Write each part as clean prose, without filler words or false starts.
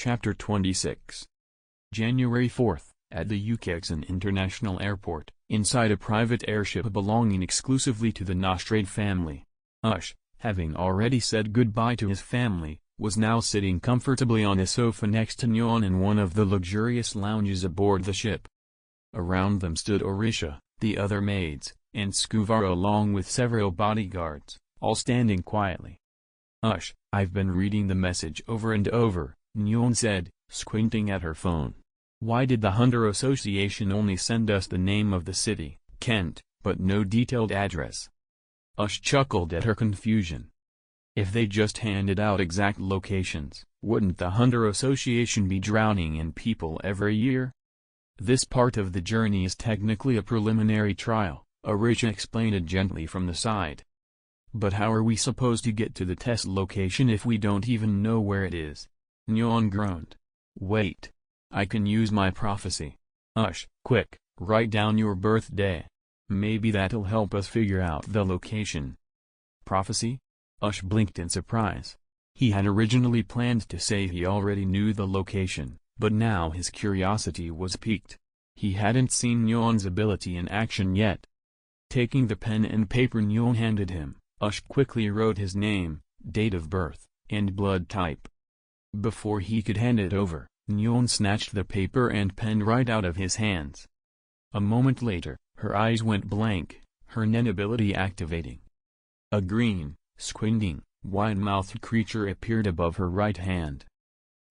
Chapter 26. January 4th, at the Ukeikson International Airport, inside a private airship belonging exclusively to the Nostrade family. Ush, having already said goodbye to his family, was now sitting comfortably on a sofa next to Nyon in one of the luxurious lounges aboard the ship. Around them stood Orisha, the other maids, and Skuvara along with several bodyguards, all standing quietly. "Ush, I've been reading the message over and over," Nyon said, squinting at her phone. "Why did the Hunter Association only send us the name of the city, Kent, but no detailed address?" Ush chuckled at her confusion. If they just handed out exact locations, wouldn't the Hunter Association be drowning in people every year? "This part of the journey is technically a preliminary trial," Orisha explained it gently from the side. "But how are we supposed to get to the test location if we don't even know where it is?" Nyon groaned. "Wait. I can use my prophecy. Ush, quick, write down your birthday. Maybe that'll help us figure out the location." "Prophecy?" Ush blinked in surprise. He had originally planned to say he already knew the location, but now his curiosity was piqued. He hadn't seen Nyon's ability in action yet. Taking the pen and paper Nyon handed him, Ush quickly wrote his name, date of birth, and blood type. Before he could hand it over, Nyon snatched the paper and pen right out of his hands. A moment later, her eyes went blank, her Nen ability activating. A green, squinting, wide-mouthed creature appeared above her right hand.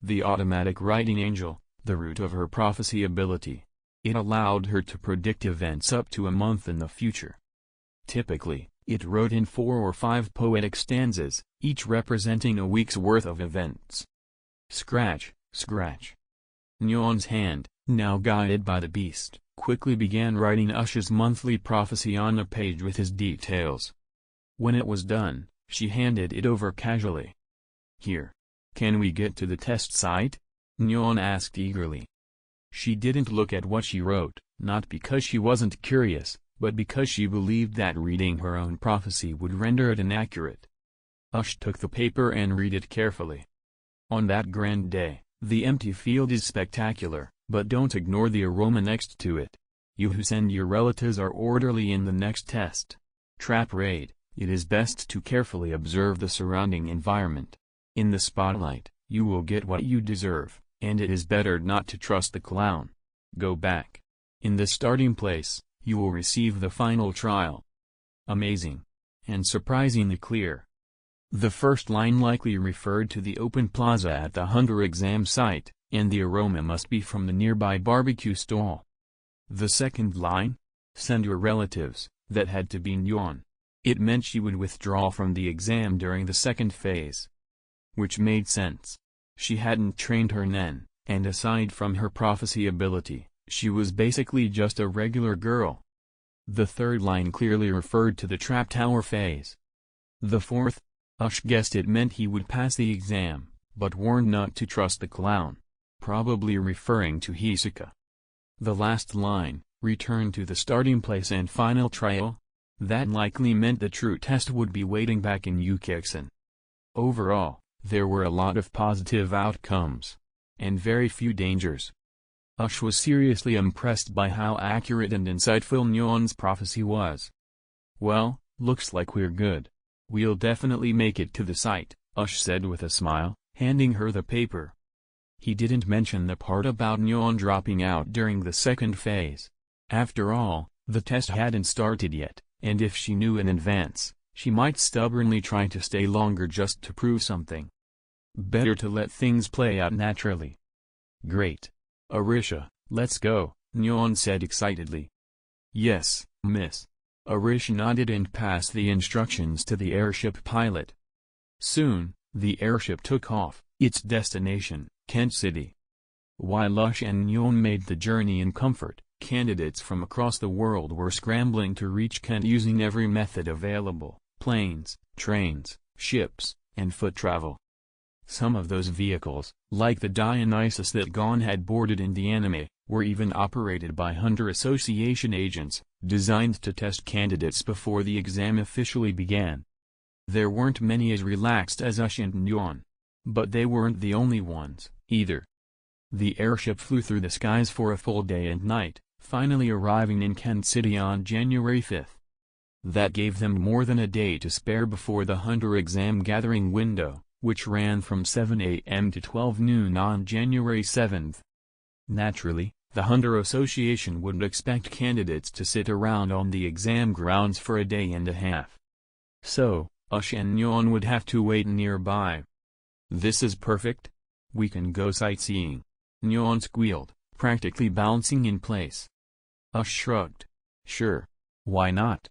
The automatic writing angel, the root of her prophecy ability. It allowed her to predict events up to a month in the future. Typically, it wrote in 4 or 5 poetic stanzas, each representing a week's worth of events. Scratch, scratch. Nyon's hand, now guided by the beast, quickly began writing Ush's monthly prophecy on a page with his details. When it was done, she handed it over casually. "Here. Can we get to the test site?" Nyon asked eagerly. She didn't look at what she wrote, not because she wasn't curious, but because she believed that reading her own prophecy would render it inaccurate. Ush took the paper and read it carefully. "On that grand day, the empty field is spectacular, but don't ignore the aroma next to it. You who send your relatives are orderly in the next test. Trap raid, it is best to carefully observe the surrounding environment. In the spotlight, you will get what you deserve, and it is better not to trust the clown. Go back. In the starting place, you will receive the final trial." Amazing. And surprisingly clear. The first line likely referred to the open plaza at the Hunter exam site, and the aroma must be from the nearby barbecue stall. The second line? Send your relatives, that had to be Nyon. It meant she would withdraw from the exam during the second phase. Which made sense. She hadn't trained her Nen, and aside from her prophecy ability, she was basically just a regular girl. The third line clearly referred to the trap tower phase. The fourth? Ush guessed it meant he would pass the exam, but warned not to trust the clown. Probably referring to Hisoka. The last line, return to the starting place and final trial? That likely meant the true test would be waiting back in Ukeikson. Overall, there were a lot of positive outcomes. And very few dangers. Ush was seriously impressed by how accurate and insightful Nyon's prophecy was. "Well, looks like we're good. We'll definitely make it to the site," Ush said with a smile, handing her the paper. He didn't mention the part about Nyon dropping out during the second phase. After all, the test hadn't started yet, and if she knew in advance, she might stubbornly try to stay longer just to prove something. Better to let things play out naturally. "Great. Orisha, let's go," Nyon said excitedly. "Yes, miss." Orisha nodded and passed the instructions to the airship pilot. Soon, the airship took off, its destination, Kent City. While Ush and Nyon made the journey in comfort, candidates from across the world were scrambling to reach Kent using every method available: planes, trains, ships, and foot travel. Some of those vehicles, like the Dionysus that Gon had boarded in the anime, were even operated by Hunter Association agents, designed to test candidates before the exam officially began. There weren't many as relaxed as Ush and Nyon. But they weren't the only ones. either. The airship flew through the skies for a full day and night, finally arriving in Kent City on January 5th. That gave them more than a day to spare before the Hunter exam gathering window, which ran from 7 a.m. to 12 noon on January 7th. Naturally, the Hunter Association wouldn't expect candidates to sit around on the exam grounds for a day and a half. So, Ush and Nyeon would have to wait nearby. "This is perfect. We can go sightseeing," Nyeon squealed, practically bouncing in place. Ush shrugged. "Sure. Why not?"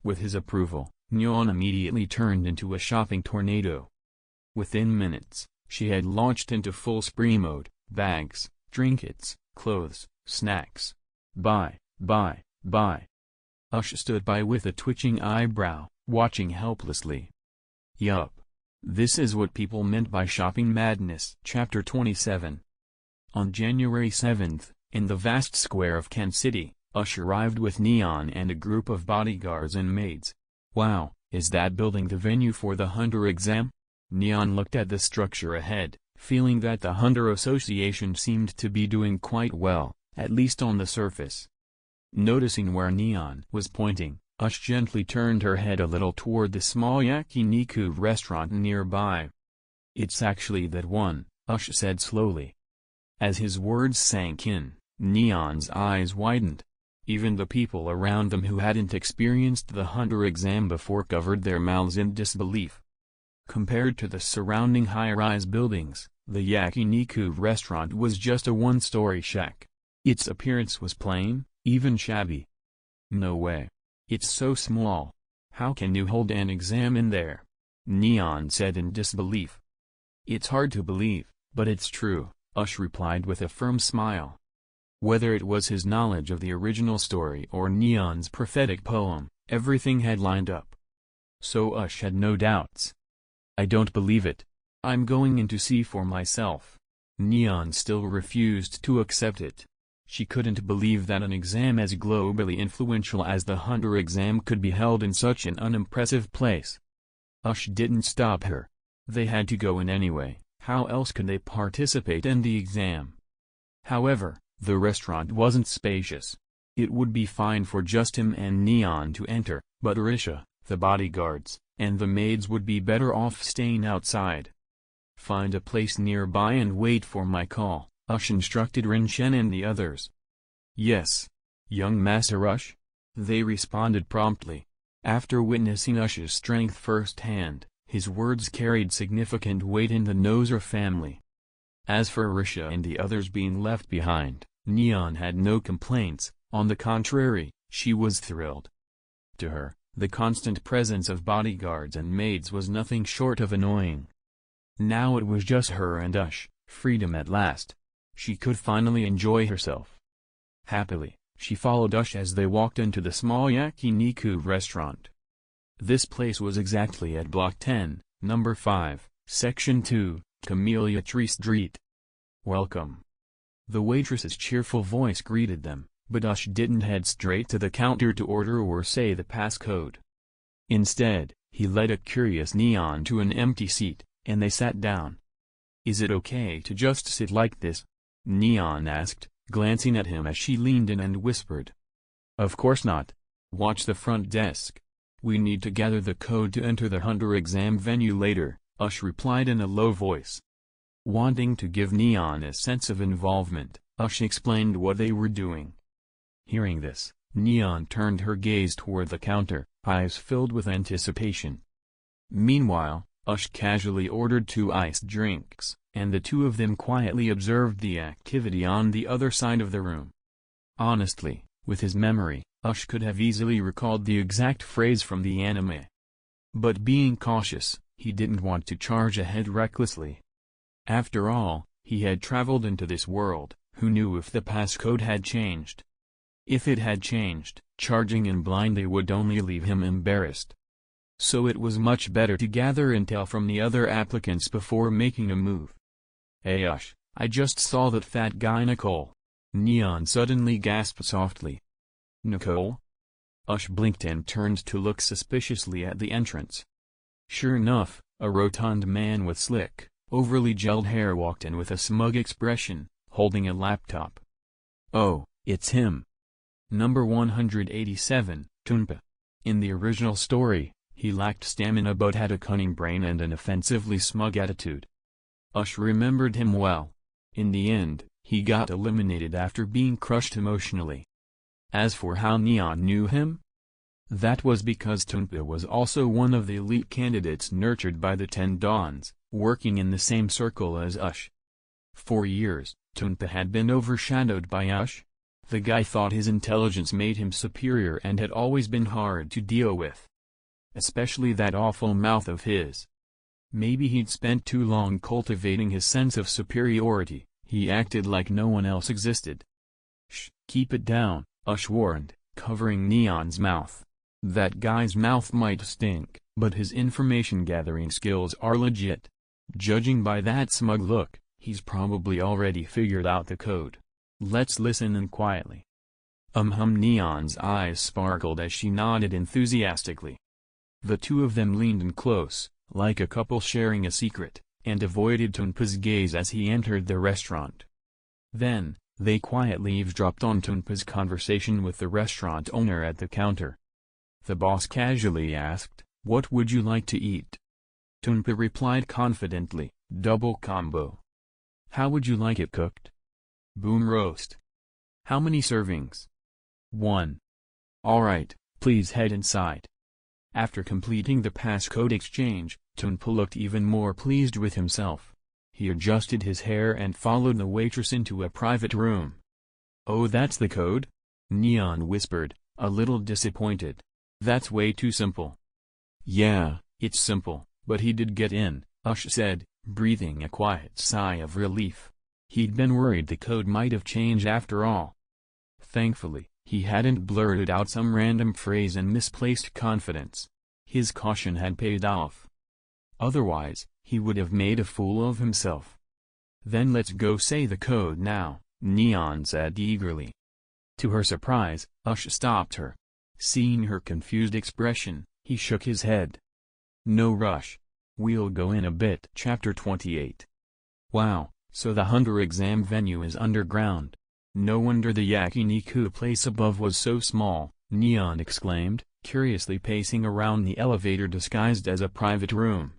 With his approval, Nyeon immediately turned into a shopping tornado. Within minutes, she had launched into full spree mode: bags, trinkets, clothes, snacks. Buy, buy, buy. Ush stood by with a twitching eyebrow, watching helplessly. Yup. This is what people meant by shopping madness. Chapter 27. On January 7th, in the vast square of Kent City, Ush arrived with Neon and a group of bodyguards and maids. "Wow, is that building the venue for the Hunter exam?" Neon looked at the structure ahead, feeling that the Hunter Association seemed to be doing quite well, at least on the surface. Noticing where Neon was pointing, Ush gently turned her head a little toward the small yakiniku restaurant nearby. "It's actually that one," Ush said slowly. As his words sank in, Neon's eyes widened. Even the people around them who hadn't experienced the Hunter exam before covered their mouths in disbelief. Compared to the surrounding high-rise buildings, the yakiniku restaurant was just a one-story shack. Its appearance was plain, even shabby. "No way. It's so small. How can you hold an exam in there?" Neon said in disbelief. "It's hard to believe, but it's true," Ush replied with a firm smile. Whether it was his knowledge of the original story or Neon's prophetic poem, everything had lined up. So Ush had no doubts. "I don't believe it. I'm going in to see for myself." Neon still refused to accept it. She couldn't believe that an exam as globally influential as the Hunter exam could be held in such an unimpressive place. Ush didn't stop her. They had to go in anyway. How else could they participate in the exam? However, the restaurant wasn't spacious. It would be fine for just him and Neon to enter, but Risha, the bodyguards, and the maids would be better off staying outside. "Find a place nearby and wait for my call," Ush instructed Rinchen and the others. "Yes, young Master Ush," they responded promptly. After witnessing Ush's strength firsthand, his words carried significant weight in the Nozer family. As for Risha and the others being left behind, Neon had no complaints. On the contrary, she was thrilled. To her, the constant presence of bodyguards and maids was nothing short of annoying. Now it was just her and Ush, freedom at last. She could finally enjoy herself. Happily, she followed Ush as they walked into the small yakiniku restaurant. This place was exactly at Block 10, Number 5, Section 2, Camellia Tree Street. "Welcome." The waitress's cheerful voice greeted them, but Ush didn't head straight to the counter to order or say the passcode. Instead, he led a curious Neon to an empty seat, and they sat down. "Is it okay to just sit like this?" Neon asked, glancing at him as she leaned in and whispered. "Of course not. Watch the front desk. We need to gather the code to enter the Hunter exam venue later," Ush replied in a low voice. Wanting to give Neon a sense of involvement, Ush explained what they were doing. Hearing this, Neon turned her gaze toward the counter, eyes filled with anticipation. Meanwhile, Ush casually ordered 2 iced drinks, and the two of them quietly observed the activity on the other side of the room. Honestly, with his memory, Ush could have easily recalled the exact phrase from the anime. But being cautious, he didn't want to charge ahead recklessly. After all, he had traveled into this world, who knew if the passcode had changed? If it had changed, charging in blindly would only leave him embarrassed. So it was much better to gather intel from the other applicants before making a move. "Hey Ush, I just saw that fat guy Nicole." Neon suddenly gasped softly. "Nicole?" Ush blinked and turned to look suspiciously at the entrance. Sure enough, a rotund man with slick, overly gelled hair, walked in with a smug expression, holding a laptop. "Oh, it's him. Number 187, Tunpa." In the original story, he lacked stamina but had a cunning brain and an offensively smug attitude. Ush remembered him well. In the end, he got eliminated after being crushed emotionally. As for how Neon knew him, that was because Tunpa was also one of the elite candidates nurtured by the 10 Dons, working in the same circle as Ush. For years, Tunpa had been overshadowed by Ush. The guy thought his intelligence made him superior and had always been hard to deal with. Especially that awful mouth of his. Maybe he'd spent too long cultivating his sense of superiority, he acted like no one else existed. "Shh, keep it down," Ush warned, covering Neon's mouth. "That guy's mouth might stink, but his information-gathering skills are legit. Judging by that smug look, he's probably already figured out the code. Let's listen in quietly." Neon's eyes sparkled as she nodded enthusiastically. The two of them leaned in close, like a couple sharing a secret, and avoided Tunpa's gaze as he entered the restaurant. Then, they quietly eavesdropped on Tunpa's conversation with the restaurant owner at the counter. The boss casually asked, "What would you like to eat?" Tunpa replied confidently, "Double combo." "How would you like it cooked?" "Boom roast." "How many servings?" "1. "Alright, please head inside." After completing the passcode exchange, Tunpa looked even more pleased with himself. He adjusted his hair and followed the waitress into a private room. "Oh, that's the code?" Neon whispered, a little disappointed. "That's way too simple." "Yeah, it's simple, but he did get in," Ush said, breathing a quiet sigh of relief. He'd been worried the code might have changed after all. Thankfully, he hadn't blurted out some random phrase in misplaced confidence. His caution had paid off. Otherwise, he would have made a fool of himself. "Then let's go say the code now," Neon said eagerly. To her surprise, Ush stopped her. Seeing her confused expression, he shook his head. "No rush. We'll go in a bit." Chapter 28. Wow, so the Hunger exam venue is underground. No wonder the yakiniku place above was so small, Neon exclaimed, curiously pacing around the elevator disguised as a private room.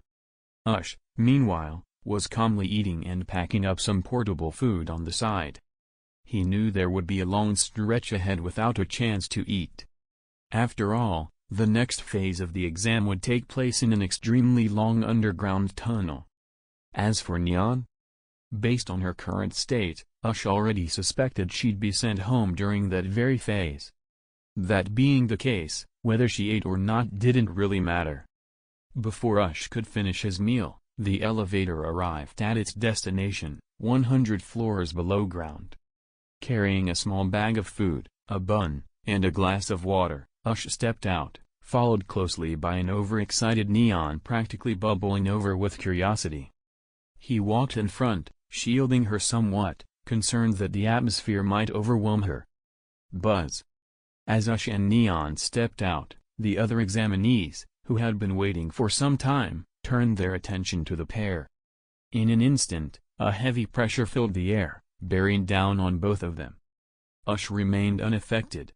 Ush, meanwhile, was calmly eating and packing up some portable food on the side. He knew there would be a long stretch ahead without a chance to eat. After all, the next phase of the exam would take place in an extremely long underground tunnel. As for Neon, based on her current state, Ush already suspected she'd be sent home during that very phase. That being the case, whether she ate or not didn't really matter. Before Ush could finish his meal, the elevator arrived at its destination, 100 floors below ground. Carrying a small bag of food, a bun, and a glass of water, Ush stepped out, followed closely by an overexcited Neon practically bubbling over with curiosity. He walked in front, shielding her somewhat, concerned that the atmosphere might overwhelm her. Buzz. As Ush and Neon stepped out, the other examinees, who had been waiting for some time, turned their attention to the pair. In an instant, a heavy pressure filled the air, bearing down on both of them. Ush remained unaffected.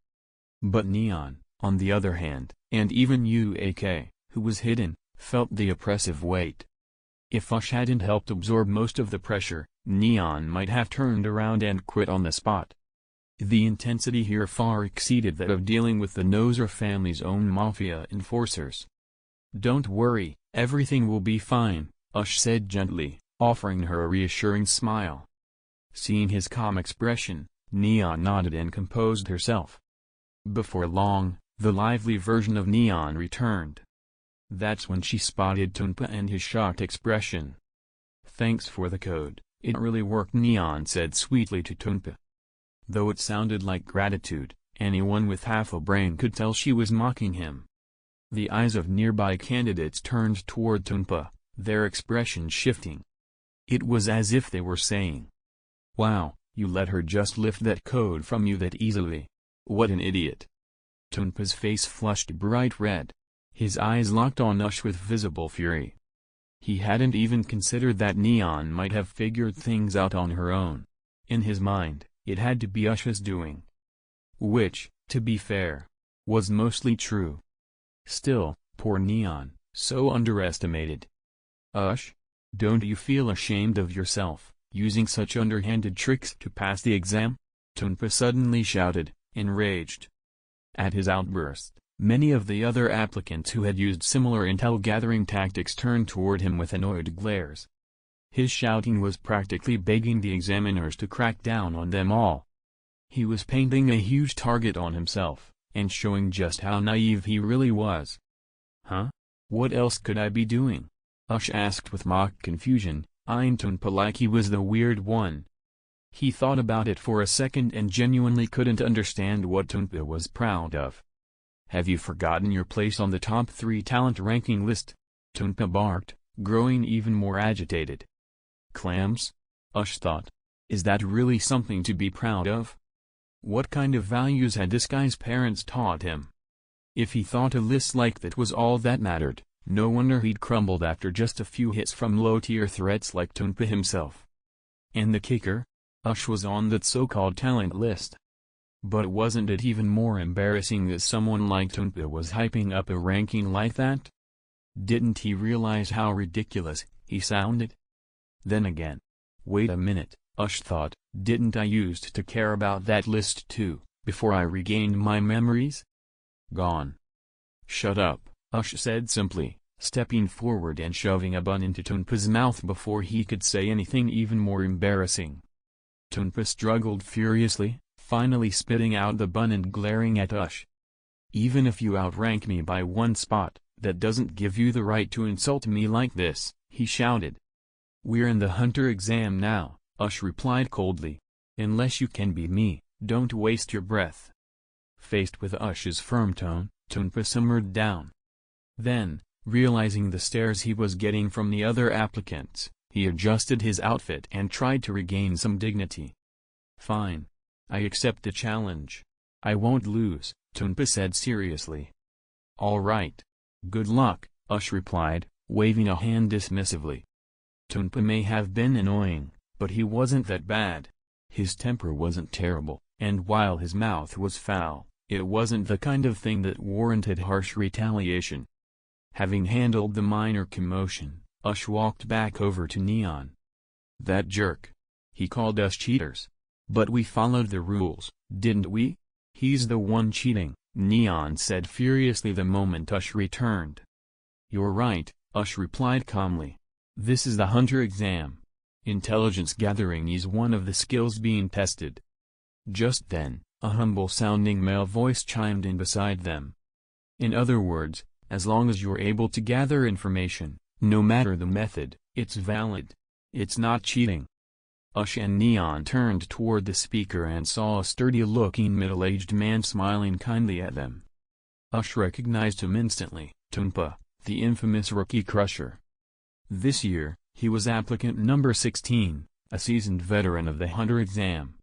But Neon, on the other hand, and even Uak, who was hidden, felt the oppressive weight. If Ush hadn't helped absorb most of the pressure, Neon might have turned around and quit on the spot. The intensity here far exceeded that of dealing with the Nozer family's own mafia enforcers. "Don't worry, everything will be fine," Ush said gently, offering her a reassuring smile. Seeing his calm expression, Neon nodded and composed herself. Before long, the lively version of Neon returned. That's when she spotted Tunpa and his shocked expression. "Thanks for the code, it really worked," Neon said sweetly to Tunpa. Though it sounded like gratitude, anyone with half a brain could tell she was mocking him. The eyes of nearby candidates turned toward Tunpa, their expression shifting. It was as if they were saying, "Wow, you let her just lift that code from you that easily. What an idiot." Tunpa's face flushed bright red. His eyes locked on Ush with visible fury. He hadn't even considered that Neon might have figured things out on her own. In his mind, it had to be Ush's doing. Which, to be fair, was mostly true. Still, poor Neon, so underestimated. Ush? Don't you feel ashamed of yourself, using such underhanded tricks to pass the exam? Tunpa suddenly shouted, enraged. At his outburst, many of the other applicants who had used similar intel-gathering tactics turned toward him with annoyed glares. His shouting was practically begging the examiners to crack down on them all. He was painting a huge target on himself, and showing just how naive he really was. Huh? What else could I be doing? Ush asked with mock confusion, eyeing Tunpa like he was the weird one. He thought about it for a second and genuinely couldn't understand what Tunpa was proud of. Have you forgotten your place on the top 3 talent ranking list? Tunpa barked, growing even more agitated. Clams? Ush thought. Is that really something to be proud of? What kind of values had this guy's parents taught him? If he thought a list like that was all that mattered, no wonder he'd crumbled after just a few hits from low-tier threats like Tunpa himself. And the kicker? Ush was on that so-called talent list. But wasn't it even more embarrassing that someone like Tunpa was hyping up a ranking like that? Didn't he realize how ridiculous he sounded? Then again, wait a minute, Ush thought, didn't I used to care about that list too, before I regained my memories? Gone. Shut up, Ush said simply, stepping forward and shoving a bun into Tunpa's mouth before he could say anything even more embarrassing. Tunpa struggled furiously, finally spitting out the bun and glaring at Ush. Even if you outrank me by 1 spot, that doesn't give you the right to insult me like this, he shouted. We're in the hunter exam now, Ush replied coldly. Unless you can beat me, don't waste your breath. Faced with Ush's firm tone, Tunpa simmered down. Then, realizing the stares he was getting from the other applicants, he adjusted his outfit and tried to regain some dignity. Fine. I accept the challenge. I won't lose, Tunpa said seriously. All right. Good luck, Ush replied, waving a hand dismissively. Tunpa may have been annoying, but he wasn't that bad. His temper wasn't terrible, and while his mouth was foul, it wasn't the kind of thing that warranted harsh retaliation. Having handled the minor commotion, Ush walked back over to Neon. That jerk. He called us cheaters. But we followed the rules, didn't we? He's the one cheating, Neon said furiously the moment Ush returned. You're right, Ush replied calmly. This is the hunter exam. Intelligence gathering is one of the skills being tested. Just then, a humble-sounding male voice chimed in beside them. In other words, as long as you're able to gather information, no matter the method, it's valid. It's not cheating. Ush and Neon turned toward the speaker and saw a sturdy-looking middle-aged man smiling kindly at them. Ush recognized him instantly, Tunpa, the infamous rookie crusher. This year, he was applicant number 16, a seasoned veteran of the hunter exam.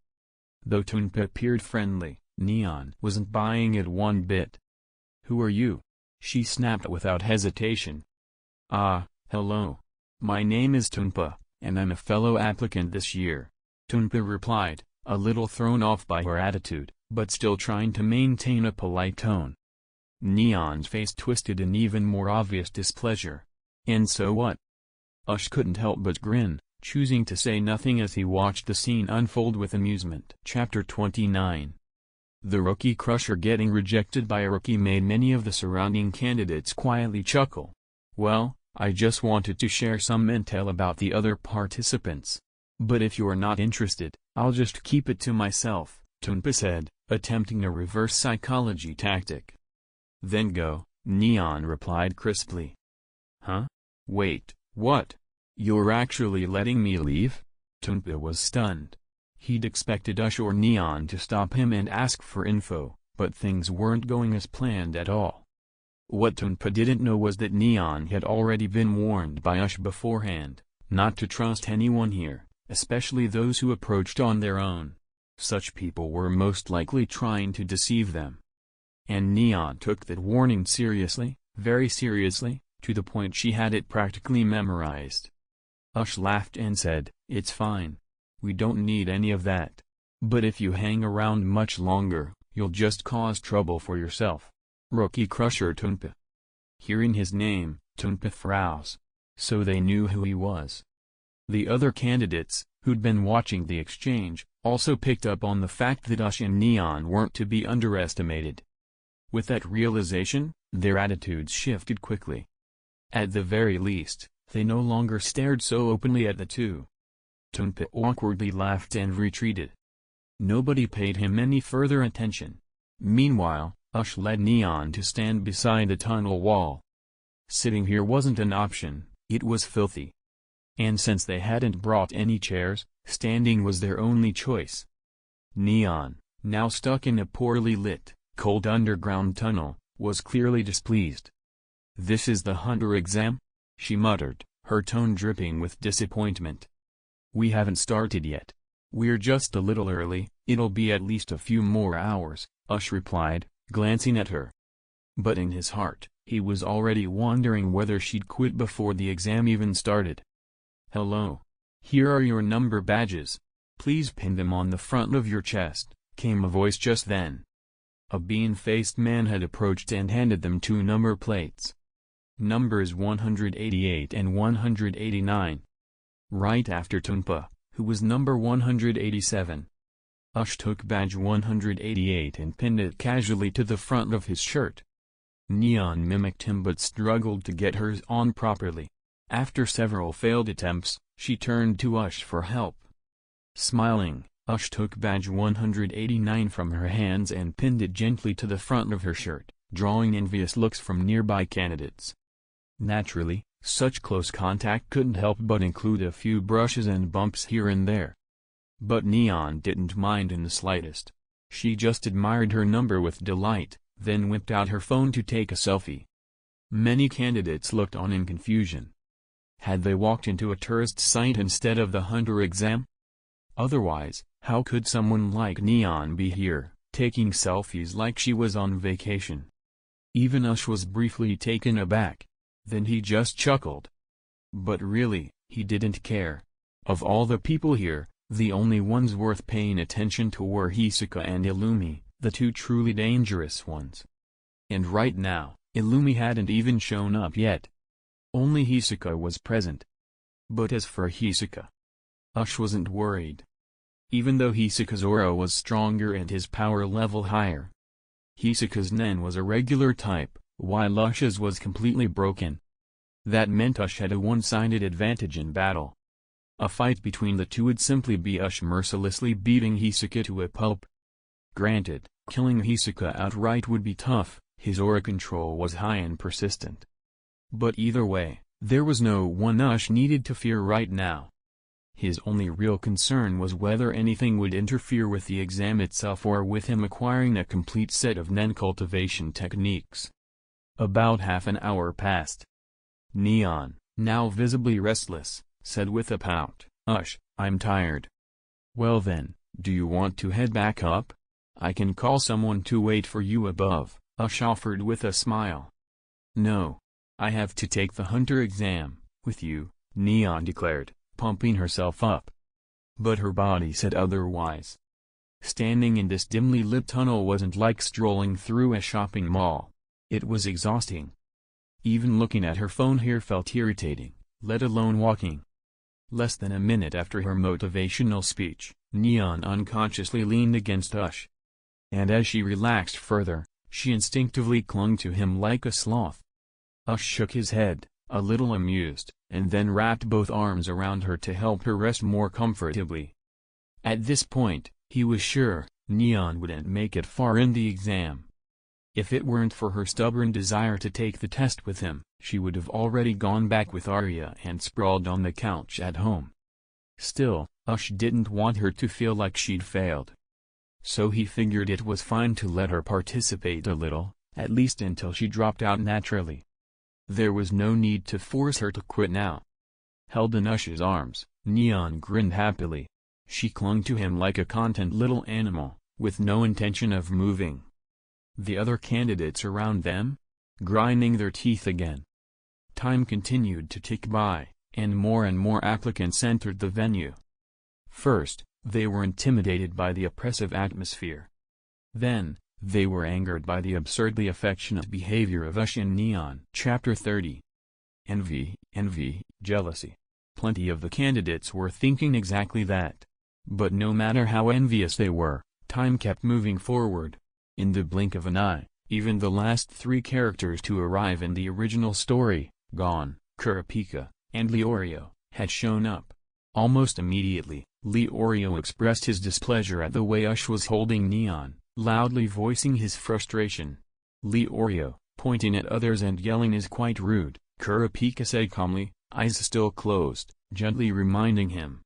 Though Tunpa appeared friendly, Neon wasn't buying it one bit. Who are you? She snapped without hesitation. Ah, hello. My name is Tunpa, and I'm a fellow applicant this year. Tunpa replied, a little thrown off by her attitude, but still trying to maintain a polite tone. Neon's face twisted in even more obvious displeasure. And so what? Ush couldn't help but grin, choosing to say nothing as he watched the scene unfold with amusement. Chapter 29. The rookie crusher getting rejected by a rookie made many of the surrounding candidates quietly chuckle. Well, I just wanted to share some intel about the other participants. But if you're not interested, I'll just keep it to myself, Tunpa said, attempting a reverse psychology tactic. Then go, Neon replied crisply. Huh? Wait, what? You're actually letting me leave? Tunpa was stunned. He'd expected Ush or Neon to stop him and ask for info, but things weren't going as planned at all. What Tunpa didn't know was that Neon had already been warned by Ush beforehand, not to trust anyone here, especially those who approached on their own. Such people were most likely trying to deceive them. And Neon took that warning seriously, very seriously, to the point she had it practically memorized. Ush laughed and said, "It's fine. We don't need any of that. But if you hang around much longer, you'll just cause trouble for yourself." Rookie Crusher Tunpa. Hearing his name, Tunpa froze. So they knew who he was. The other candidates, who'd been watching the exchange, also picked up on the fact that Ush and Neon weren't to be underestimated. With that realization, their attitudes shifted quickly. At the very least, they no longer stared so openly at the two. Tunpa awkwardly laughed and retreated. Nobody paid him any further attention. Meanwhile, Ush led Neon to stand beside the tunnel wall. Sitting here wasn't an option, it was filthy. And since they hadn't brought any chairs, standing was their only choice. Neon, now stuck in a poorly lit, cold underground tunnel, was clearly displeased. "This is the hunter exam?" she muttered, her tone dripping with disappointment. "We haven't started yet. We're just a little early, it'll be at least a few more hours," Ush replied, glancing at her. But in his heart, he was already wondering whether she'd quit before the exam even started. "Hello. Here are your number badges. Please pin them on the front of your chest," came a voice just then. A bean-faced man had approached and handed them 2 number plates. Numbers 188 and 189. Right after Tunpa, who was number 187. Ush took badge 188 and pinned it casually to the front of his shirt. Neon mimicked him but struggled to get hers on properly. After several failed attempts, she turned to Ush for help. Smiling, Ush took badge 189 from her hands and pinned it gently to the front of her shirt, drawing envious looks from nearby candidates. Naturally, such close contact couldn't help but include a few brushes and bumps here and there. But Neon didn't mind in the slightest. She just admired her number with delight, then whipped out her phone to take a selfie. Many candidates looked on in confusion. Had they walked into a tourist site instead of the hunter exam? Otherwise, how could someone like Neon be here, taking selfies like she was on vacation? Even Ush was briefly taken aback. Then he just chuckled. But really, he didn't care. Of all the people here, the only ones worth paying attention to were Hisoka and Illumi, the two truly dangerous ones. And right now, Illumi hadn't even shown up yet. Only Hisoka was present. But as for Hisoka, Ush wasn't worried. Even though Hisoka's aura was stronger and his power level higher. Hisoka's nen was a regular type, while Ush's was completely broken. That meant Ush had a one-sided advantage in battle. A fight between the two would simply be Ush mercilessly beating Hisoka to a pulp. Granted, killing Hisoka outright would be tough, his aura control was high and persistent. But either way, there was no one Ush needed to fear right now. His only real concern was whether anything would interfere with the exam itself or with him acquiring a complete set of nen cultivation techniques. About half an hour passed. Neon, now visibly restless, said with a pout, "Ush, I'm tired." "Well then, do you want to head back up? I can call someone to wait for you above," Ush offered with a smile. "No. I have to take the hunter exam, with you," Neon declared, pumping herself up. But her body said otherwise. Standing in this dimly lit tunnel wasn't like strolling through a shopping mall. It was exhausting. Even looking at her phone here felt irritating, let alone walking. Less than a minute after her motivational speech, Neon unconsciously leaned against Ush. And as she relaxed further, she instinctively clung to him like a sloth. Ush shook his head, a little amused, and then wrapped both arms around her to help her rest more comfortably. At this point, he was sure, Neon wouldn't make it far in the exam. If it weren't for her stubborn desire to take the test with him, she would have already gone back with Arya and sprawled on the couch at home. Still, Ush didn't want her to feel like she'd failed. So he figured it was fine to let her participate a little, at least until she dropped out naturally. There was no need to force her to quit now. Held in Ush's arms, Neon grinned happily. She clung to him like a content little animal, with no intention of moving. The other candidates around them? Grinding their teeth again. Time continued to tick by, and more applicants entered the venue. First, they were intimidated by the oppressive atmosphere. Then, they were angered by the absurdly affectionate behavior of Ush and Neon. Chapter 30. Envy, jealousy. Plenty of the candidates were thinking exactly that. But no matter how envious they were, time kept moving forward. In the blink of an eye, even the last 3 characters to arrive in the original story, Gon, Kurapika, and Leorio, had shown up. Almost immediately, Leorio expressed his displeasure at the way Ush was holding Neon, loudly voicing his frustration. Leorio, pointing at others and yelling, is quite rude, Kurapika said calmly, eyes still closed, gently reminding him.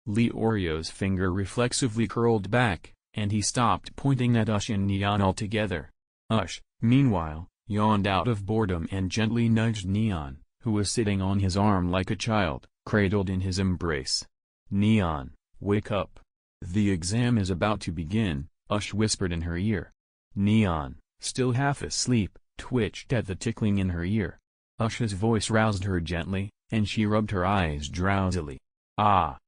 Leorio's finger reflexively curled back, and he stopped pointing at Ush and Neon altogether. Ush, meanwhile, yawned out of boredom and gently nudged Neon, who was sitting on his arm like a child, cradled in his embrace. Neon, wake up. The exam is about to begin, Ush whispered in her ear. Neon, still half asleep, twitched at the tickling in her ear. Ush's voice roused her gently, and she rubbed her eyes drowsily. Ah!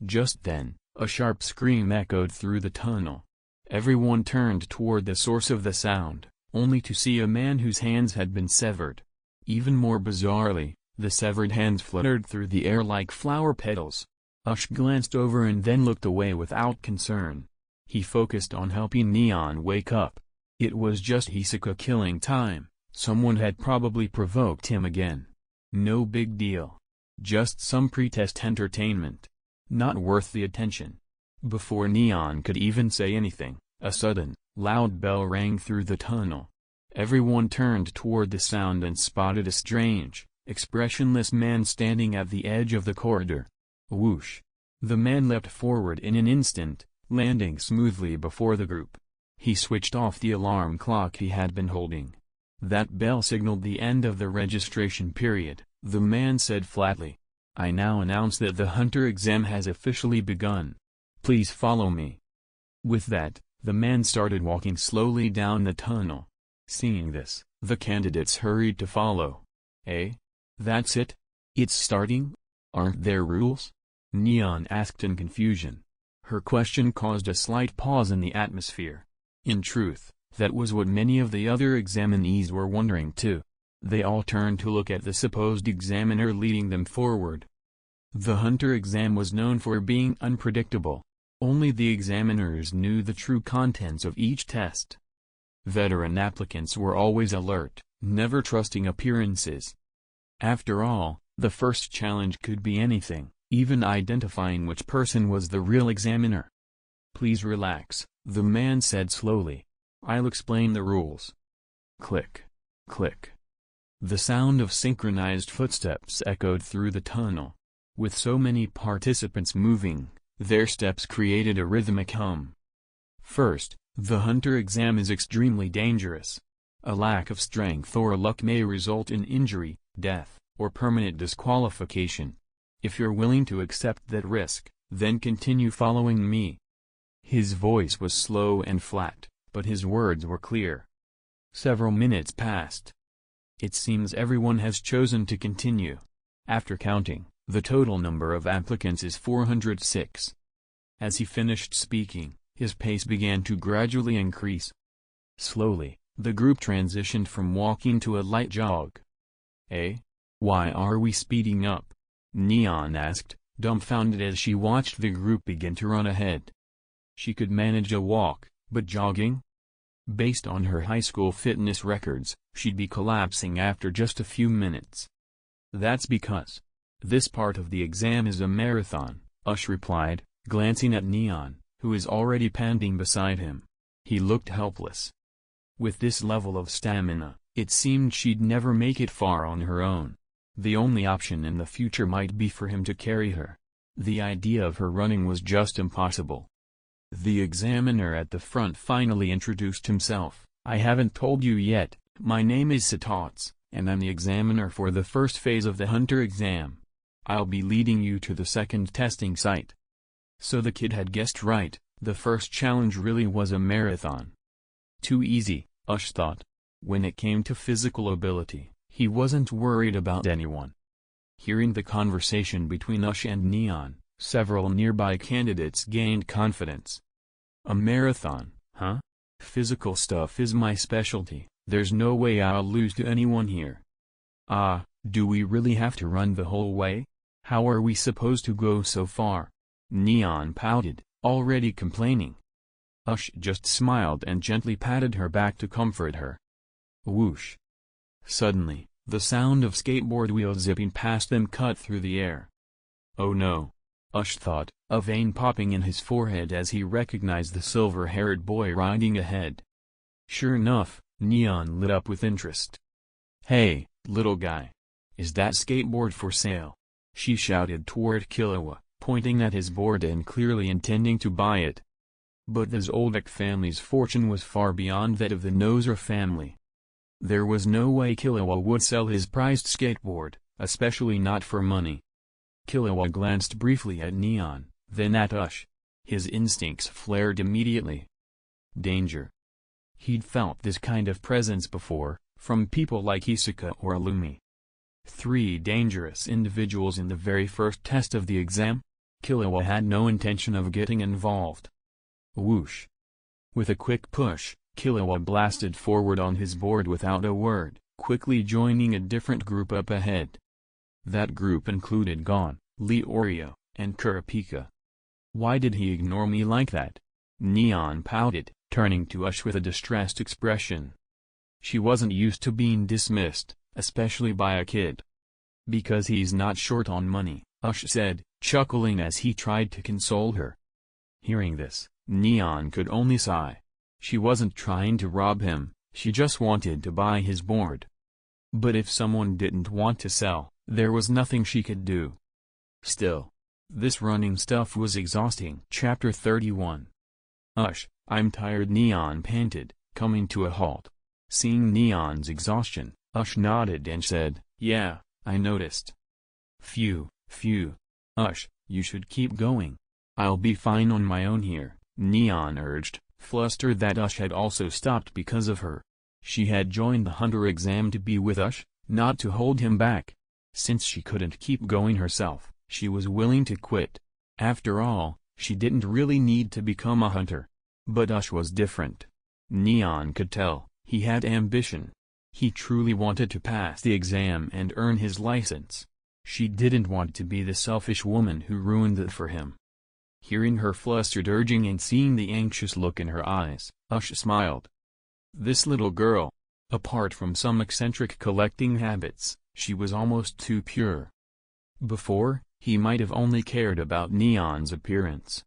Just then, a sharp scream echoed through the tunnel. Everyone turned toward the source of the sound, only to see a man whose hands had been severed. Even more bizarrely, the severed hands fluttered through the air like flower petals. Ush glanced over and then looked away without concern. He focused on helping Neon wake up. It was just Hisoka killing time. Someone had probably provoked him again. No big deal. Just some pretest entertainment. Not worth the attention. Before Neon could even say anything, a sudden, loud bell rang through the tunnel. Everyone turned toward the sound and spotted a strange, expressionless man standing at the edge of the corridor. Whoosh! The man leapt forward in an instant, landing smoothly before the group. He switched off the alarm clock he had been holding. That bell signaled the end of the registration period, the man said flatly. I now announce that the Hunter exam has officially begun. Please follow me. With that, the man started walking slowly down the tunnel. Seeing this, the candidates hurried to follow. That's it? It's starting? Aren't there rules? Neon asked in confusion. Her question caused a slight pause in the atmosphere. In truth, that was what many of the other examinees were wondering too. They all turned to look at the supposed examiner leading them forward. The Hunter exam was known for being unpredictable. Only the examiners knew the true contents of each test. Veteran applicants were always alert, never trusting appearances. After all, the first challenge could be anything, even identifying which person was the real examiner. Please relax, the man said slowly. I'll explain the rules. Click. Click. The sound of synchronized footsteps echoed through the tunnel. With so many participants moving, their steps created a rhythmic hum. First, the Hunter exam is extremely dangerous. A lack of strength or luck may result in injury, death, or permanent disqualification. If you're willing to accept that risk, then continue following me. His voice was slow and flat, but his words were clear. Several minutes passed. It seems everyone has chosen to continue. After counting, the total number of applicants is 406. As he finished speaking, his pace began to gradually increase. Slowly, the group transitioned from walking to a light jog. Why are we speeding up? Neon asked, dumbfounded as she watched the group begin to run ahead. She could manage a walk, but jogging? Based on her high school fitness records, she'd be collapsing after just a few minutes. That's because this part of the exam is a marathon, Ush replied, glancing at Neon, who is already panting beside him. He looked helpless. With this level of stamina, it seemed she'd never make it far on her own. The only option in the future might be for him to carry her. The idea of her running was just impossible. The examiner at the front finally introduced himself. I haven't told you yet, my name is Satots, and I'm the examiner for the first phase of the Hunter exam. I'll be leading you to the second testing site. So the kid had guessed right, the first challenge really was a marathon. Too easy, Ush thought. When it came to physical ability, He wasn't worried about anyone. Hearing the conversation between Ush and Neon, several nearby candidates gained confidence. A marathon, huh? Physical stuff is my specialty, there's no way I'll lose to anyone here. Ah, do we really have to run the whole way? How are we supposed to go so far? Neon pouted, already complaining. Ush just smiled and gently patted her back to comfort her. Whoosh. Suddenly, the sound of skateboard wheels zipping past them cut through the air. Oh no. Ush thought, a vein popping in his forehead as he recognized the silver-haired boy riding ahead. Sure enough, Neon lit up with interest. Hey, little guy. Is that skateboard for sale? She shouted toward Killua, pointing at his board and clearly intending to buy it. But the Zoldyck family's fortune was far beyond that of the Nozer family. There was no way Killua would sell his prized skateboard, especially not for money. Killua glanced briefly at Neon, then at Ush. His instincts flared immediately. Danger. He'd felt this kind of presence before, from people like Isuka or Illumi. 3 dangerous individuals in the very first test of the exam? Killua had no intention of getting involved. Whoosh. With a quick push, Killua blasted forward on his board without a word, quickly joining a different group up ahead. That group included Gon, Leorio, and Kurapika. Why did he ignore me like that? Neon pouted, turning to Ush with a distressed expression. She wasn't used to being dismissed, especially by a kid. Because he's not short on money, Ush said, chuckling as he tried to console her. Hearing this, Neon could only sigh. She wasn't trying to rob him, she just wanted to buy his board. But if someone didn't want to sell, there was nothing she could do. Still, this running stuff was exhausting. Chapter 31. Ush, I'm tired, Neon panted, coming to a halt. Seeing Neon's exhaustion, Ush nodded and said, yeah, I noticed. Phew. Ush, you should keep going. I'll be fine on my own here, Neon urged, flustered that Ush had also stopped because of her. She had joined the Hunter exam to be with Ush, not to hold him back. Since she couldn't keep going herself, she was willing to quit. After all, she didn't really need to become a hunter. But Ush was different. Neon could tell, he had ambition. He truly wanted to pass the exam and earn his license. She didn't want to be the selfish woman who ruined it for him. Hearing her flustered urging and seeing the anxious look in her eyes, Ush smiled. This little girl, apart from some eccentric collecting habits, she was almost too pure. Before, he might have only cared about Neon's appearance.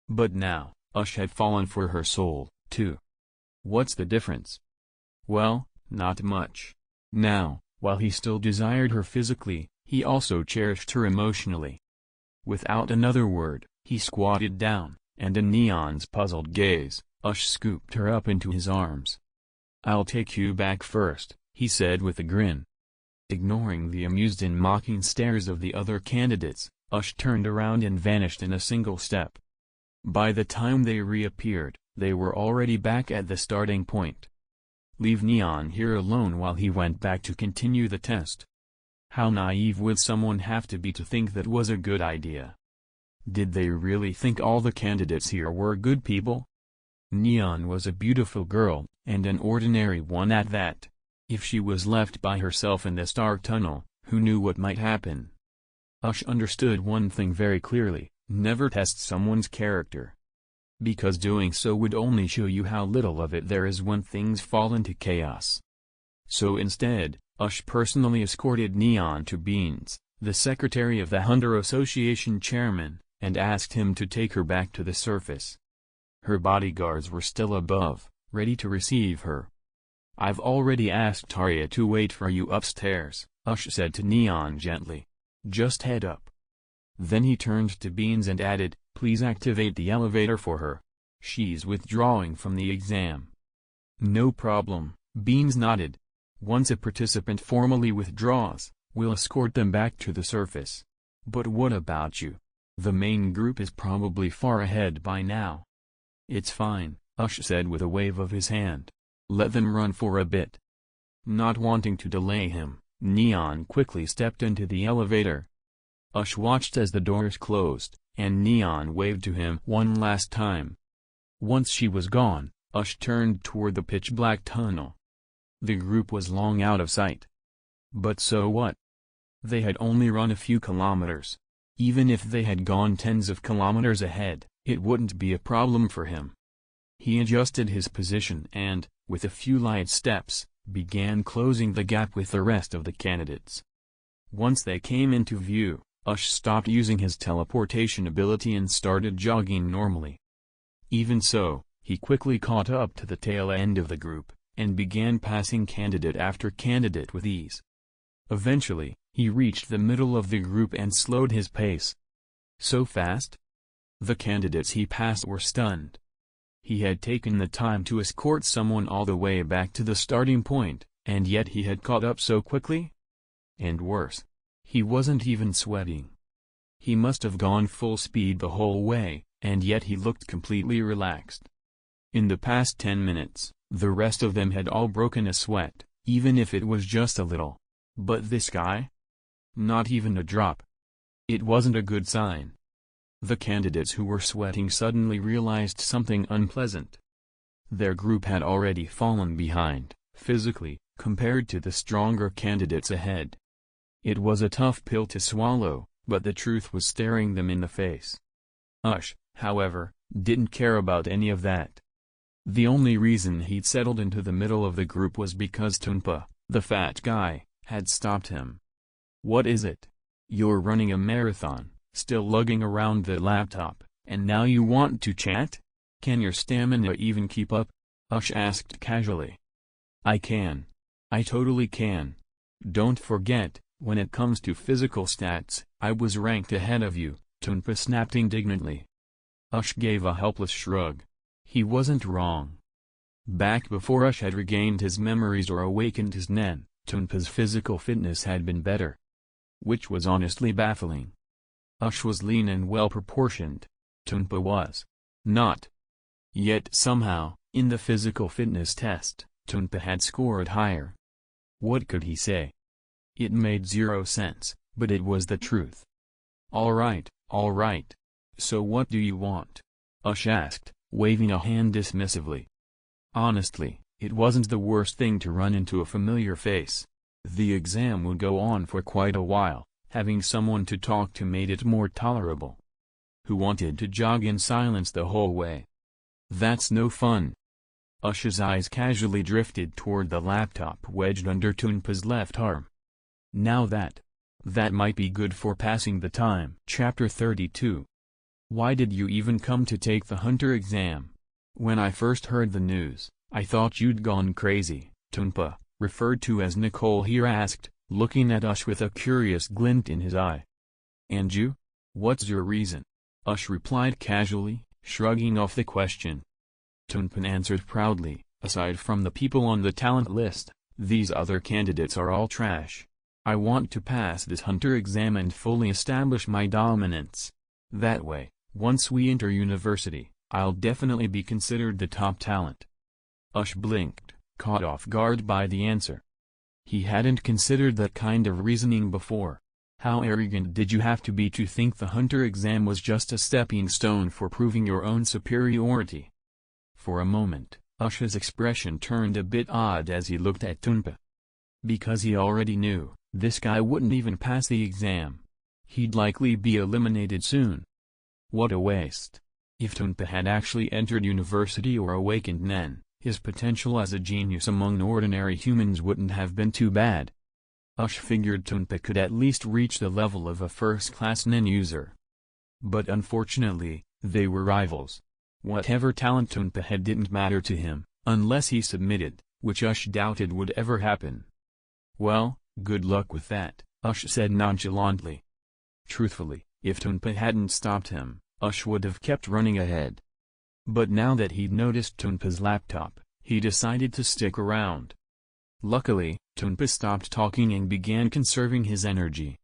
But now, Ush had fallen for her soul, too. What's the difference? Well, not much. Now, while he still desired her physically, he also cherished her emotionally. Without another word, he squatted down, and in Neon's puzzled gaze, Ush scooped her up into his arms. I'll take you back first, he said with a grin. Ignoring the amused and mocking stares of the other candidates, Ush turned around and vanished in a single step. By the time they reappeared, they were already back at the starting point. Leave Neon here alone while he went back to continue the test. How naive would someone have to be to think that was a good idea? Did they really think all the candidates here were good people? Neon was a beautiful girl, and an ordinary one at that. If she was left by herself in the Star Tunnel, who knew what might happen? Ush understood one thing very clearly, never test someone's character. Because doing so would only show you how little of it there is when things fall into chaos. So instead, Ush personally escorted Neon to Beans, the secretary of the Hunter Association chairman, and asked him to take her back to the surface. Her bodyguards were still above, ready to receive her. I've already asked Tarya to wait for you upstairs, Ush said to Neon gently. Just head up. Then he turned to Beans and added, please activate the elevator for her. She's withdrawing from the exam. No problem, Beans nodded. Once a participant formally withdraws, we'll escort them back to the surface. But what about you? The main group is probably far ahead by now. It's fine, Ush said with a wave of his hand. Let them run for a bit. Not wanting to delay him, Neon quickly stepped into the elevator. Ush watched as the doors closed, and Neon waved to him one last time. Once she was gone, Ush turned toward the pitch-black tunnel. The group was long out of sight. But so what? They had only run a few kilometers. Even if they had gone tens of kilometers ahead, it wouldn't be a problem for him. He adjusted his position and, with a few light steps, began closing the gap with the rest of the candidates. Once they came into view, Ush stopped using his teleportation ability and started jogging normally. Even so, he quickly caught up to the tail end of the group, and began passing candidate after candidate with ease. Eventually, he reached the middle of the group and slowed his pace. So fast? The candidates he passed were stunned. He had taken the time to escort someone all the way back to the starting point, and yet he had caught up so quickly? And worse, he wasn't even sweating. He must have gone full speed the whole way, and yet he looked completely relaxed. In the past 10 minutes, the rest of them had all broken a sweat, even if it was just a little. But this guy? Not even a drop. It wasn't a good sign. The candidates who were sweating suddenly realized something unpleasant. Their group had already fallen behind, physically, compared to the stronger candidates ahead. It was a tough pill to swallow, but the truth was staring them in the face. Ush, however, didn't care about any of that. The only reason he'd settled into the middle of the group was because Tunpa, the fat guy, had stopped him. What is it? You're running a marathon, still lugging around the laptop, and now you want to chat? Can your stamina even keep up? Ush asked casually. I can. I totally can. Don't forget, when it comes to physical stats, I was ranked ahead of you, Tunpa snapped indignantly. Ush gave a helpless shrug. He wasn't wrong. Back before Ush had regained his memories or awakened his nen, Tunpa's physical fitness had been better. Which was honestly baffling. Ush was lean and well-proportioned. Tunpa was not. Yet somehow, in the physical fitness test, Tunpa had scored higher. What could he say? It made zero sense, but it was the truth. All right. So what do you want? Ush asked, waving a hand dismissively. Honestly, it wasn't the worst thing to run into a familiar face. The exam would go on for quite a while. Having someone to talk to made it more tolerable. Who wanted to jog in silence the whole way? That's no fun. Ush's eyes casually drifted toward the laptop wedged under Tunpa's left arm. Now that might be good for passing the time. Chapter 32. Why did you even come to take the hunter exam? When I first heard the news, I thought you'd gone crazy, Tunpa, referred to as Nicole here asked, looking at Ush with a curious glint in his eye. And you? What's your reason? Ush replied casually, shrugging off the question. Tunpan answered proudly, aside from the people on the talent list, these other candidates are all trash. I want to pass this hunter exam and fully establish my dominance. That way, once we enter university, I'll definitely be considered the top talent. Ush blinked, caught off guard by the answer. He hadn't considered that kind of reasoning before. How arrogant did you have to be to think the hunter exam was just a stepping stone for proving your own superiority? For a moment, Ush's expression turned a bit odd as he looked at Tunpa. Because he already knew, this guy wouldn't even pass the exam. He'd likely be eliminated soon. What a waste. If Tunpa had actually entered university or awakened Nen, his potential as a genius among ordinary humans wouldn't have been too bad. Ush figured Tunpa could at least reach the level of a first-class Nen user. But unfortunately, they were rivals. Whatever talent Tunpa had didn't matter to him, unless he submitted, which Ush doubted would ever happen. Well, good luck with that, Ush said nonchalantly. Truthfully, if Tunpa hadn't stopped him, Ush would have kept running ahead. But now that he'd noticed Tunpa's laptop, he decided to stick around. Luckily, Tunpa stopped talking and began conserving his energy.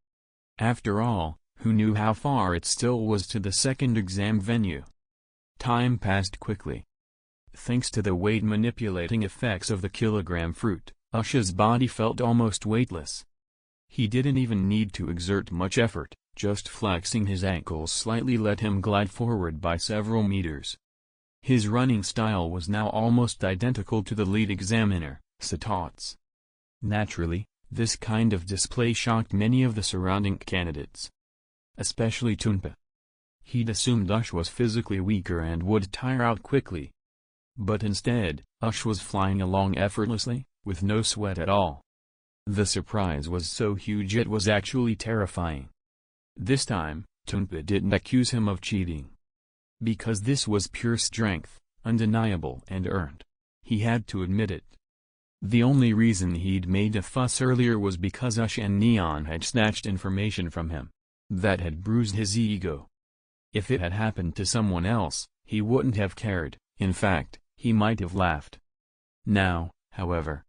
After all, who knew how far it still was to the second exam venue? Time passed quickly. Thanks to the weight-manipulating effects of the kilogram fruit, Ush's body felt almost weightless. He didn't even need to exert much effort, just flexing his ankles slightly let him glide forward by several meters. His running style was now almost identical to the lead examiner, Satat's. Naturally, this kind of display shocked many of the surrounding candidates. Especially Tunpa. He'd assumed Ush was physically weaker and would tire out quickly. But instead, Ush was flying along effortlessly, with no sweat at all. The surprise was so huge it was actually terrifying. This time, Tunpa didn't accuse him of cheating. Because this was pure strength, undeniable and earned. He had to admit it. The only reason he'd made a fuss earlier was because Ush and Neon had snatched information from him. That had bruised his ego. If it had happened to someone else, he wouldn't have cared, in fact, he might have laughed. Now, however.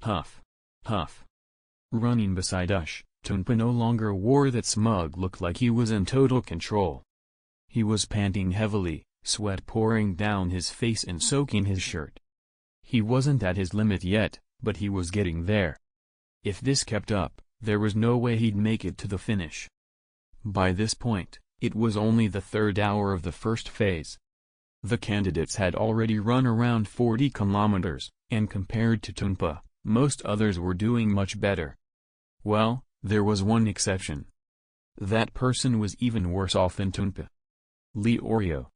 Huff. Huff. Running beside Ush, Tunpa no longer wore that smug look like he was in total control. He was panting heavily, sweat pouring down his face and soaking his shirt. He wasn't at his limit yet, but he was getting there. If this kept up, there was no way he'd make it to the finish. By this point, it was only the third hour of the first phase. The candidates had already run around 40 kilometers, and compared to Tunpa, most others were doing much better. Well, there was one exception. That person was even worse off than Tunpa. Leorio.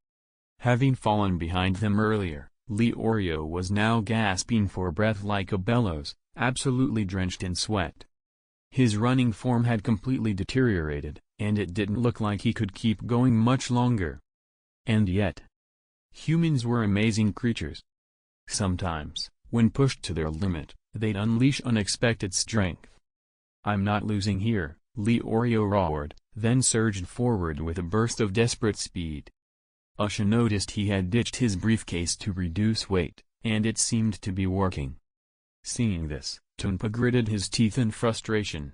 Having fallen behind them earlier, Leorio was now gasping for breath like a bellows, absolutely drenched in sweat. His running form had completely deteriorated, and it didn't look like he could keep going much longer. And yet, humans were amazing creatures. Sometimes, when pushed to their limit, they'd unleash unexpected strength. "I'm not losing here," Leorio roared, then surged forward with a burst of desperate speed. Ush noticed he had ditched his briefcase to reduce weight, and it seemed to be working. Seeing this, Tunpa gritted his teeth in frustration.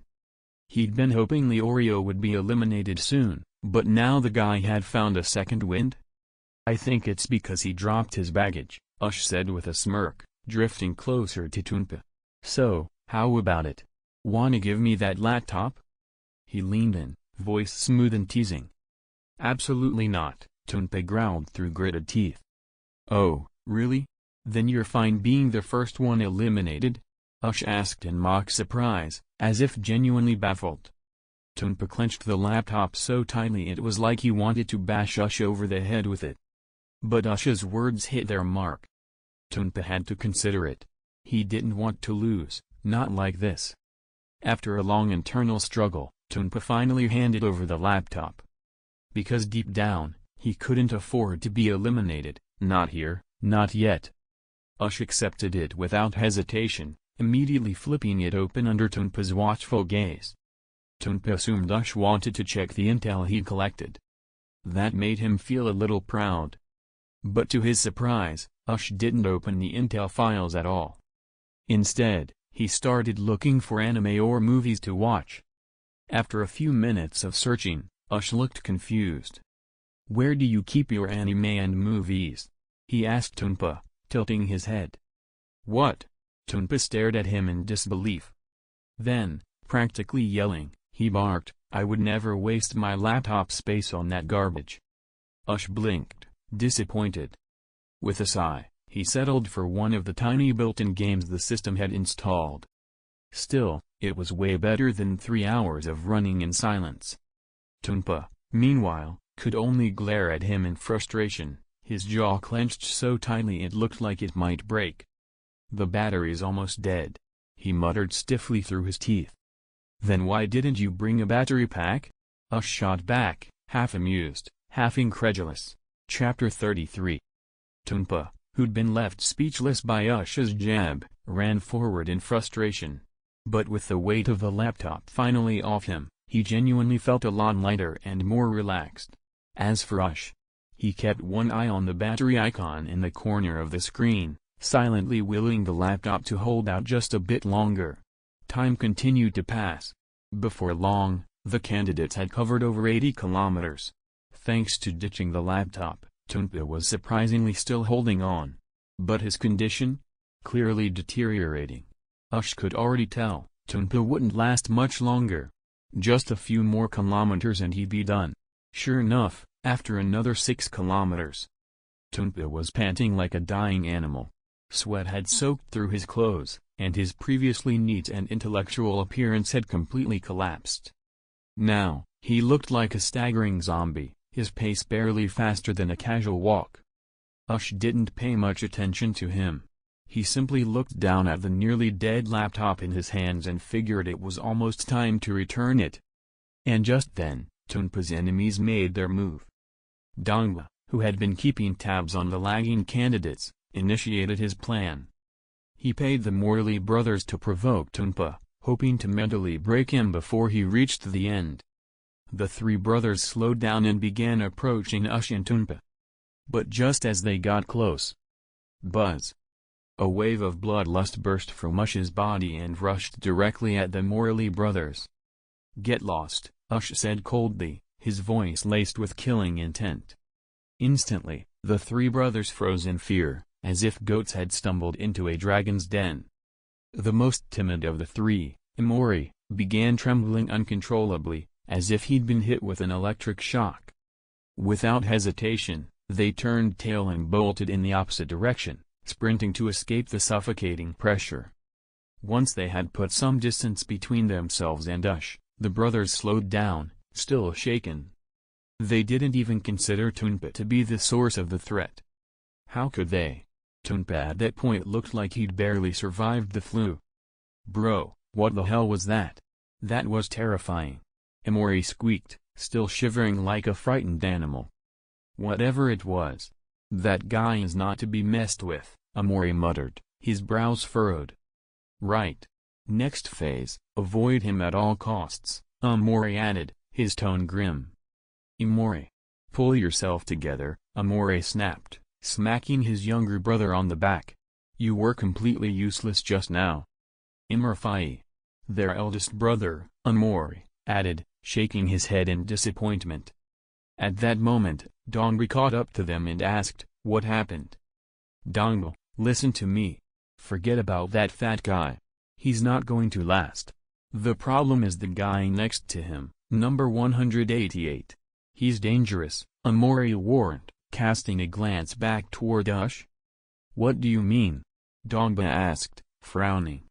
He'd been hoping Leorio would be eliminated soon, but now the guy had found a second wind? "I think it's because he dropped his baggage," Ush said with a smirk, drifting closer to Tunpa. "So, how about it? Wanna give me that laptop?" He leaned in, voice smooth and teasing. "Absolutely not," Tunpa growled through gritted teeth. "Oh, really? Then you're fine being the first one eliminated?" Ush asked in mock surprise, as if genuinely baffled. Tunpa clenched the laptop so tightly it was like he wanted to bash Ush over the head with it. But Ush's words hit their mark. Tunpa had to consider it. He didn't want to lose, not like this. After a long internal struggle, Tunpa finally handed over the laptop. Because deep down, he couldn't afford to be eliminated, not here, not yet. Ush accepted it without hesitation, immediately flipping it open under Tunpa's watchful gaze. Tunpa assumed Ush wanted to check the intel he'd collected. That made him feel a little proud. But to his surprise, Ush didn't open the intel files at all. Instead, he started looking for anime or movies to watch. After a few minutes of searching, Ush looked confused. "Where do you keep your anime and movies?" he asked Tunpa, tilting his head. "What?" Tunpa stared at him in disbelief. Then, practically yelling, he barked, "I would never waste my laptop space on that garbage." Ush blinked, disappointed. With a sigh, he settled for one of the tiny built-in games the system had installed. Still, it was way better than 3 hours of running in silence. Tunpa, meanwhile, could only glare at him in frustration, his jaw clenched so tightly it looked like it might break. "The battery's almost dead," he muttered stiffly through his teeth. "Then why didn't you bring a battery pack?" Ush shot back, half amused, half incredulous. Chapter 33. Tunpa, who'd been left speechless by Ush's jab, ran forward in frustration. But with the weight of the laptop finally off him, he genuinely felt a lot lighter and more relaxed. As for Ush, he kept one eye on the battery icon in the corner of the screen, silently willing the laptop to hold out just a bit longer. Time continued to pass. Before long, the candidates had covered over 80 kilometers. Thanks to ditching the laptop, Tunpa was surprisingly still holding on. But his condition? Clearly deteriorating. Ush could already tell, Tunpa wouldn't last much longer. Just a few more kilometers and he'd be done. Sure enough, after another 6 kilometers, Tunpa was panting like a dying animal. Sweat had soaked through his clothes, and his previously neat and intellectual appearance had completely collapsed. Now, he looked like a staggering zombie, his pace barely faster than a casual walk. Ush didn't pay much attention to him. He simply looked down at the nearly dead laptop in his hands and figured it was almost time to return it. And just then, Tunpa's enemies made their move. Dongba, who had been keeping tabs on the lagging candidates, initiated his plan. He paid the Morley brothers to provoke Tunpa, hoping to mentally break him before he reached the end. The 3 brothers slowed down and began approaching Ush and Tunpa. But just as they got close, buzz! A wave of bloodlust burst from Ush's body and rushed directly at the Morley brothers. "Get lost," Ush said coldly, his voice laced with killing intent. Instantly, the 3 brothers froze in fear, as if goats had stumbled into a dragon's den. The most timid of the 3, Imori, began trembling uncontrollably, as if he'd been hit with an electric shock. Without hesitation, they turned tail and bolted in the opposite direction, sprinting to escape the suffocating pressure. Once they had put some distance between themselves and Ush, the brothers slowed down, still shaken. They didn't even consider Tunpa to be the source of the threat. How could they? Tunpa at that point looked like he'd barely survived the flu. "Bro, what the hell was that? That was terrifying," Imori squeaked, still shivering like a frightened animal. "Whatever it was, that guy is not to be messed with," Imori muttered, his brows furrowed. "Right. Next phase, avoid him at all costs," Imori added, his tone grim. "Imori, pull yourself together," Imori snapped, smacking his younger brother on the back. "You were completely useless just now." "Imorfai," their eldest brother, Imori, added, shaking his head in disappointment. At that moment, Dongba caught up to them and asked, "What happened?" "Dongba, listen to me. Forget about that fat guy. He's not going to last. The problem is the guy next to him, number 188. He's dangerous," Imori warned, casting a glance back toward Ush. "What do you mean?" Dongba asked, frowning.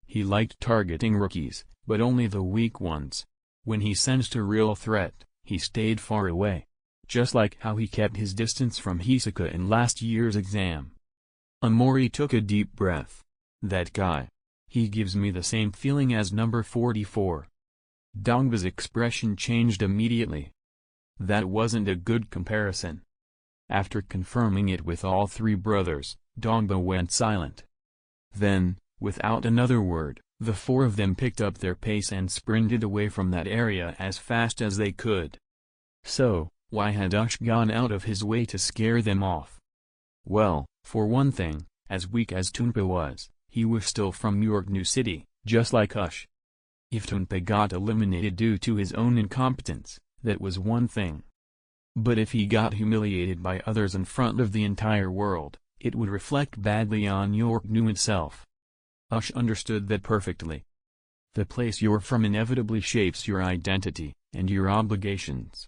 "He liked targeting rookies, but only the weak ones. When he sensed a real threat, he stayed far away. Just like how he kept his distance from Hisoka in last year's exam." Imori took a deep breath. "That guy. He gives me the same feeling as number 44. Dongba's expression changed immediately. That wasn't a good comparison. After confirming it with all 3 brothers, Dongba went silent. Then, without another word, the 4 of them picked up their pace and sprinted away from that area as fast as they could. So, why had Ush gone out of his way to scare them off? Well, for one thing, as weak as Tunpa was, he was still from York New City, just like Ush. If Tunpa got eliminated due to his own incompetence, that was one thing. But if he got humiliated by others in front of the entire world, it would reflect badly on York New itself. Ush understood that perfectly. The place you're from inevitably shapes your identity, and your obligations.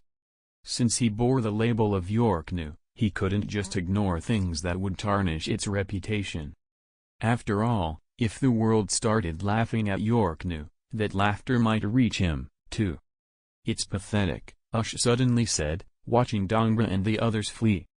Since he bore the label of York New, he couldn't just ignore things that would tarnish its reputation. After all, if the world started laughing at York New, that laughter might reach him, too. "It's pathetic," Ush suddenly said, watching Dongba and the others flee.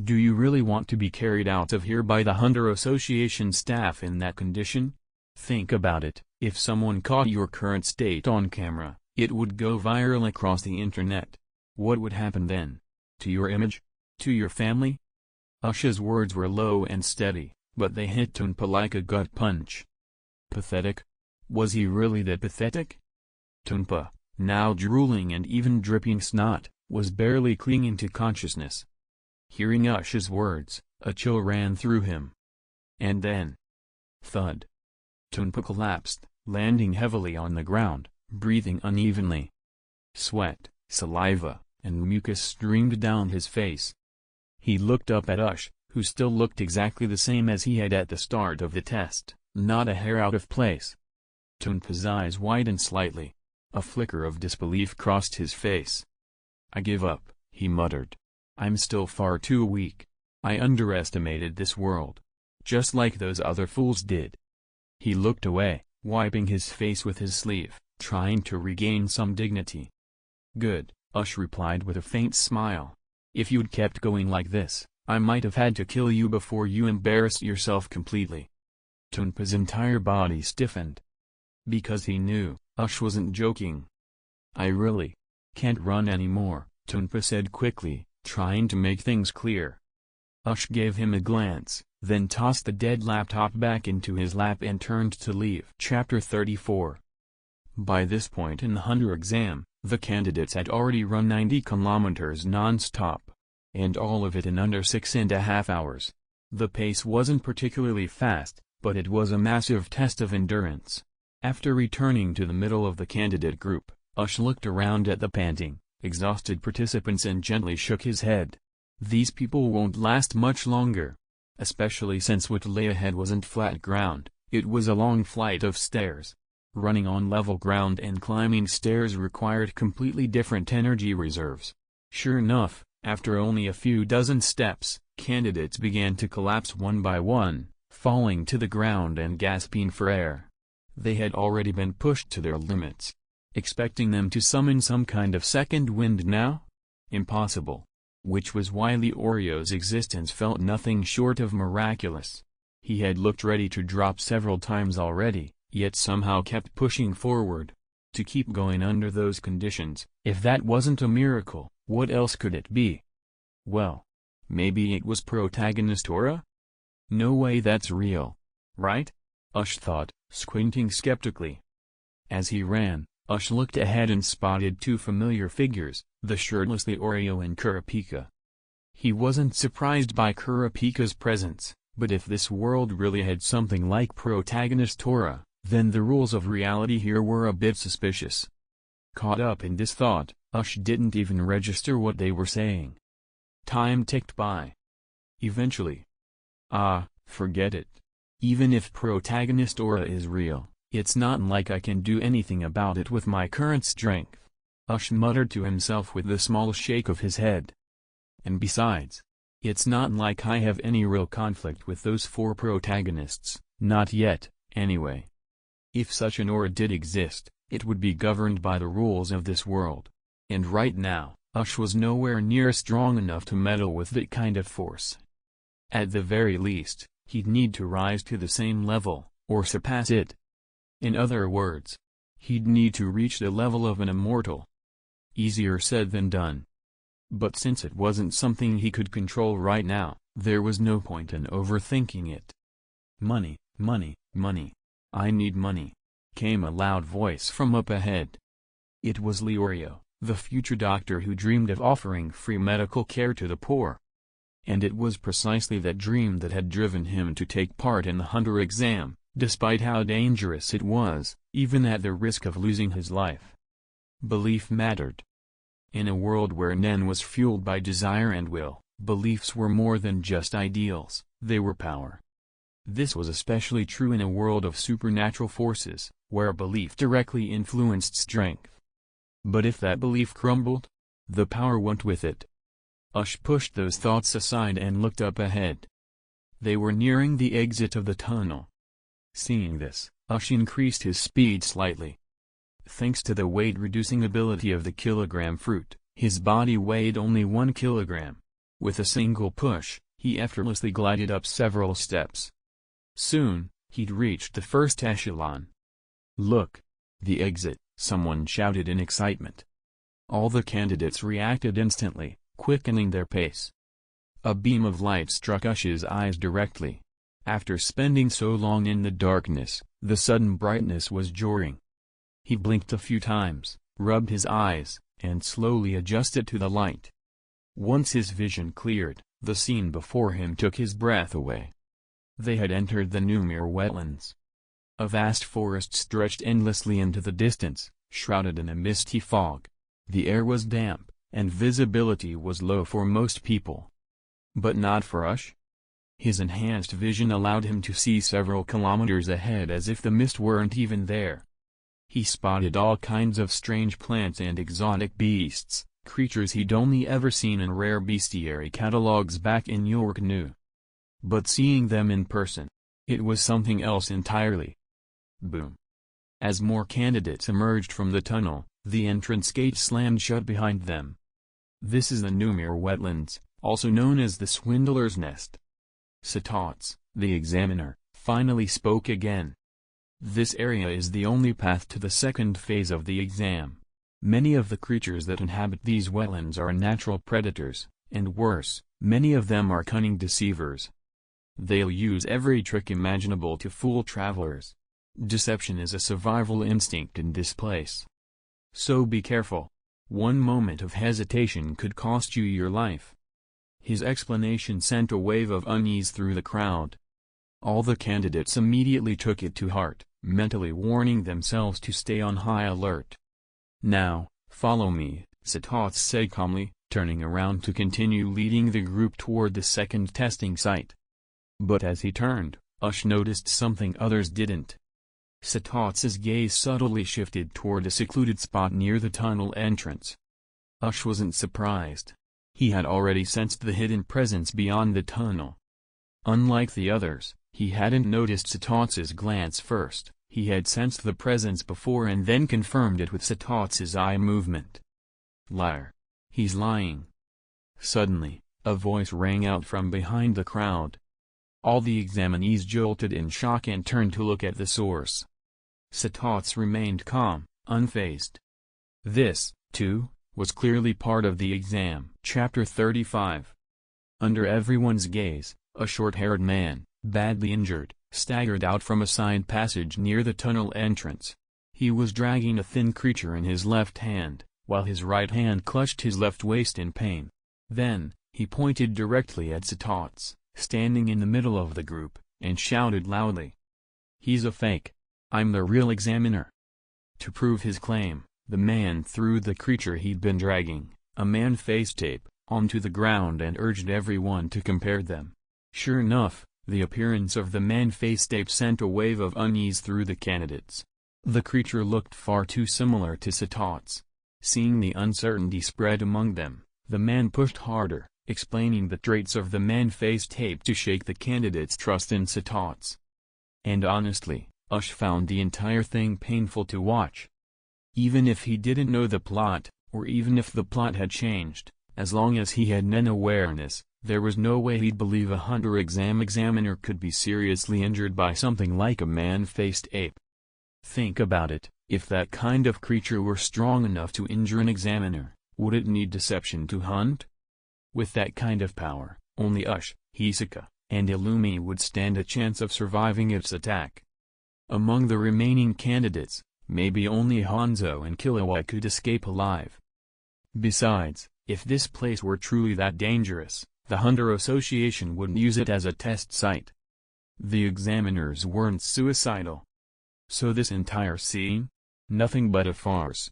"Do you really want to be carried out of here by the Hunter Association staff in that condition? Think about it, if someone caught your current state on camera, it would go viral across the internet. What would happen then? To your image? To your family?" Ush's words were low and steady, but they hit Tunpa like a gut punch. Pathetic? Was he really that pathetic? Tunpa, now drooling and even dripping snot, was barely clinging to consciousness. Hearing Ush's words, a chill ran through him. And then, thud. Tunpa collapsed, landing heavily on the ground, breathing unevenly. Sweat, saliva, and mucus streamed down his face. He looked up at Ush, who still looked exactly the same as he had at the start of the test, not a hair out of place. Tunpa's eyes widened slightly. A flicker of disbelief crossed his face. "I give up," he muttered. "I'm still far too weak. I underestimated this world. Just like those other fools did." He looked away, wiping his face with his sleeve, trying to regain some dignity. "Good," Ush replied with a faint smile. "If you'd kept going like this, I might have had to kill you before you embarrassed yourself completely." Tunpa's entire body stiffened. Because he knew, Ush wasn't joking. "I really can't run anymore," Tunpa said quickly, trying to make things clear. Ush gave him a glance, then tossed the dead laptop back into his lap and turned to leave. Chapter 34. By this point in the Hunter exam, the candidates had already run 90 kilometers non-stop. And all of it in under 6.5 hours. The pace wasn't particularly fast, but it was a massive test of endurance. After returning to the middle of the candidate group, Ush looked around at the panting, exhausted participants and gently shook his head. These people won't last much longer. Especially since what lay ahead wasn't flat ground, it was a long flight of stairs. Running on level ground and climbing stairs required completely different energy reserves. Sure enough, after only a few dozen steps, candidates began to collapse one by one, falling to the ground and gasping for air. They had already been pushed to their limits. Expecting them to summon some kind of second wind now? Impossible. Which was why Leorio's existence felt nothing short of miraculous. He had looked ready to drop several times already, yet somehow kept pushing forward. To keep going under those conditions, if that wasn't a miracle, what else could it be? Well, maybe it was protagonist aura? No way that's real. Right? Ush thought, squinting skeptically. As he ran, Ush looked ahead and spotted two familiar figures, the shirtless Leorio and Kurapika. He wasn't surprised by Kurapika's presence, but if this world really had something like protagonist aura, then the rules of reality here were a bit suspicious. Caught up in this thought, Ush didn't even register what they were saying. Time ticked by. Eventually. Forget it. Even if protagonist aura is real, it's not like I can do anything about it with my current strength. Ush muttered to himself with a small shake of his head. And besides, it's not like I have any real conflict with those four protagonists, not yet, anyway. If such an aura did exist, it would be governed by the rules of this world. And right now, Ush was nowhere near strong enough to meddle with that kind of force. At the very least, he'd need to rise to the same level, or surpass it. In other words, he'd need to reach the level of an immortal. Easier said than done. But since it wasn't something he could control right now, there was no point in overthinking it. "Money, money, money. I need money," came a loud voice from up ahead. It was Leorio, the future doctor who dreamed of offering free medical care to the poor. And it was precisely that dream that had driven him to take part in the Hunter exam, despite how dangerous it was, even at the risk of losing his life. Belief mattered. In a world where Nen was fueled by desire and will, beliefs were more than just ideals, they were power. This was especially true in a world of supernatural forces, where belief directly influenced strength. But if that belief crumbled, the power went with it. Ush pushed those thoughts aside and looked up ahead. They were nearing the exit of the tunnel. Seeing this, Ush increased his speed slightly. Thanks to the weight-reducing ability of the kilogram fruit, his body weighed only 1 kilogram. With a single push, he effortlessly glided up several steps. Soon, he'd reached the first echelon. "Look! The exit," someone shouted in excitement. All the candidates reacted instantly, quickening their pace. A beam of light struck Ush's eyes directly. After spending so long in the darkness, the sudden brightness was jarring. He blinked a few times, rubbed his eyes, and slowly adjusted to the light. Once his vision cleared, the scene before him took his breath away. They had entered the Numir wetlands. A vast forest stretched endlessly into the distance, shrouded in a misty fog. The air was damp, and visibility was low for most people. But not for Ush. His enhanced vision allowed him to see several kilometers ahead as if the mist weren't even there. He spotted all kinds of strange plants and exotic beasts, creatures he'd only ever seen in rare bestiary catalogs back in York New. But seeing them in person, it was something else entirely. Boom. As more candidates emerged from the tunnel, the entrance gate slammed shut behind them. This is the Numir wetlands, also known as the Swindler's Nest. Satots, the examiner, finally spoke again. This area is the only path to the second phase of the exam. Many of the creatures that inhabit these wetlands are natural predators, and worse, many of them are cunning deceivers. They'll use every trick imaginable to fool travelers. Deception is a survival instinct in this place. So be careful. One moment of hesitation could cost you your life. His explanation sent a wave of unease through the crowd. All the candidates immediately took it to heart, mentally warning themselves to stay on high alert. Now, follow me, Satots said calmly, turning around to continue leading the group toward the second testing site. But as he turned, Ush noticed something others didn't. Satots' gaze subtly shifted toward a secluded spot near the tunnel entrance. Ush wasn't surprised. He had already sensed the hidden presence beyond the tunnel. Unlike the others, he hadn't noticed Satots' glance first. He had sensed the presence before and then confirmed it with Satots' eye movement. Liar. He's lying. Suddenly, a voice rang out from behind the crowd. All the examinees jolted in shock and turned to look at the source. Satots remained calm, unfazed. This, too, was clearly part of the exam. Chapter 35. Under everyone's gaze, a short-haired man, badly injured, staggered out from a side passage near the tunnel entrance. He was dragging a thin creature in his left hand, while his right hand clutched his left waist in pain. Then, he pointed directly at Satots, standing in the middle of the group, and shouted loudly. "He's a fake. I'm the real examiner." To prove his claim, the man threw the creature he'd been dragging, a man-face tape, onto the ground and urged everyone to compare them. Sure enough, the appearance of the man-face tape sent a wave of unease through the candidates. The creature looked far too similar to Satots. Seeing the uncertainty spread among them, the man pushed harder, explaining the traits of the man-face tape to shake the candidates' trust in Satots. And honestly, Ush found the entire thing painful to watch. Even if he didn't know the plot, or even if the plot had changed, as long as he had Nen awareness, there was no way he'd believe a hunter examiner could be seriously injured by something like a man-faced ape. Think about it, if that kind of creature were strong enough to injure an examiner, would it need deception to hunt? With that kind of power, only Ush, Hisoka, and Illumi would stand a chance of surviving its attack. Among the remaining candidates, maybe only Hanzo and Killua could escape alive. Besides, if this place were truly that dangerous, the Hunter Association wouldn't use it as a test site. The examiners weren't suicidal. So this entire scene? Nothing but a farce.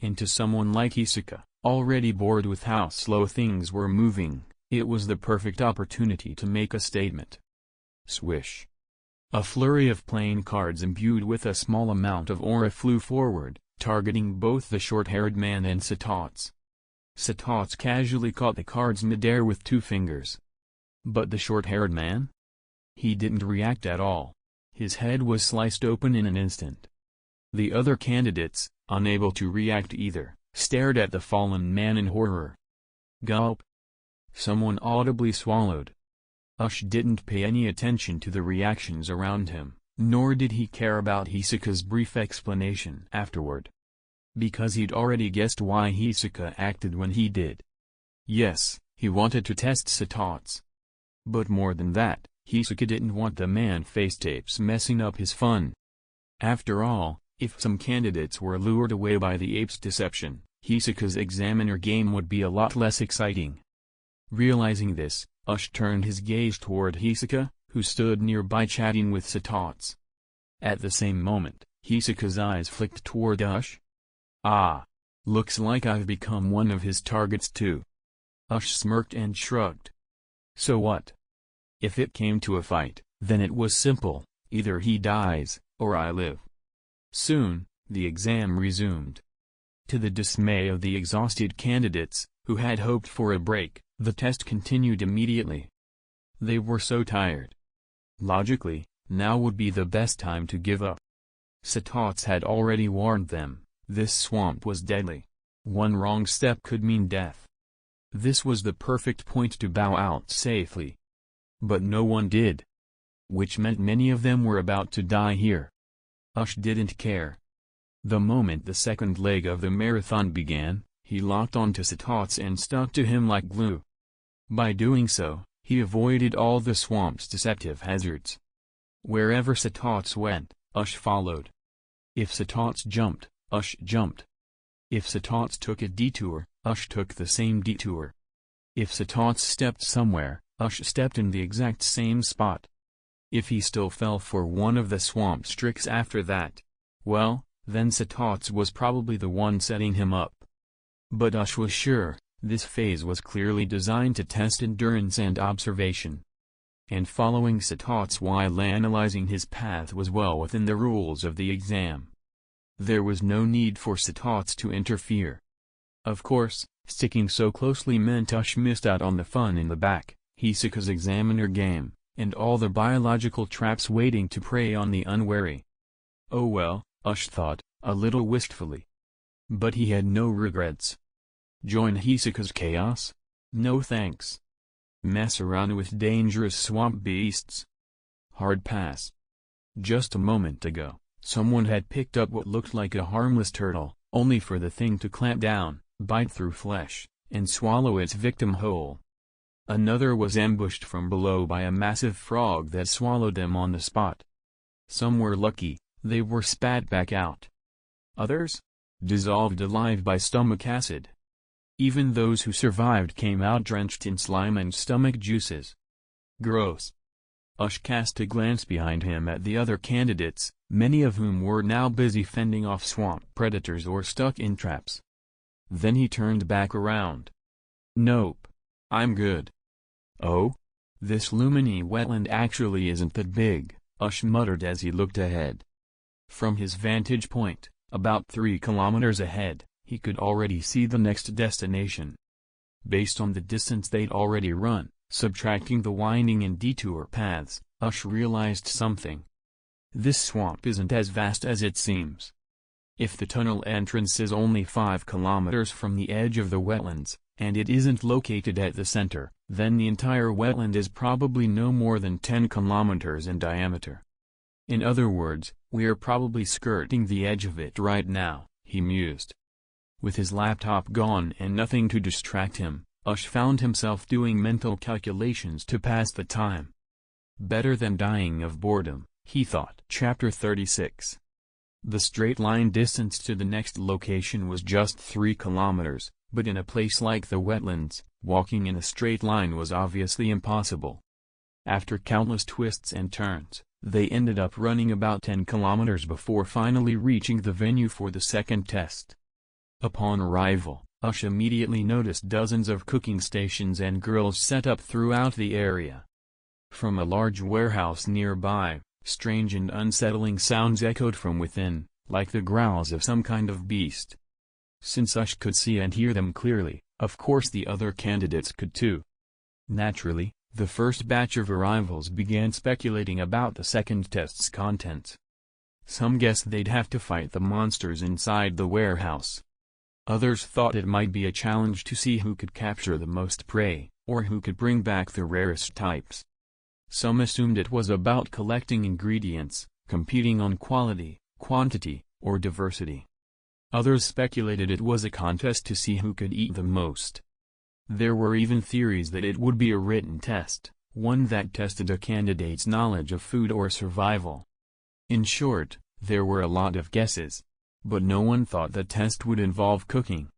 And to someone like Hisoka, already bored with how slow things were moving, it was the perfect opportunity to make a statement. Swish. A flurry of playing cards imbued with a small amount of aura flew forward, targeting both the short-haired man and Satots. Satots casually caught the cards midair with 2 fingers. But the short-haired man? He didn't react at all. His head was sliced open in an instant. The other candidates, unable to react either, stared at the fallen man in horror. Gulp. Someone audibly swallowed. Ush didn't pay any attention to the reactions around him, nor did he care about Hisoka's brief explanation afterward. Because he'd already guessed why Hisoka acted when he did. Yes, he wanted to test Satots. But more than that, Hisoka didn't want the man-face tapes messing up his fun. After all, if some candidates were lured away by the ape's deception, Hisoka's examiner game would be a lot less exciting. Realizing this, Ush turned his gaze toward Hisoka, who stood nearby chatting with Satots. At the same moment, Hisoka's eyes flicked toward Ush. Ah. Looks like I've become one of his targets too. Ush smirked and shrugged. So what? If it came to a fight, then it was simple, either he dies, or I live. Soon, the exam resumed. To the dismay of the exhausted candidates, who had hoped for a break, the test continued immediately. They were so tired. Logically, now would be the best time to give up. Satots had already warned them, this swamp was deadly. One wrong step could mean death. This was the perfect point to bow out safely. But no one did. Which meant many of them were about to die here. Ush didn't care. The moment the second leg of the marathon began, he locked onto Satots and stuck to him like glue. By doing so, he avoided all the swamp's deceptive hazards. Wherever Satots went, Ush followed. If Satots jumped, Ush jumped. If Satots took a detour, Ush took the same detour. If Satots stepped somewhere, Ush stepped in the exact same spot. If he still fell for one of the swamp's tricks after that, well, then Satots was probably the one setting him up. But Ush was sure, this phase was clearly designed to test endurance and observation. And following Satots while analyzing his path was well within the rules of the exam. There was no need for Satots to interfere. Of course, sticking so closely meant Ush missed out on the fun in the back, Hisoka's examiner game, and all the biological traps waiting to prey on the unwary. Oh well, Ush thought, a little wistfully. But he had no regrets. Join Hisoka's chaos? No thanks. Mess around with dangerous swamp beasts? Hard pass. Just a moment ago, someone had picked up what looked like a harmless turtle, only for the thing to clamp down, bite through flesh, and swallow its victim whole. Another was ambushed from below by a massive frog that swallowed them on the spot. Some were lucky, they were spat back out. Others? Dissolved alive by stomach acid. Even those who survived came out drenched in slime and stomach juices. Gross. Ush cast a glance behind him at the other candidates, many of whom were now busy fending off swamp predators or stuck in traps. Then he turned back around. Nope. I'm good. Oh? This Lumini wetland actually isn't that big, Ush muttered as he looked ahead. From his vantage point, about 3 kilometers ahead, he could already see the next destination. Based on the distance they'd already run, subtracting the winding and detour paths, Ush realized something. This swamp isn't as vast as it seems. If the tunnel entrance is only 5 kilometers from the edge of the wetlands, and it isn't located at the center, then the entire wetland is probably no more than 10 kilometers in diameter. In other words, we are probably skirting the edge of it right now, he mused. With his laptop gone and nothing to distract him, Ush found himself doing mental calculations to pass the time. Better than dying of boredom, he thought. Chapter 36. The straight line distance to the next location was just 3 kilometers, but in a place like the wetlands, walking in a straight line was obviously impossible. After countless twists and turns, they ended up running about 10 kilometers before finally reaching the venue for the second test. Upon arrival, Ush immediately noticed dozens of cooking stations and grills set up throughout the area. From a large warehouse nearby, strange and unsettling sounds echoed from within, like the growls of some kind of beast. Since Ush could see and hear them clearly, of course the other candidates could too. Naturally, the first batch of arrivals began speculating about the second test's contents. Some guessed they'd have to fight the monsters inside the warehouse. Others thought it might be a challenge to see who could capture the most prey, or who could bring back the rarest types. Some assumed it was about collecting ingredients, competing on quality, quantity, or diversity. Others speculated it was a contest to see who could eat the most. There were even theories that it would be a written test, one that tested a candidate's knowledge of food or survival. In short, there were a lot of guesses. But no one thought the test would involve cooking.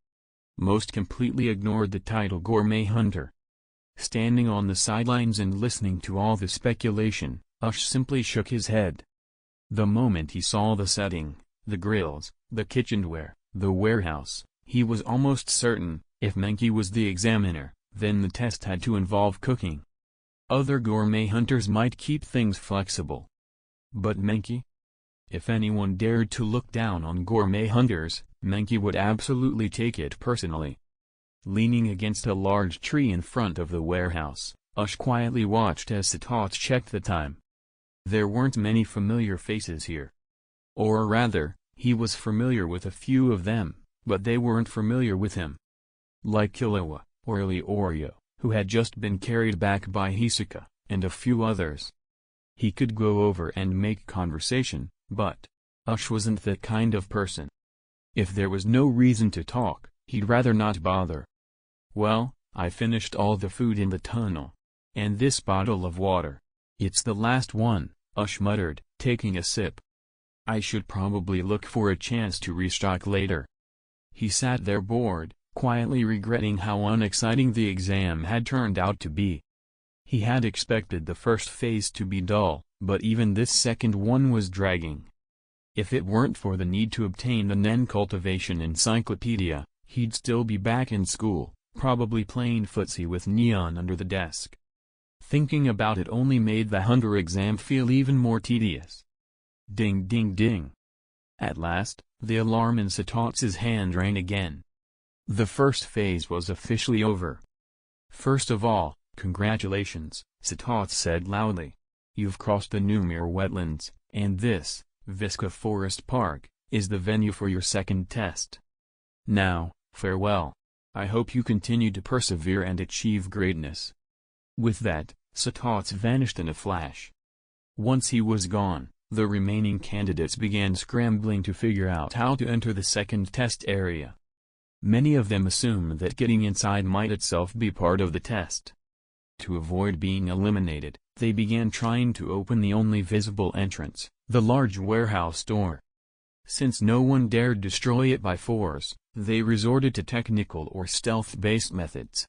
Most completely ignored the title Gourmet Hunter. Standing on the sidelines and listening to all the speculation, Ush simply shook his head. The moment he saw the setting, the grills, the kitchenware, the warehouse, he was almost certain, if Menki was the examiner, then the test had to involve cooking. Other gourmet hunters might keep things flexible. But Menki? If anyone dared to look down on gourmet hunters, Menki would absolutely take it personally. Leaning against a large tree in front of the warehouse, Ush quietly watched as Satots checked the time. There weren't many familiar faces here. Or rather, he was familiar with a few of them, but they weren't familiar with him. Like Killua, or Oreo, who had just been carried back by Hisoka, and a few others. He could go over and make conversation, but Ush wasn't that kind of person. If there was no reason to talk, he'd rather not bother. Well, I finished all the food in the tunnel. And this bottle of water. It's the last one, Ush muttered, taking a sip. I should probably look for a chance to restock later. He sat there bored, quietly regretting how unexciting the exam had turned out to be. He had expected the first phase to be dull, but even this second one was dragging. If it weren't for the need to obtain the Nen Cultivation Encyclopedia, he'd still be back in school, probably playing footsie with Neon under the desk. Thinking about it only made the Hunter exam feel even more tedious. Ding ding ding. At last, the alarm in Satots' hand rang again. The first phase was officially over. First of all, congratulations, Satots said loudly. You've crossed the Numir wetlands, and this, Visca Forest Park, is the venue for your second test. Now, farewell. I hope you continue to persevere and achieve greatness. With that, Satots vanished in a flash. Once he was gone, the remaining candidates began scrambling to figure out how to enter the second test area. Many of them assumed that getting inside might itself be part of the test. To avoid being eliminated, they began trying to open the only visible entrance, the large warehouse door. Since no one dared destroy it by force, they resorted to technical or stealth-based methods.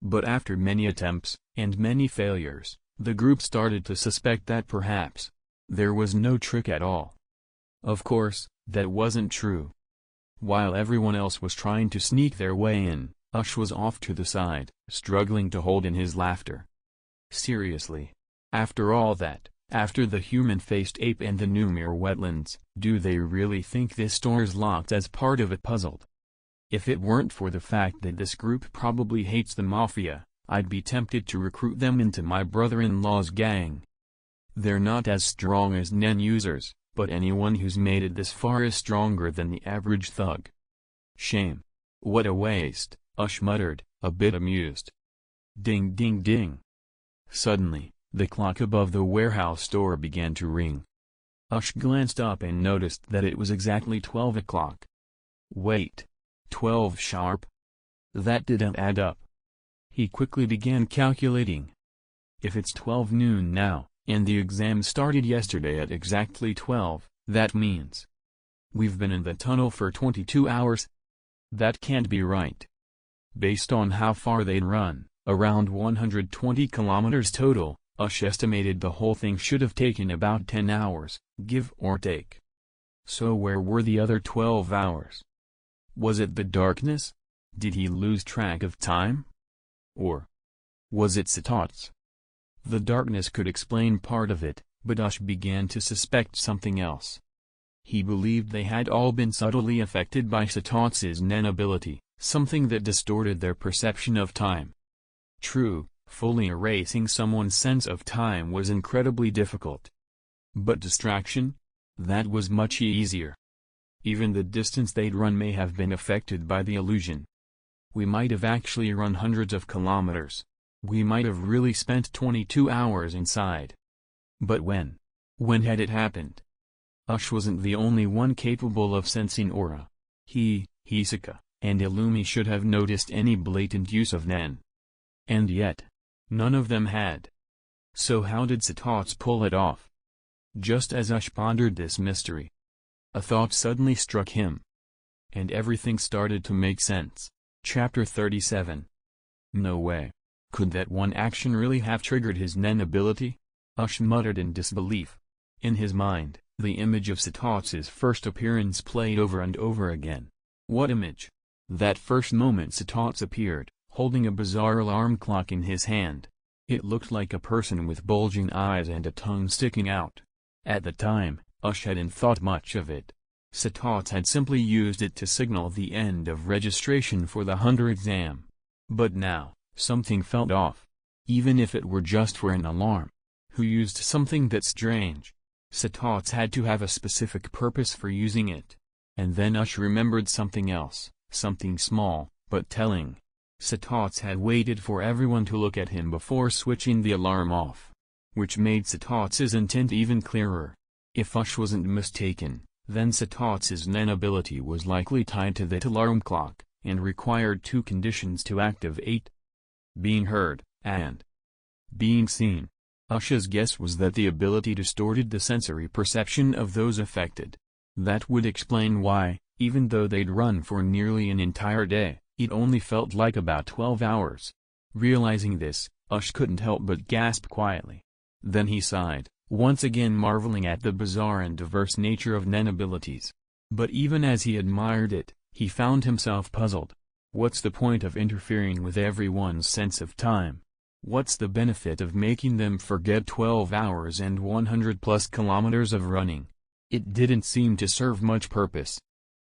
But after many attempts, and many failures, the group started to suspect that perhaps there was no trick at all. Of course, that wasn't true. While everyone else was trying to sneak their way in, Ush was off to the side, struggling to hold in his laughter. Seriously. After all that, after the human-faced ape and the Numir wetlands, do they really think this door's locked as part of a puzzle? If it weren't for the fact that this group probably hates the Mafia, I'd be tempted to recruit them into my brother-in-law's gang. They're not as strong as Nen users, but anyone who's made it this far is stronger than the average thug. Shame. What a waste, Ush muttered, a bit amused. Ding ding ding. Suddenly, the clock above the warehouse door began to ring. Ush glanced up and noticed that it was exactly 12 o'clock. Wait. 12 sharp? That didn't add up. He quickly began calculating. If it's 12 noon now, and the exam started yesterday at exactly 12, that means we've been in the tunnel for 22 hours? That can't be right. Based on how far they'd run, around 120 kilometers total, Ush estimated the whole thing should have taken about 10 hours, give or take. So where were the other 12 hours? Was it the darkness? Did he lose track of time? Or was it Satots? The darkness could explain part of it, but Ush began to suspect something else. He believed they had all been subtly affected by Satots' Nen ability, something that distorted their perception of time. True, fully erasing someone's sense of time was incredibly difficult. But distraction? That was much easier. Even the distance they'd run may have been affected by the illusion. We might have actually run hundreds of kilometers. We might have really spent 22 hours inside. But when? When had it happened? Ush wasn't the only one capable of sensing aura. Hisoka, and Illumi should have noticed any blatant use of Nen. And yet, none of them had. So how did Satots pull it off? Just as Ush pondered this mystery, a thought suddenly struck him. And everything started to make sense. Chapter 37. No way. Could that one action really have triggered his Nen ability? Ush muttered in disbelief. In his mind, the image of Satots' first appearance played over and over again. What image? That first moment Satots appeared, holding a bizarre alarm clock in his hand. It looked like a person with bulging eyes and a tongue sticking out. At the time, Ush hadn't thought much of it. Satots had simply used it to signal the end of registration for the Hunter exam. But now, something felt off. Even if it were just for an alarm. Who used something that strange? Satots had to have a specific purpose for using it. And then Ush remembered something else, something small, but telling. Satots had waited for everyone to look at him before switching the alarm off. Which made Satots' intent even clearer. If Ush wasn't mistaken, then Satots' Nen ability was likely tied to that alarm clock, and required two conditions to activate. Being heard, and being seen. Ush's guess was that the ability distorted the sensory perception of those affected. That would explain why, even though they'd run for nearly an entire day, it only felt like about 12 hours. Realizing this, Ush couldn't help but gasp quietly. Then he sighed, once again marveling at the bizarre and diverse nature of Nen abilities. But even as he admired it, he found himself puzzled. What's the point of interfering with everyone's sense of time? What's the benefit of making them forget 12 hours and 100+ kilometers of running? It didn't seem to serve much purpose.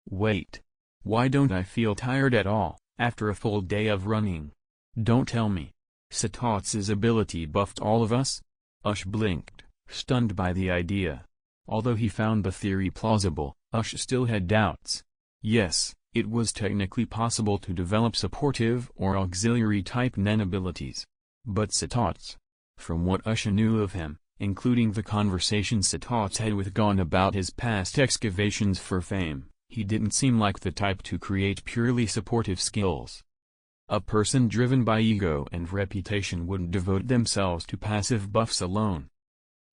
Wait. Why don't I feel tired at all, after a full day of running? Don't tell me. Satots' ability buffed all of us? Ush blinked, stunned by the idea. Although he found the theory plausible, Ush still had doubts. Yes, it was technically possible to develop supportive or auxiliary type Nen abilities. But Satots. From what Ush knew of him, including the conversations Satots had with Gon about his past excavations for fame, he didn't seem like the type to create purely supportive skills. A person driven by ego and reputation wouldn't devote themselves to passive buffs alone.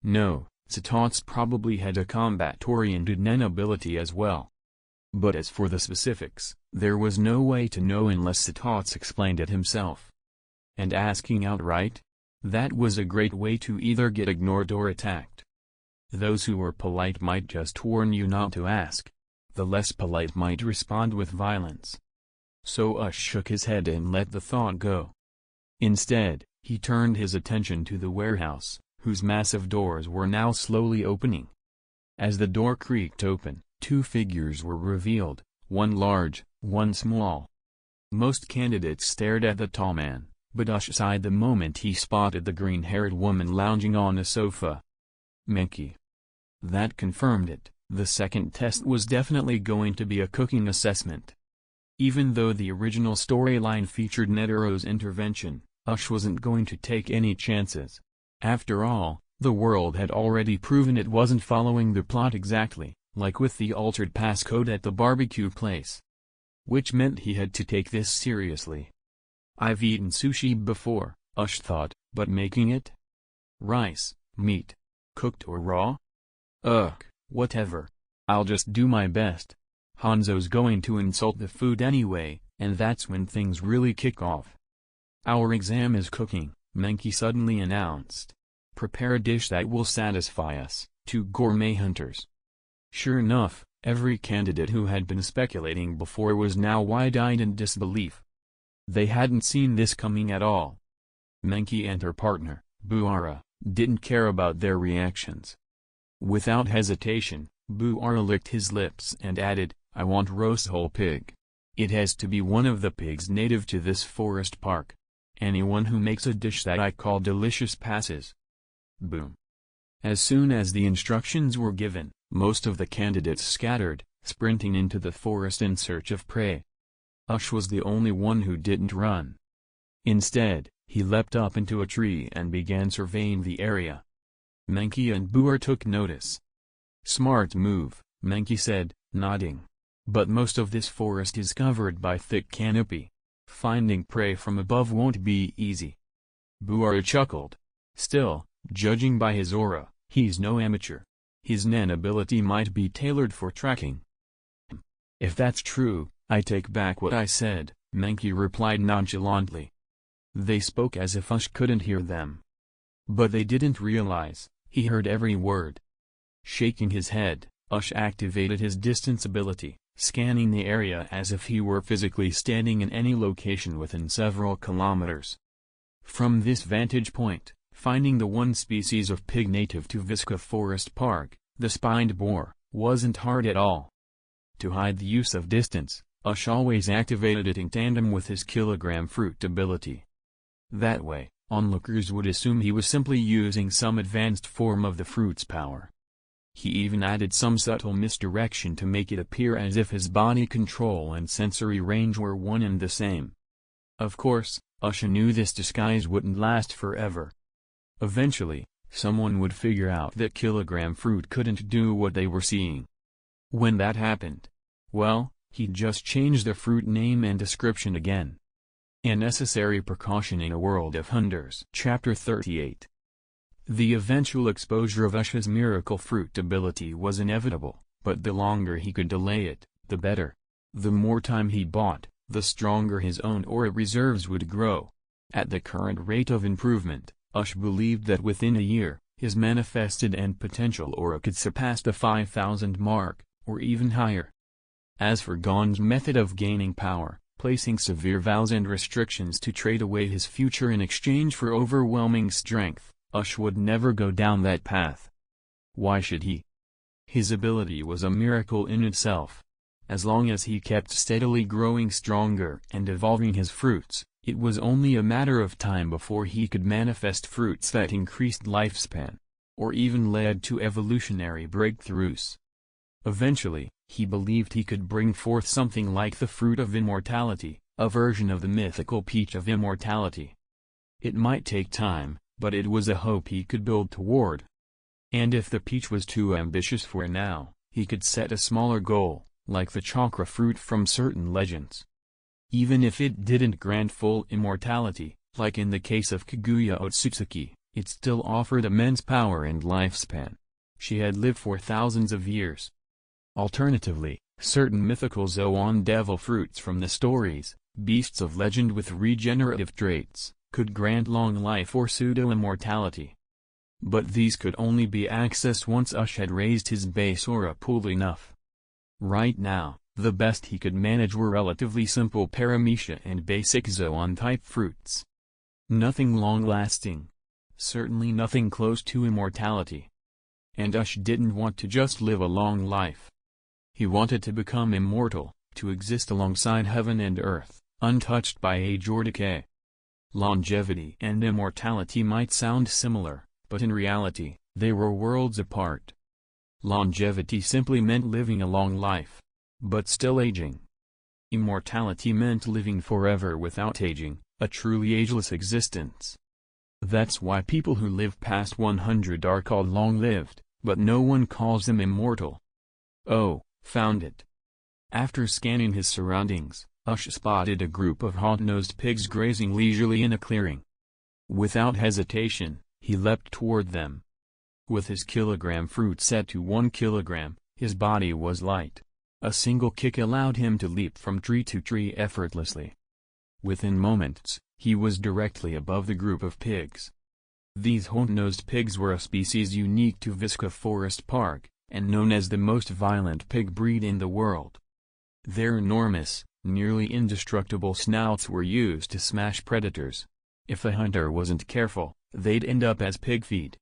No, Satots probably had a combat-oriented Nen ability as well. But as for the specifics, there was no way to know unless Satots explained it himself. And asking outright? That was a great way to either get ignored or attacked. Those who were polite might just warn you not to ask. The less polite might respond with violence. So Ush shook his head and let the thought go. Instead, he turned his attention to the warehouse, whose massive doors were now slowly opening. As the door creaked open, two figures were revealed, one large, one small. Most candidates stared at the tall man, but Ush sighed the moment he spotted the green-haired woman lounging on a sofa. Menki. That confirmed it. The second test was definitely going to be a cooking assessment. Even though the original storyline featured Netero's intervention, Ush wasn't going to take any chances. After all, the world had already proven it wasn't following the plot exactly, like with the altered passcode at the barbecue place. Which meant he had to take this seriously. I've eaten sushi before, Ush thought, but making it? Rice, meat, cooked or raw? Ugh. Whatever. I'll just do my best. Hanzo's going to insult the food anyway, and that's when things really kick off. Our exam is cooking, Menki suddenly announced. Prepare a dish that will satisfy us, two gourmet hunters. Sure enough, every candidate who had been speculating before was now wide-eyed in disbelief. They hadn't seen this coming at all. Menki and her partner, Buara, didn't care about their reactions. Without hesitation, Buara licked his lips and added, I want roast whole pig. It has to be one of the pigs native to this forest park. Anyone who makes a dish that I call delicious passes. Boom. As soon as the instructions were given, most of the candidates scattered, sprinting into the forest in search of prey. Ush was the only one who didn't run. Instead, he leapt up into a tree and began surveying the area. Menki and Buar took notice. Smart move, Menki said, nodding. But most of this forest is covered by thick canopy. Finding prey from above won't be easy. Buar chuckled. Still, judging by his aura, he's no amateur. His Nen ability might be tailored for tracking. If that's true, I take back what I said, Menki replied nonchalantly. They spoke as if Ush couldn't hear them. But they didn't realize, he heard every word. Shaking his head, Ush activated his distance ability, scanning the area as if he were physically standing in any location within several kilometers. From this vantage point, finding the one species of pig native to Visca Forest Park, the spined boar, wasn't hard at all. To hide the use of distance, Ush always activated it in tandem with his kilogram fruit ability. That way, onlookers would assume he was simply using some advanced form of the fruit's power. He even added some subtle misdirection to make it appear as if his body control and sensory range were one and the same. Of course, Ush knew this disguise wouldn't last forever. Eventually, someone would figure out that kilogram fruit couldn't do what they were seeing. When that happened, well, he'd just change the fruit name and description again. A necessary precaution in a world of hunters. Chapter 38. The eventual exposure of Ush's miracle fruit ability was inevitable, but the longer he could delay it, the better. The more time he bought, the stronger his own aura reserves would grow. At the current rate of improvement, Ush believed that within a year, his manifested and potential aura could surpass the 5,000 mark, or even higher. As for Gon's method of gaining power, placing severe vows and restrictions to trade away his future in exchange for overwhelming strength, Ush would never go down that path. Why should he? His ability was a miracle in itself. As long as he kept steadily growing stronger and evolving his fruits, it was only a matter of time before he could manifest fruits that increased lifespan, or even led to evolutionary breakthroughs. Eventually, he believed he could bring forth something like the Fruit of Immortality, a version of the mythical Peach of Immortality. It might take time, but it was a hope he could build toward. And if the peach was too ambitious for now, he could set a smaller goal, like the chakra fruit from certain legends. Even if it didn't grant full immortality, like in the case of Kaguya Otsutsuki, it still offered immense power and lifespan. She had lived for thousands of years. Alternatively, certain mythical Zoan devil fruits from the stories, beasts of legend with regenerative traits, could grant long life or pseudo-immortality. But these could only be accessed once Ush had raised his base aura pool enough. Right now, the best he could manage were relatively simple paramecia and basic Zoan-type fruits. Nothing long-lasting. Certainly nothing close to immortality. And Ush didn't want to just live a long life. He wanted to become immortal, to exist alongside heaven and earth, untouched by age or decay. Longevity and immortality might sound similar, but in reality, they were worlds apart. Longevity simply meant living a long life, but still aging. Immortality meant living forever without aging, a truly ageless existence. That's why people who live past 100 are called long-lived, but no one calls them immortal. Oh, found it. After scanning his surroundings, Ush spotted a group of hawk-nosed pigs grazing leisurely in a clearing. Without hesitation, he leapt toward them. With his kilogram fruit set to 1 kilogram, his body was light. A single kick allowed him to leap from tree to tree effortlessly. Within moments, he was directly above the group of pigs. These hawk-nosed pigs were a species unique to Visca Forest Park, and known as the most violent pig breed in the world. Their enormous, nearly indestructible snouts were used to smash predators. If a hunter wasn't careful, they'd end up as pig feed.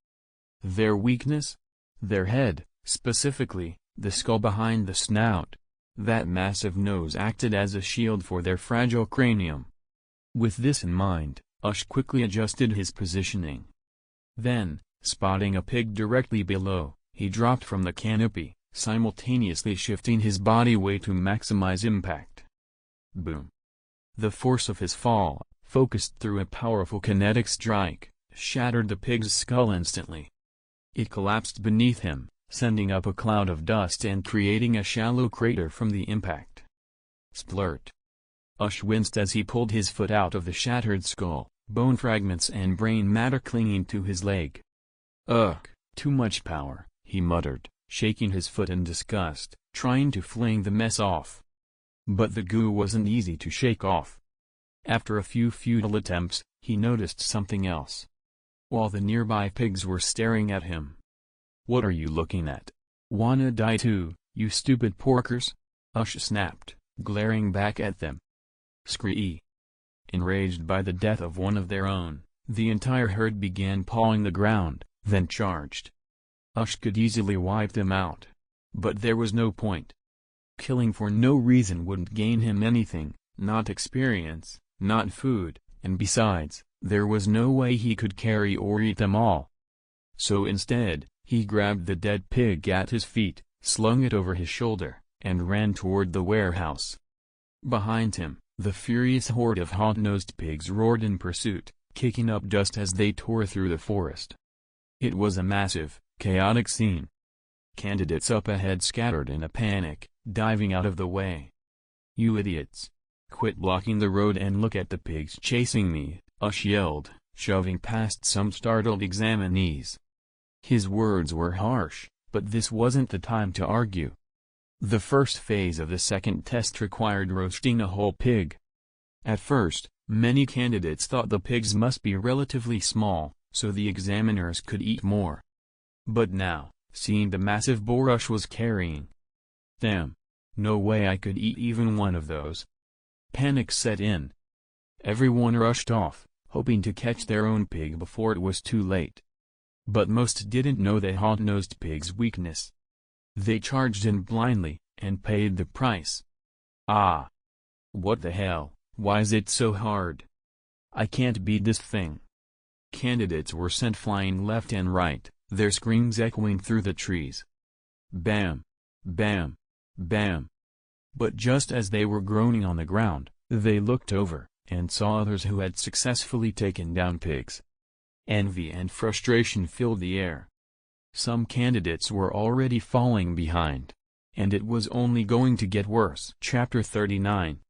Their weakness? Their head, specifically, the skull behind the snout. That massive nose acted as a shield for their fragile cranium. With this in mind, Ush quickly adjusted his positioning. Then, spotting a pig directly below, he dropped from the canopy, simultaneously shifting his body weight to maximize impact. Boom. The force of his fall, focused through a powerful kinetic strike, shattered the pig's skull instantly. It collapsed beneath him, sending up a cloud of dust and creating a shallow crater from the impact. Splurt. Ush winced as he pulled his foot out of the shattered skull, bone fragments and brain matter clinging to his leg. Ugh, too much power, he muttered, shaking his foot in disgust, trying to fling the mess off. But the goo wasn't easy to shake off. After a few futile attempts, he noticed something else. While the nearby pigs were staring at him. "What are you looking at? Wanna die too, you stupid porkers?" Ush snapped, glaring back at them. Scree. Enraged by the death of one of their own, The entire herd began pawing the ground, then charged. Ush could easily wipe them out. But there was no point. Killing for no reason wouldn't gain him anything, not experience, not food, and besides, there was no way he could carry or eat them all. So instead, he grabbed the dead pig at his feet, slung it over his shoulder, and ran toward the warehouse. Behind him, the furious horde of hot-nosed pigs roared in pursuit, kicking up dust as they tore through the forest. It was a massive, chaotic scene. Candidates up ahead scattered in a panic, diving out of the way. "You idiots! Quit blocking the road and look at the pigs chasing me," Ush yelled, shoving past some startled examinees. His words were harsh, but this wasn't the time to argue. The first phase of the second test required roasting a whole pig. At first, many candidates thought the pigs must be relatively small, so the examiners could eat more. But now, seeing the massive boar Ush was carrying, "Damn! No way I could eat even one of those." Panic set in. Everyone rushed off, hoping to catch their own pig before it was too late. But most didn't know the hot-nosed pig's weakness. They charged in blindly, and paid the price. Ah! What the hell, why's it so hard? I can't beat this thing. Candidates were sent flying left and right, their screams echoing through the trees. Bam! Bam! Bam! But just as they were groaning on the ground, they looked over, and saw others who had successfully taken down pigs. Envy and frustration filled the air. Some candidates were already falling behind. And it was only going to get worse. Chapter 39.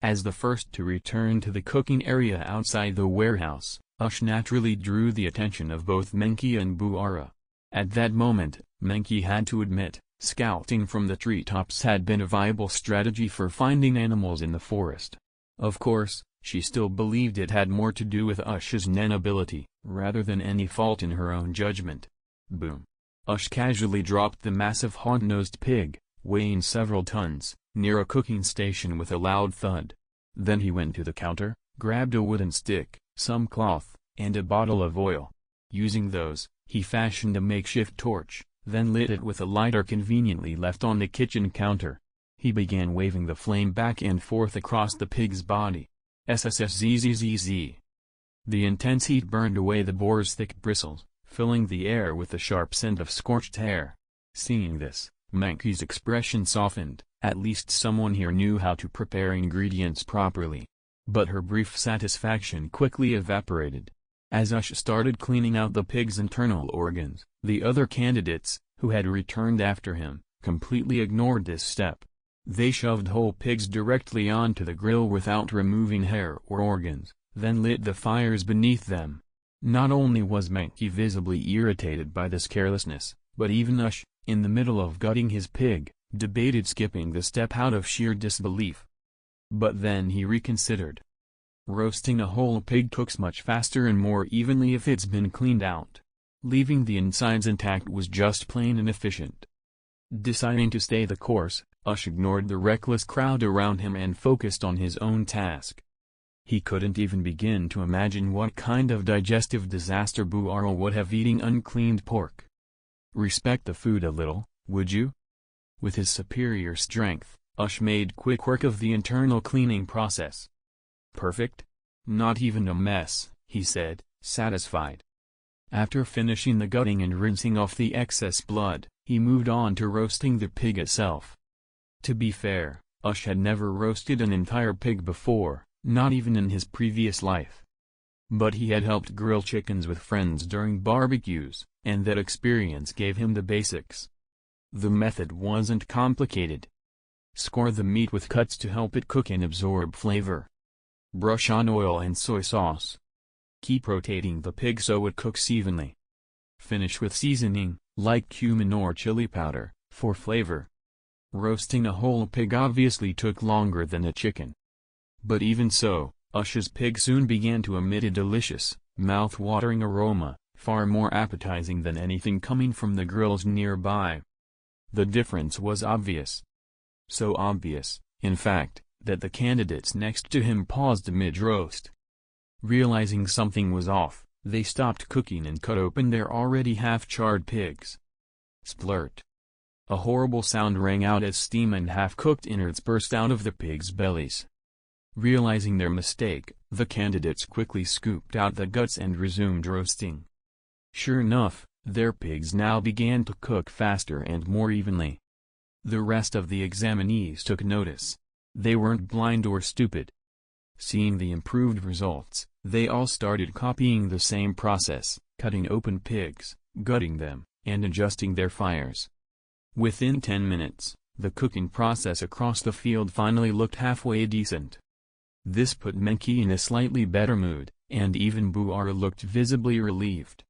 As the first to return to the cooking area outside the warehouse, Ush naturally drew the attention of both Menki and Buara. At that moment, Menki had to admit, scouting from the treetops had been a viable strategy for finding animals in the forest. Of course, she still believed it had more to do with Ush's Nen ability, rather than any fault in her own judgment. Boom. Ush casually dropped the massive hot-nosed pig, weighing several tons, near a cooking station with a loud thud. Then he went to the counter, grabbed a wooden stick, some cloth, and a bottle of oil. Using those, he fashioned a makeshift torch, then lit it with a lighter conveniently left on the kitchen counter. He began waving the flame back and forth across the pig's body. Ssszzz. The intense heat burned away the boar's thick bristles, filling the air with the sharp scent of scorched hair. Seeing this, Menki's expression softened. At least someone here knew how to prepare ingredients properly. But her brief satisfaction quickly evaporated. As Ush started cleaning out the pig's internal organs, the other candidates, who had returned after him, completely ignored this step. They shoved whole pigs directly onto the grill without removing hair or organs, then lit the fires beneath them. Not only was Menki visibly irritated by this carelessness, but even Ush, in the middle of gutting his pig, debated skipping the step out of sheer disbelief. But then he reconsidered. Roasting a whole pig cooks much faster and more evenly if it's been cleaned out. Leaving the insides intact was just plain inefficient. Deciding to stay the course, Ush ignored the reckless crowd around him and focused on his own task. He couldn't even begin to imagine what kind of digestive disaster Buara would have eating uncleaned pork. Respect the food a little, would you? With his superior strength, Ush made quick work of the internal cleaning process. Perfect? Not even a mess, he said, satisfied. After finishing the gutting and rinsing off the excess blood, he moved on to roasting the pig itself. To be fair, Ush had never roasted an entire pig before, not even in his previous life. But he had helped grill chickens with friends during barbecues, and that experience gave him the basics. The method wasn't complicated. Score the meat with cuts to help it cook and absorb flavor. Brush on oil and soy sauce. Keep rotating the pig so it cooks evenly. Finish with seasoning, like cumin or chili powder, for flavor. Roasting a whole pig obviously took longer than a chicken. But even so, Ush's pig soon began to emit a delicious, mouth-watering aroma, far more appetizing than anything coming from the grills nearby. The difference was obvious. So obvious, in fact, that the candidates next to him paused mid-roast. Realizing something was off, they stopped cooking and cut open their already half-charred pigs. Splurt! A horrible sound rang out as steam and half-cooked innards burst out of the pigs' bellies. Realizing their mistake, the candidates quickly scooped out the guts and resumed roasting. Sure enough, their pigs now began to cook faster and more evenly. The rest of the examinees took notice. They weren't blind or stupid. Seeing the improved results, they all started copying the same process, cutting open pigs, gutting them, and adjusting their fires. Within 10 minutes, the cooking process across the field finally looked halfway decent. This put Menki in a slightly better mood, and even Buara looked visibly relieved.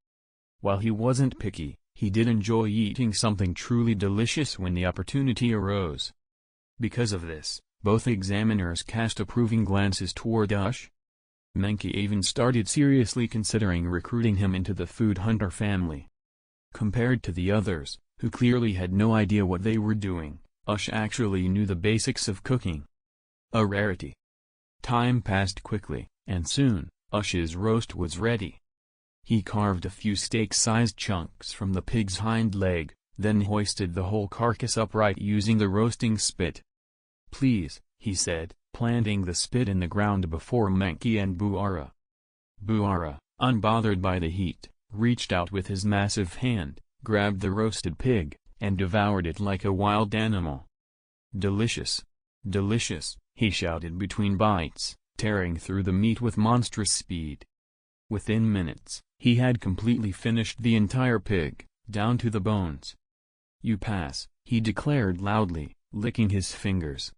While he wasn't picky, he did enjoy eating something truly delicious when the opportunity arose. Because of this, both examiners cast approving glances toward Ush. Menki even started seriously considering recruiting him into the food hunter family. Compared to the others, who clearly had no idea what they were doing, Ush actually knew the basics of cooking. A rarity. Time passed quickly, and soon, Ush's roast was ready. He carved a few steak-sized chunks from the pig's hind leg, then hoisted the whole carcass upright using the roasting spit. "Please," he said, planting the spit in the ground before Menki and Buara. Buara, unbothered by the heat, reached out with his massive hand, grabbed the roasted pig, and devoured it like a wild animal. "Delicious! Delicious!" he shouted between bites, tearing through the meat with monstrous speed. Within minutes, he had completely finished the entire pig, down to the bones. "You pass," he declared loudly, licking his fingers.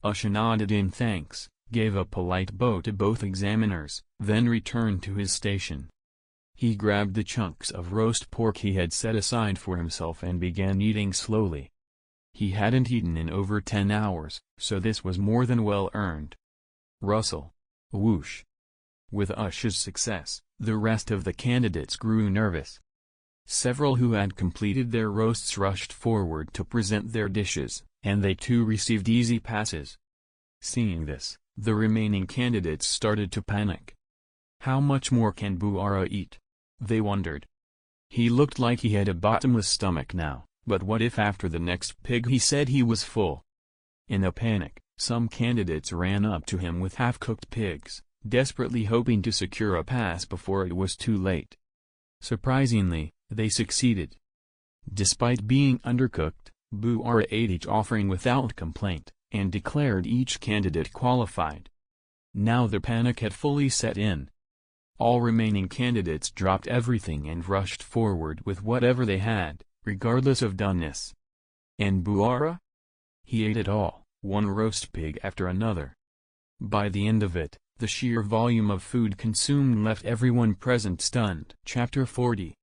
Ush nodded in thanks, gave a polite bow to both examiners, then returned to his station. He grabbed the chunks of roast pork he had set aside for himself and began eating slowly. He hadn't eaten in over 10 hours, so this was more than well earned. Rustle. Whoosh. With Ush's success, the rest of the candidates grew nervous. Several who had completed their roasts rushed forward to present their dishes, and they too received easy passes. Seeing this, the remaining candidates started to panic. How much more can Buara eat? They wondered. He looked like he had a bottomless stomach now, but what if after the next pig he said he was full? In a panic, some candidates ran up to him with half-cooked pigs, desperately hoping to secure a pass before it was too late. Surprisingly, they succeeded. Despite being undercooked, Buara ate each offering without complaint, and declared each candidate qualified. Now the panic had fully set in. All remaining candidates dropped everything and rushed forward with whatever they had, regardless of doneness. And Buara? He ate it all, one roast pig after another. By the end of it, the sheer volume of food consumed left everyone present stunned. Chapter 40.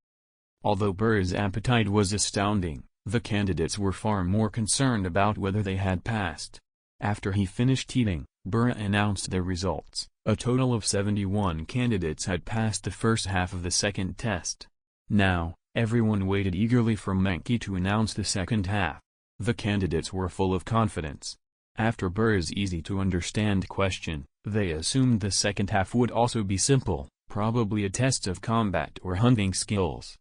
Although Burr's appetite was astounding, the candidates were far more concerned about whether they had passed. After he finished eating, Burr announced the results. A total of 71 candidates had passed the first half of the second test. Now, everyone waited eagerly for Menki to announce the second half. The candidates were full of confidence. After Burr's easy-to-understand question, they assumed the second half would also be simple, probably a test of combat or hunting skills.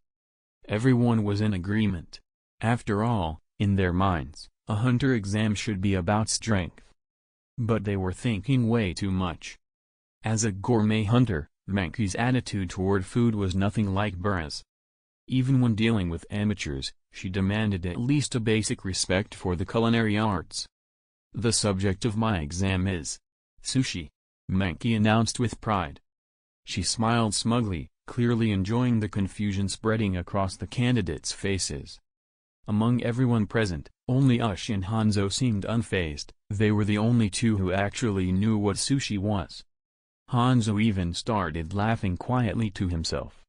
Everyone was in agreement. After all, in their minds, a hunter exam should be about strength. But they were thinking way too much. As a gourmet hunter, Menki's attitude toward food was nothing like Burr's. Even when dealing with amateurs, she demanded at least a basic respect for the culinary arts. "The subject of my exam is sushi," Menki announced with pride. She smiled smugly, clearly enjoying the confusion spreading across the candidates' faces. Among everyone present, only Ush and Hanzo seemed unfazed. They were the only two who actually knew what sushi was. Hanzo even started laughing quietly to himself.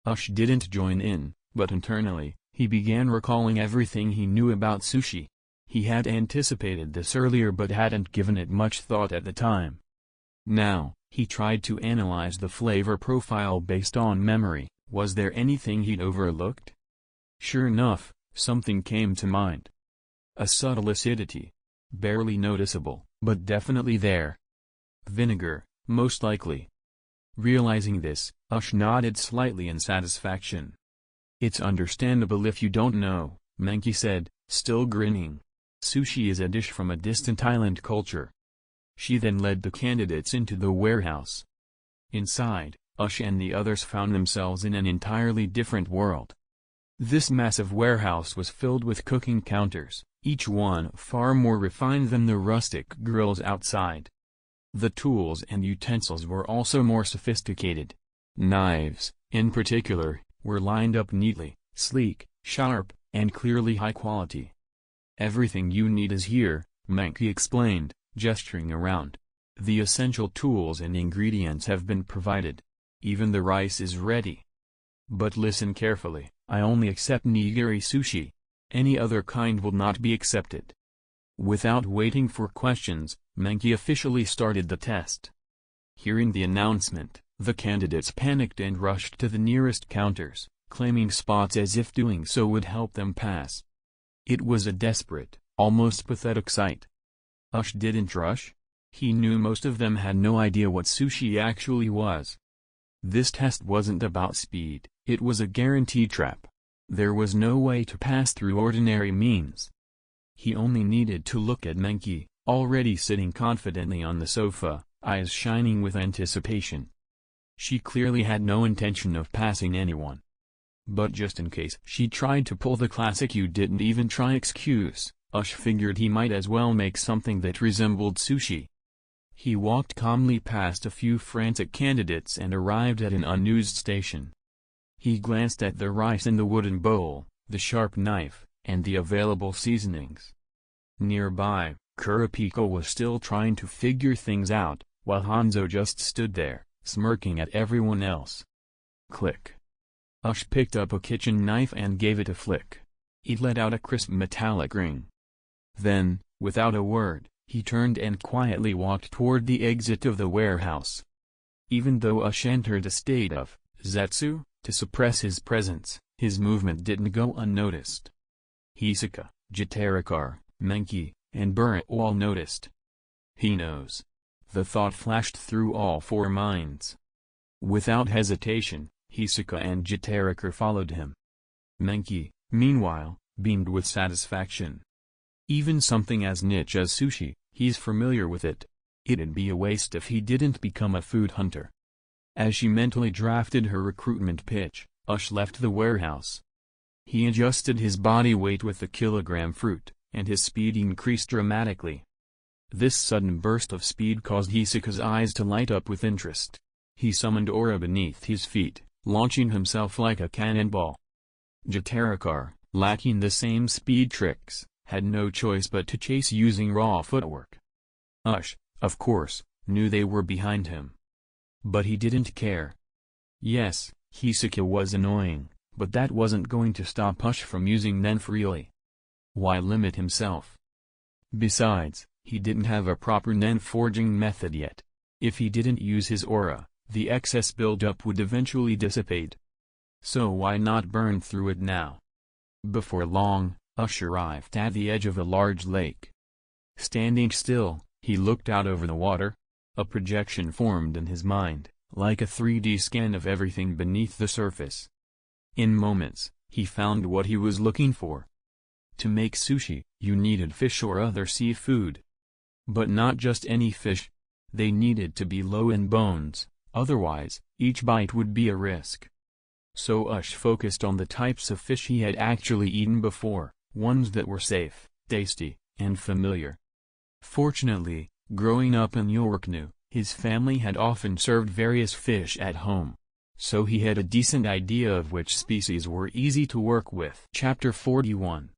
Ush didn't join in, but internally, he began recalling everything he knew about sushi. He had anticipated this earlier but hadn't given it much thought at the time. Now, he tried to analyze the flavor profile based on memory. Was there anything he'd overlooked? Sure enough, something came to mind. A subtle acidity. Barely noticeable, but definitely there. Vinegar, most likely. Realizing this, Ush nodded slightly in satisfaction. "It's understandable if you don't know," Menki said, still grinning. "Sushi is a dish from a distant island culture." She then led the candidates into the warehouse. Inside, Ush and the others found themselves in an entirely different world. This massive warehouse was filled with cooking counters, each one far more refined than the rustic grills outside. The tools and utensils were also more sophisticated. Knives, in particular, were lined up neatly, sleek, sharp, and clearly high quality. "Everything you need is here," Menki explained, gesturing around. "The essential tools and ingredients have been provided. Even the rice is ready. But listen carefully, I only accept nigiri sushi. Any other kind will not be accepted." Without waiting for questions, Menki officially started the test. Hearing the announcement, the candidates panicked and rushed to the nearest counters, claiming spots as if doing so would help them pass. It was a desperate, almost pathetic sight. Ush didn't rush. He knew most of them had no idea what sushi actually was. This test wasn't about speed, it was a guarantee trap. There was no way to pass through ordinary means. He only needed to look at Menki, already sitting confidently on the sofa, eyes shining with anticipation. She clearly had no intention of passing anyone. But just in case she tried to pull the classic "you didn't even try" excuse, Ush figured he might as well make something that resembled sushi. He walked calmly past a few frantic candidates and arrived at an unused station. He glanced at the rice in the wooden bowl, the sharp knife, and the available seasonings. Nearby, Kurapika was still trying to figure things out, while Hanzo just stood there, smirking at everyone else. Click. Ush picked up a kitchen knife and gave it a flick. It let out a crisp metallic ring. Then, without a word, he turned and quietly walked toward the exit of the warehouse. Even though Ush entered a state of zetsu to suppress his presence, his movement didn't go unnoticed. Hisaka, Jitarakar, Menki, and Burrit all noticed. He knows. The thought flashed through all four minds. Without hesitation, Hisaka and Jitarakar followed him. Menki, meanwhile, beamed with satisfaction. Even something as niche as sushi, he's familiar with it. It'd be a waste if he didn't become a food hunter. As she mentally drafted her recruitment pitch, Ush left the warehouse. He adjusted his body weight with the kilogram fruit, and his speed increased dramatically. This sudden burst of speed caused Hisaka's eyes to light up with interest. He summoned aura beneath his feet, launching himself like a cannonball. Jitarakar, lacking the same speed tricks, had no choice but to chase using raw footwork. Ush, of course, knew they were behind him. But he didn't care. Yes, Hisaka was annoying, but that wasn't going to stop Ush from using Nen freely. Why limit himself? Besides, he didn't have a proper Nen forging method yet. If he didn't use his aura, the excess buildup would eventually dissipate. So why not burn through it now? Before long, Ush arrived at the edge of a large lake. Standing still, he looked out over the water. A projection formed in his mind, like a 3D scan of everything beneath the surface. In moments, he found what he was looking for. To make sushi, you needed fish or other seafood. But not just any fish. They needed to be low in bones, otherwise, each bite would be a risk. So Ush focused on the types of fish he had actually eaten before, ones that were safe, tasty, and familiar. Fortunately, growing up in Yorknu, his family had often served various fish at home. So he had a decent idea of which species were easy to work with. Chapter 41.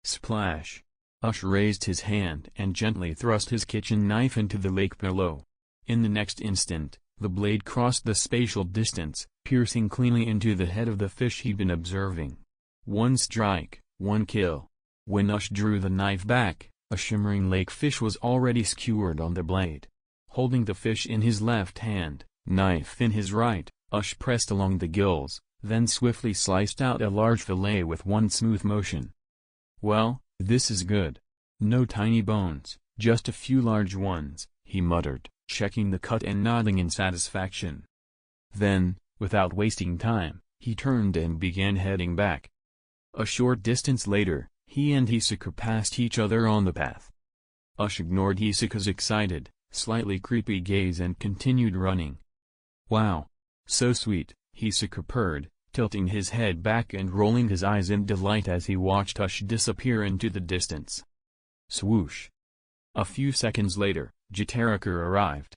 Splash. Ush raised his hand and gently thrust his kitchen knife into the lake below. In the next instant, the blade crossed the spatial distance, piercing cleanly into the head of the fish he'd been observing. One strike, one kill. When Ush drew the knife back, a shimmering lake fish was already skewered on the blade. Holding the fish in his left hand, knife in his right, Ush pressed along the gills, then swiftly sliced out a large fillet with one smooth motion. Well, this is good. No tiny bones, just a few large ones, he muttered, checking the cut and nodding in satisfaction. Then, without wasting time, he turned and began heading back. A short distance later, he and Hisoka passed each other on the path. Ush ignored Hisoka's excited, slightly creepy gaze and continued running. "Wow. So sweet," Hisoka purred, tilting his head back and rolling his eyes in delight as he watched Ush disappear into the distance. Swoosh. A few seconds later, Jitaraku arrived.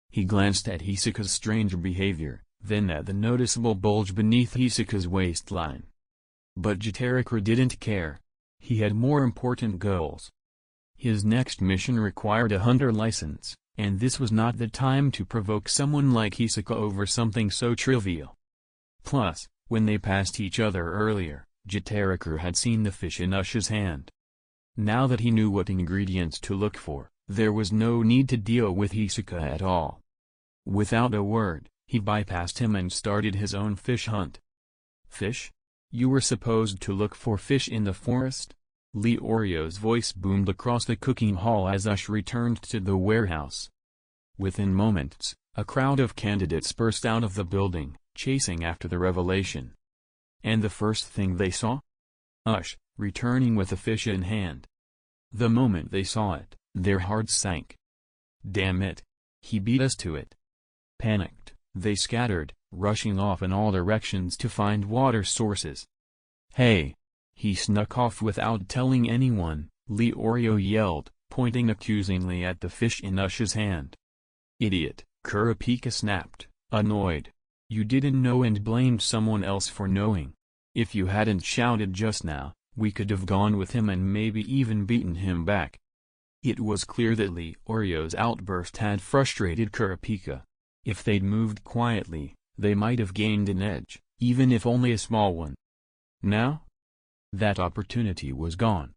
He glanced at Hisoka's strange behavior, then at the noticeable bulge beneath Hisoka's waistline. But Jitaraku didn't care. He had more important goals. His next mission required a hunter license, and this was not the time to provoke someone like Hisoka over something so trivial. Plus, when they passed each other earlier, Jitaraku had seen the fish in Ush's hand. Now that he knew what ingredients to look for, there was no need to deal with Hisoka at all. Without a word, he bypassed him and started his own fish hunt. "Fish? You were supposed to look for fish in the forest?" Leorio's voice boomed across the cooking hall as Ush returned to the warehouse. Within moments, a crowd of candidates burst out of the building, chasing after the revelation. And the first thing they saw? Ush, returning with a fish in hand. The moment they saw it, their hearts sank. "Damn it! He beat us to it." Panicked, they scattered, rushing off in all directions to find water sources. "Hey! He snuck off without telling anyone," Leorio yelled, pointing accusingly at the fish in Ush's hand. "Idiot," Kurapika snapped, annoyed. "You didn't know and blamed someone else for knowing. If you hadn't shouted just now, we could have gone with him and maybe even beaten him back." It was clear that Leorio's outburst had frustrated Kurapika. If they'd moved quietly, they might have gained an edge, even if only a small one. Now? That opportunity was gone.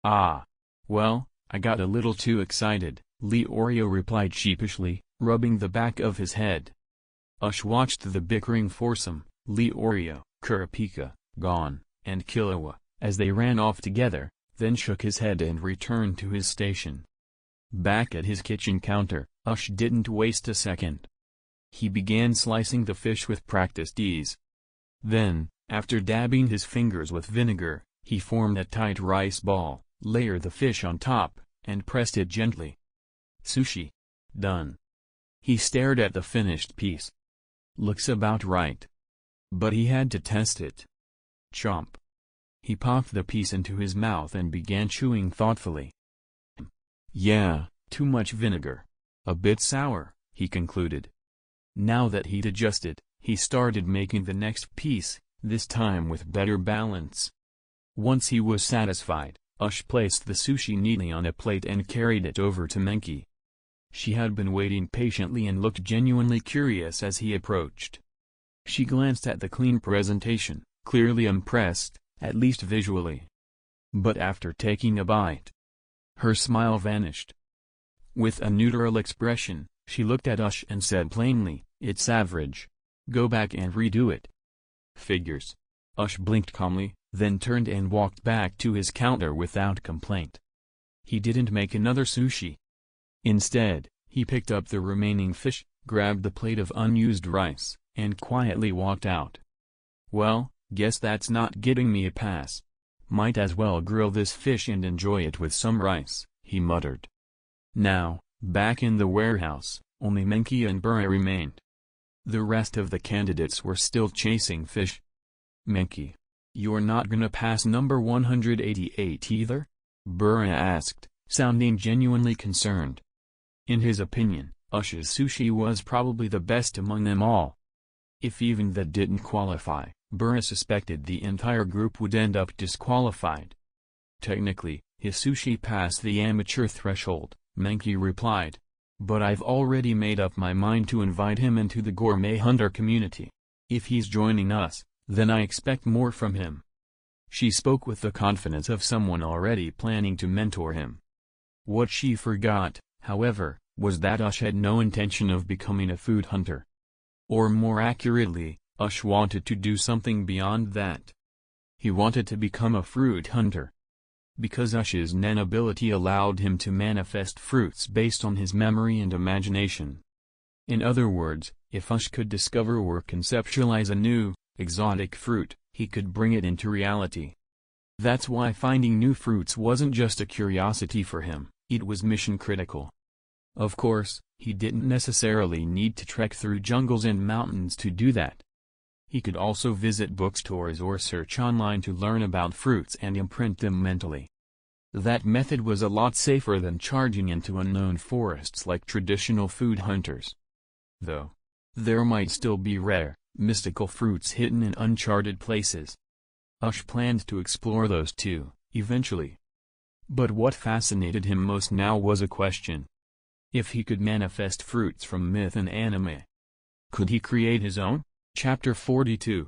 "Ah. Well, I got a little too excited," Leorio replied sheepishly, rubbing the back of his head. Ush watched the bickering foursome, Leorio, Kurapika, Gon, and Killua, as they ran off together, then shook his head and returned to his station. Back at his kitchen counter, Ush didn't waste a second. He began slicing the fish with practiced ease. Then, after dabbing his fingers with vinegar, he formed a tight rice ball, layered the fish on top, and pressed it gently. "Sushi. Done." He stared at the finished piece. "Looks about right." But he had to test it. Chomp. He popped the piece into his mouth and began chewing thoughtfully. "Yeah, too much vinegar. A bit sour," he concluded. Now that he'd adjusted, he started making the next piece, this time with better balance. Once he was satisfied, Ush placed the sushi neatly on a plate and carried it over to Menki. She had been waiting patiently and looked genuinely curious as he approached. She glanced at the clean presentation, clearly impressed, at least visually. But after taking a bite, her smile vanished. With a neutral expression, she looked at Ush and said plainly, "It's average. Go back and redo it." "Figures." Ush blinked calmly, then turned and walked back to his counter without complaint. He didn't make another sushi. Instead, he picked up the remaining fish, grabbed the plate of unused rice, and quietly walked out. "Well, guess that's not getting me a pass. Might as well grill this fish and enjoy it with some rice," he muttered. Now, back in the warehouse, only Menki and Bura remained. The rest of the candidates were still chasing fish. "Menki, you're not gonna pass number 188 either?" Bura asked, sounding genuinely concerned. In his opinion, Ush's sushi was probably the best among them all. If even that didn't qualify, Bura suspected the entire group would end up disqualified. "Technically, his sushi passed the amateur threshold," Menki replied. "But I've already made up my mind to invite him into the gourmet hunter community. If he's joining us, then I expect more from him." She spoke with the confidence of someone already planning to mentor him. What she forgot, however, was that Ush had no intention of becoming a food hunter. Or more accurately, Ush wanted to do something beyond that. He wanted to become a fruit hunter. Because Ush's Nen ability allowed him to manifest fruits based on his memory and imagination. In other words, If Ush could discover or conceptualize a new, exotic fruit, he could bring it into reality. That's why finding new fruits wasn't just a curiosity for him, it was mission critical. Of course, he didn't necessarily need to trek through jungles and mountains to do that. He could also visit bookstores or search online to learn about fruits and imprint them mentally. That method was a lot safer than charging into unknown forests like traditional food hunters. Though, there might still be rare, mystical fruits hidden in uncharted places. Ush planned to explore those too, eventually. But what fascinated him most now was a question. If he could manifest fruits from myth and anime, could he create his own? Chapter 42.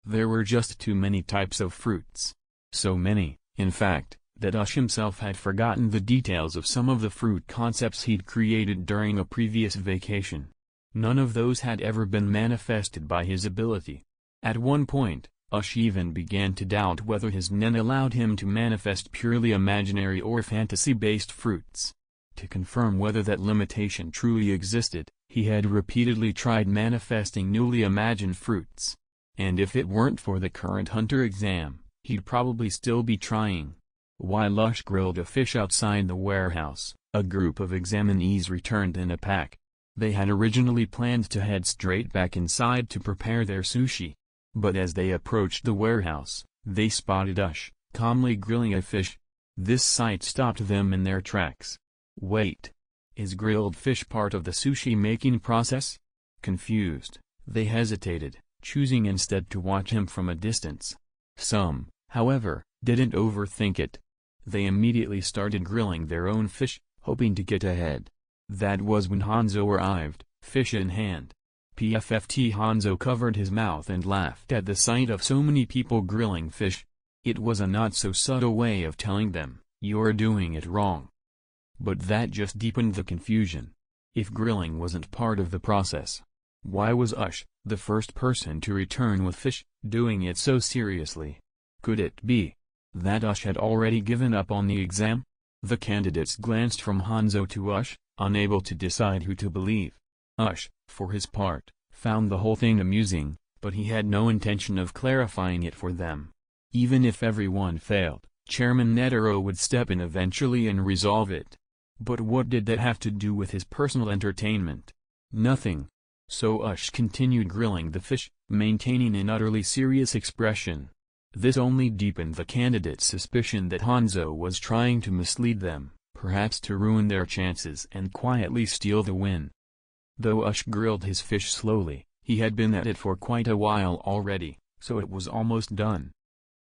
There were just too many types of fruits. So many, in fact, that Ush himself had forgotten the details of some of the fruit concepts he'd created during a previous vacation. None of those had ever been manifested by his ability. At one point, Ush even began to doubt whether his nen allowed him to manifest purely imaginary or fantasy-based fruits. To confirm whether that limitation truly existed, he had repeatedly tried manifesting newly imagined fruits. And if it weren't for the current hunter exam, he'd probably still be trying. While Ush grilled a fish outside the warehouse, a group of examinees returned in a pack. They had originally planned to head straight back inside to prepare their sushi. But as they approached the warehouse, they spotted Ush, calmly grilling a fish. This sight stopped them in their tracks. Wait. Is grilled fish part of the sushi-making process? Confused, they hesitated, choosing instead to watch him from a distance. Some, however, didn't overthink it. They immediately started grilling their own fish, hoping to get ahead. That was when Hanzo arrived, fish in hand. PFFT Hanzo covered his mouth and laughed at the sight of so many people grilling fish. It was a not-so-subtle way of telling them, "You're doing it wrong." But that just deepened the confusion. If grilling wasn't part of the process, why was Ush, the first person to return with fish, doing it so seriously? Could it be that Ush had already given up on the exam? The candidates glanced from Hanzo to Ush, unable to decide who to believe. Ush, for his part, found the whole thing amusing, but he had no intention of clarifying it for them. Even if everyone failed, Chairman Netero would step in eventually and resolve it. But what did that have to do with his personal entertainment? Nothing. So Ush continued grilling the fish, maintaining an utterly serious expression. This only deepened the candidates' suspicion that Hanzo was trying to mislead them, perhaps to ruin their chances and quietly steal the win. Though Ush grilled his fish slowly, he had been at it for quite a while already, so it was almost done.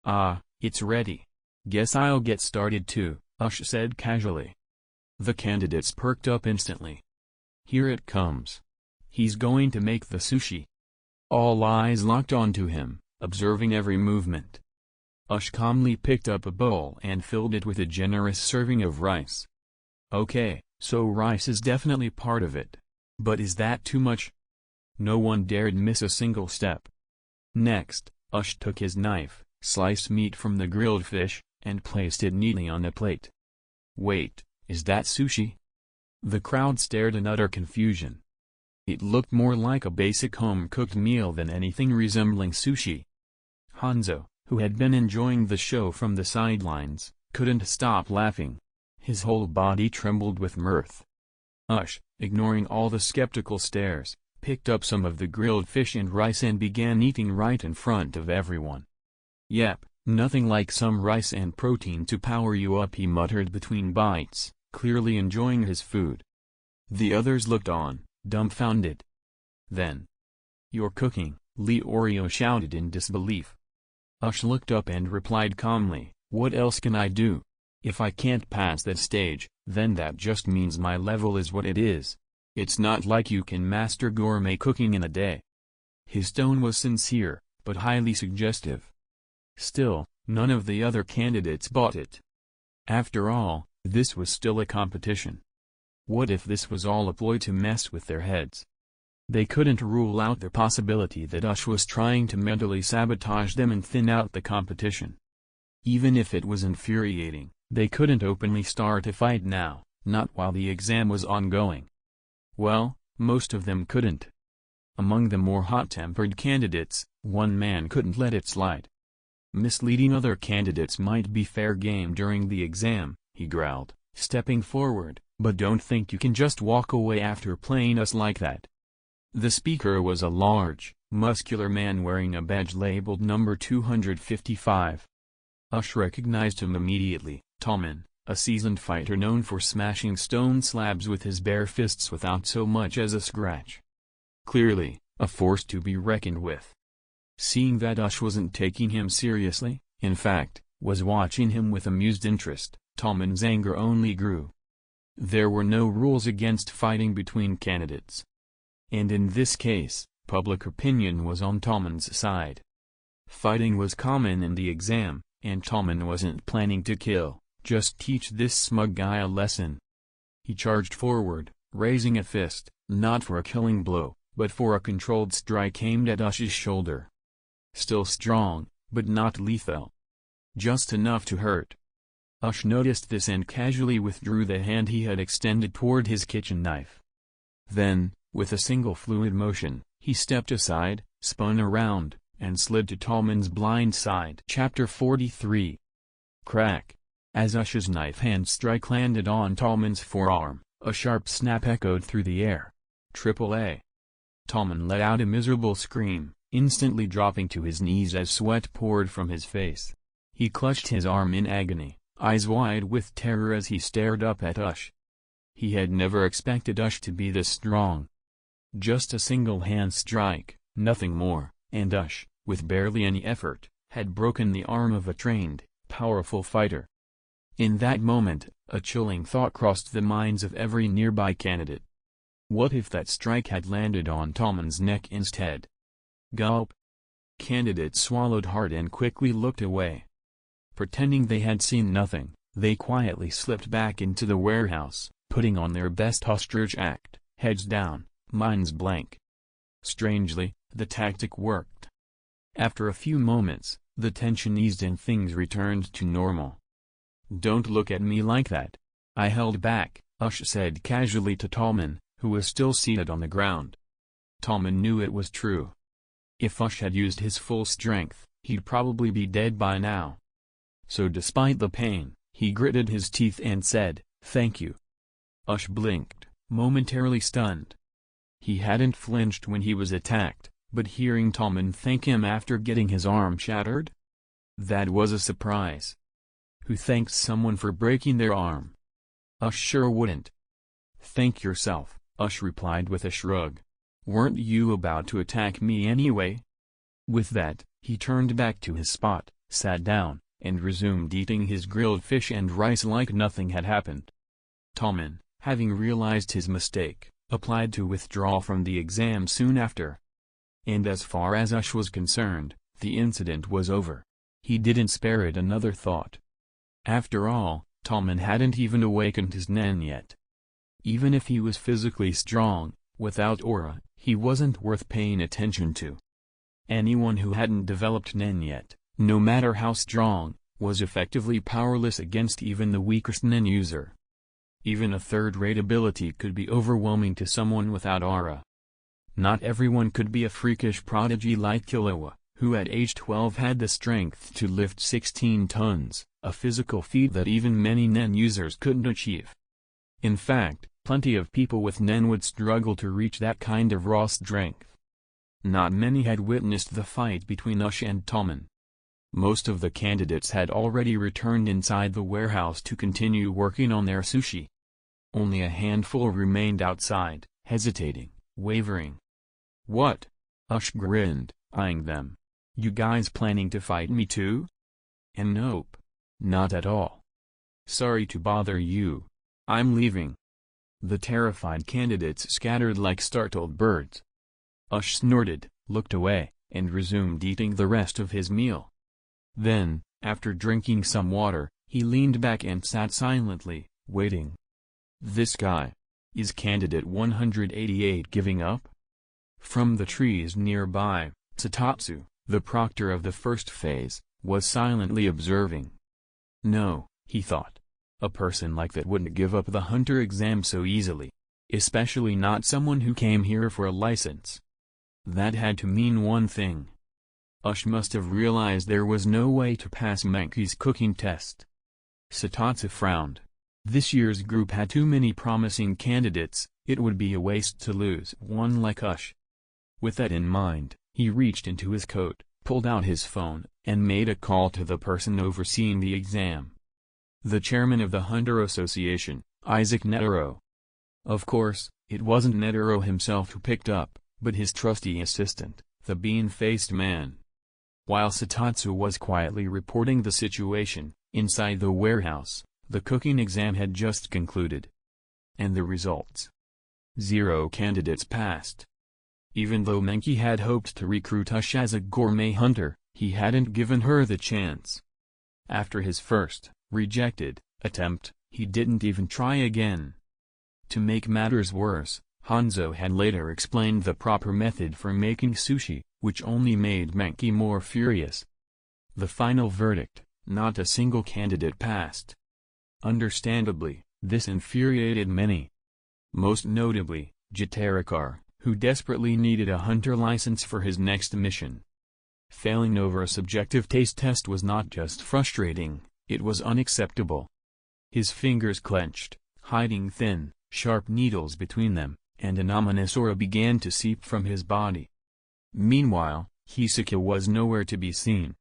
"Ah, it's ready. Guess I'll get started too," Ush said casually. The candidates perked up instantly. Here it comes. He's going to make the sushi. All eyes locked onto him, observing every movement. Ush calmly picked up a bowl and filled it with a generous serving of rice. Okay, so rice is definitely part of it. But is that too much? No one dared miss a single step. Next, Ush took his knife, sliced meat from the grilled fish, and placed it neatly on a plate. Wait, is that sushi? The crowd stared in utter confusion. It looked more like a basic home-cooked meal than anything resembling sushi. Hanzo, who had been enjoying the show from the sidelines, couldn't stop laughing. His whole body trembled with mirth. Ush, ignoring all the skeptical stares, picked up some of the grilled fish and rice and began eating right in front of everyone. "Yep, nothing like some rice and protein to power you up," he muttered between bites, clearly enjoying his food. The others looked on, dumbfounded. Then, "You're cooking," Leorio shouted in disbelief. Ush looked up and replied calmly, "What else can I do? If I can't pass that stage, then that just means my level is what it is. It's not like you can master gourmet cooking in a day." His tone was sincere, but highly suggestive. Still, none of the other candidates bought it. After all, this was still a competition. What if this was all a ploy to mess with their heads? They couldn't rule out the possibility that Ush was trying to mentally sabotage them and thin out the competition. Even if it was infuriating, they couldn't openly start a fight now, not while the exam was ongoing. Well, most of them couldn't. Among the more hot-tempered candidates, one man couldn't let it slide. Misleading other candidates might be fair game during the exam, he growled, stepping forward, but don't think you can just walk away after playing us like that. The speaker was a large, muscular man wearing a badge labeled number 255. Ush recognized him immediately, Tommen, a seasoned fighter known for smashing stone slabs with his bare fists without so much as a scratch. Clearly, a force to be reckoned with. Seeing that Ush wasn't taking him seriously, in fact, was watching him with amused interest, Tommen's anger only grew. There were no rules against fighting between candidates. And in this case, public opinion was on Tommen's side. Fighting was common in the exam, and Tommen wasn't planning to kill, just teach this smug guy a lesson. He charged forward, raising a fist, not for a killing blow, but for a controlled strike aimed at Ush's shoulder. Still strong, but not lethal. Just enough to hurt. Ush noticed this and casually withdrew the hand he had extended toward his kitchen knife. Then, with a single fluid motion, he stepped aside, spun around, and slid to Tommen's blind side. Chapter 43. Crack. As Ush's knife hand strike landed on Tommen's forearm, a sharp snap echoed through the air. AAA. Tommen let out a miserable scream, instantly dropping to his knees as sweat poured from his face. He clutched his arm in agony, eyes wide with terror as he stared up at Ush. He had never expected Ush to be this strong. Just a single hand strike, nothing more, and Ush, with barely any effort, had broken the arm of a trained, powerful fighter. In that moment, a chilling thought crossed the minds of every nearby candidate. What if that strike had landed on Tommen's neck instead? Gulp. Candidates swallowed hard and quickly looked away. Pretending they had seen nothing, they quietly slipped back into the warehouse, putting on their best ostrich act, heads down, minds blank. Strangely, the tactic worked. After a few moments, the tension eased and things returned to normal. "Don't look at me like that. I held back," Ush said casually to Tommen, who was still seated on the ground. Tommen knew it was true. If Ush had used his full strength, he'd probably be dead by now. So despite the pain, he gritted his teeth and said, "Thank you." Ush blinked, momentarily stunned. He hadn't flinched when he was attacked, but hearing Tommen thank him after getting his arm shattered? That was a surprise. Who thanks someone for breaking their arm? Ush sure wouldn't. "Thank yourself," Ush replied with a shrug. "Weren't you about to attack me anyway?" With that, he turned back to his spot, sat down, and resumed eating his grilled fish and rice like nothing had happened. Tommen, having realized his mistake, applied to withdraw from the exam soon after. And as far as Ush was concerned, the incident was over. He didn't spare it another thought. After all, Tommen hadn't even awakened his nen yet. Even if he was physically strong, without aura, he wasn't worth paying attention to. Anyone who hadn't developed nen yet, no matter how strong, was effectively powerless against even the weakest nen user. Even a third-rate ability could be overwhelming to someone without aura. Not everyone could be a freakish prodigy like Killua, who at age 12 had the strength to lift 16 tons, a physical feat that even many nen users couldn't achieve. In fact, plenty of people with nen would struggle to reach that kind of raw strength. Not many had witnessed the fight between Ush and Tommen. Most of the candidates had already returned inside the warehouse to continue working on their sushi. Only a handful remained outside, hesitating, wavering. "What?" Ush grinned, eyeing them. "You guys planning to fight me too?" And nope. Not at all. "Sorry to bother you. I'm leaving." The terrified candidates scattered like startled birds. Ush snorted, looked away, and resumed eating the rest of his meal. Then, after drinking some water, he leaned back and sat silently, waiting. This guy. Is candidate 188 giving up? From the trees nearby, Satatsu, the proctor of the first phase, was silently observing. No, he thought. A person like that wouldn't give up the hunter exam so easily. Especially not someone who came here for a license. That had to mean one thing. Ush must have realized there was no way to pass Menki's cooking test. Satatsu frowned. This year's group had too many promising candidates, it would be a waste to lose one like Ush. With that in mind, he reached into his coat, pulled out his phone, and made a call to the person overseeing the exam. The chairman of the Hunter Association, Isaac Netero. Of course, it wasn't Netero himself who picked up, but his trusty assistant, the bean-faced man. While Satatsu was quietly reporting the situation, inside the warehouse, the cooking exam had just concluded. And the results? 0 candidates passed. Even though Menki had hoped to recruit Ush as a gourmet hunter, he hadn't given her the chance. After his first, rejected, attempt, he didn't even try again. To make matters worse, Hanzo had later explained the proper method for making sushi, which only made Menki more furious. The final verdict, not a single candidate passed. Understandably, this infuriated many. Most notably, Jitarakar, who desperately needed a hunter license for his next mission. Failing over a subjective taste test was not just frustrating, it was unacceptable. His fingers clenched, hiding thin, sharp needles between them, and an ominous aura began to seep from his body. Meanwhile, Hisaka was nowhere to be seen.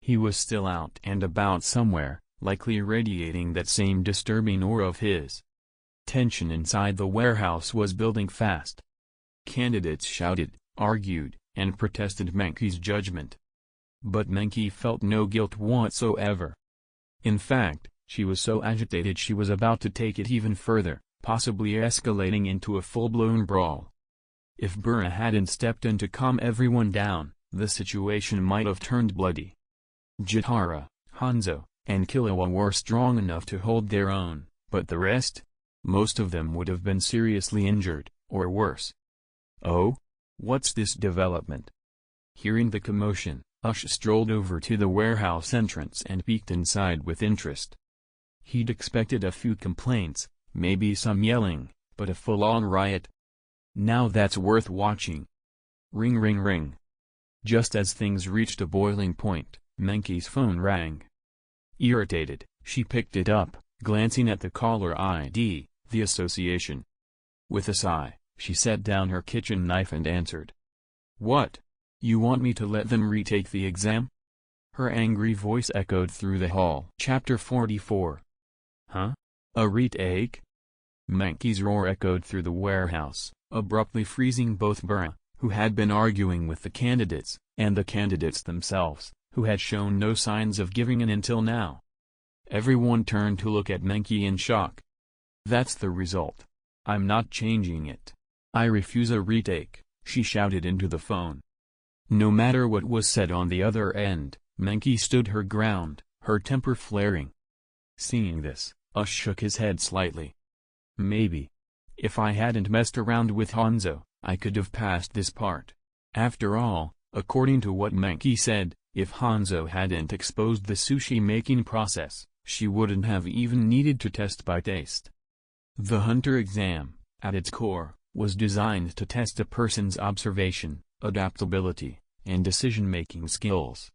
He was still out and about somewhere, likely radiating that same disturbing aura of his. Tension inside the warehouse was building fast. Candidates shouted, argued, and protested Menki's judgment. But Menki felt no guilt whatsoever. In fact, she was so agitated she was about to take it even further, possibly escalating into a full-blown brawl. If Bura hadn't stepped in to calm everyone down, the situation might have turned bloody. Jitara, Hanzo, and Killua were strong enough to hold their own, but the rest? Most of them would have been seriously injured, or worse. Oh? What's this development? Hearing the commotion, Ush strolled over to the warehouse entrance and peeked inside with interest. He'd expected a few complaints, maybe some yelling, but a full-on riot? Now that's worth watching. Ring ring ring. Just as things reached a boiling point, Menki's phone rang. Irritated, she picked it up, glancing at the caller ID, the association. With a sigh, she set down her kitchen knife and answered. What? You want me to let them retake the exam? Her angry voice echoed through the hall. Chapter 44. Huh? A retake? Menki's roar echoed through the warehouse, abruptly freezing both Bura, who had been arguing with the candidates, and the candidates themselves, who had shown no signs of giving in until now. Everyone turned to look at Menki in shock. That's the result. I'm not changing it. I refuse a retake, she shouted into the phone. No matter what was said on the other end, Menki stood her ground, her temper flaring. Seeing this, Ush shook his head slightly. Maybe. If I hadn't messed around with Hanzo, I could have passed this part. After all, according to what Menki said, if Hanzo hadn't exposed the sushi-making process, she wouldn't have even needed to test by taste. The Hunter exam, at its core, was designed to test a person's observation, adaptability, and decision-making skills.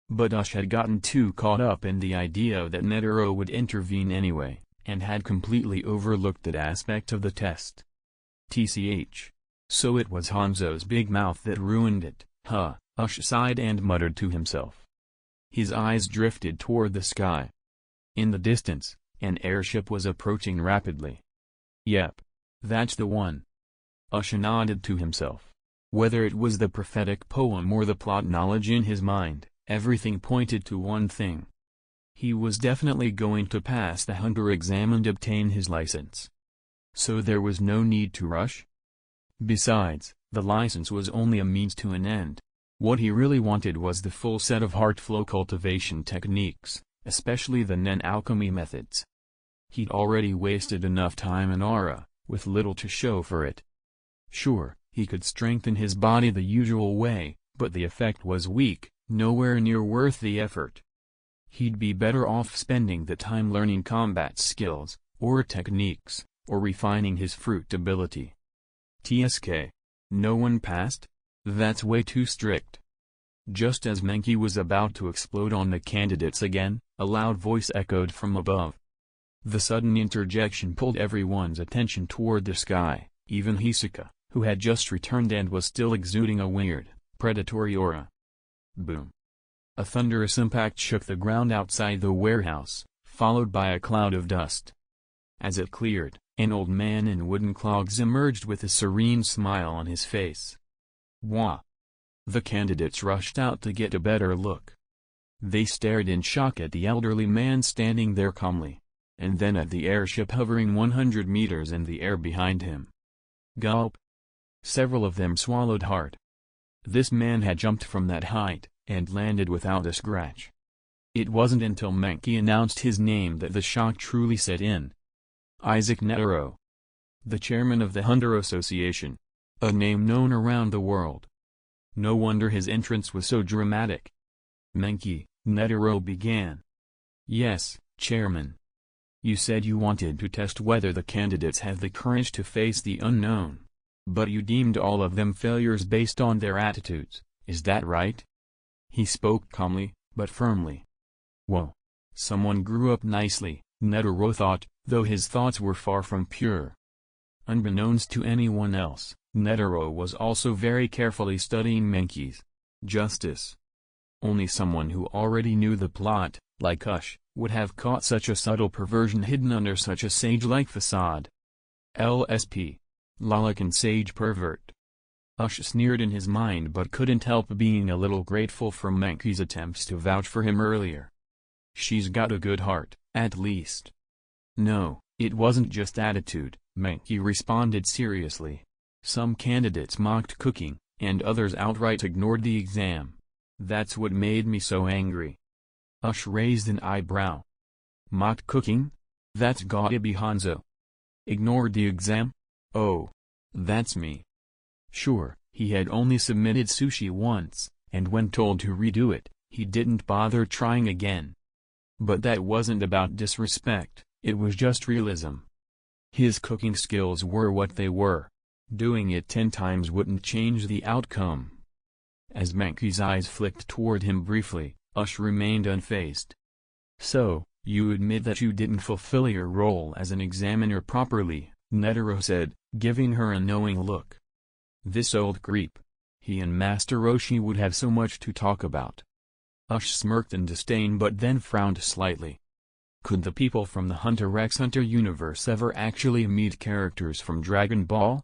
But Ush had gotten too caught up in the idea that Netero would intervene anyway, and had completely overlooked that aspect of the test. TCH. So it was Hanzo's big mouth that ruined it, huh? Ush sighed and muttered to himself. His eyes drifted toward the sky. In the distance, an airship was approaching rapidly. Yep. That's the one. Ush nodded to himself. Whether it was the prophetic poem or the plot knowledge in his mind, everything pointed to one thing. He was definitely going to pass the Hunter exam and obtain his license. So there was no need to rush? Besides, the license was only a means to an end. What he really wanted was the full set of heart flow cultivation techniques, especially the Nen alchemy methods. He'd already wasted enough time and aura, with little to show for it. Sure, he could strengthen his body the usual way, but the effect was weak, nowhere near worth the effort. He'd be better off spending the time learning combat skills, or techniques, or refining his fruit ability. TSK. No one passed? That's way too strict. Just as Menki was about to explode on the candidates again, a loud voice echoed from above. The sudden interjection pulled everyone's attention toward the sky, even Hisoka, who had just returned and was still exuding a weird, predatory aura. Boom. A thunderous impact shook the ground outside the warehouse, followed by a cloud of dust. As it cleared, an old man in wooden clogs emerged with a serene smile on his face. Wah! The candidates rushed out to get a better look. They stared in shock at the elderly man standing there calmly, and then at the airship hovering 100 meters in the air behind him. Gulp! Several of them swallowed hard. This man had jumped from that height, and landed without a scratch. It wasn't until Menki announced his name that the shock truly set in. Isaac Netero, the chairman of the Hunter Association, a name known around the world. No wonder his entrance was so dramatic. Menki, Netero began. Yes, Chairman. You said you wanted to test whether the candidates have the courage to face the unknown. But you deemed all of them failures based on their attitudes, is that right? He spoke calmly, but firmly. Whoa. Someone grew up nicely, Netero thought, though his thoughts were far from pure. Unbeknownst to anyone else, Netero was also very carefully studying Menki's justice. Only someone who already knew the plot, like Ush, would have caught such a subtle perversion hidden under such a sage-like facade. LSP. Lolican sage pervert. Ush sneered in his mind but couldn't help being a little grateful for Menki's attempts to vouch for him earlier. She's got a good heart, at least. No, it wasn't just attitude, Menki responded seriously. Some candidates mocked cooking, and others outright ignored the exam. That's what made me so angry. Ush raised an eyebrow. Mocked cooking? That's Gaudibi Hanzo. Ignored the exam? Oh. That's me. Sure, he had only submitted sushi once, and when told to redo it, he didn't bother trying again. But that wasn't about disrespect, it was just realism. His cooking skills were what they were. Doing it 10 times wouldn't change the outcome. As Menki's eyes flicked toward him briefly, Ush remained unfazed. So, you admit that you didn't fulfill your role as an examiner properly, Netero said, giving her a knowing look. This old creep. He and Master Roshi would have so much to talk about. Ush smirked in disdain but then frowned slightly. Could the people from the Hunter x Hunter universe ever actually meet characters from Dragon Ball?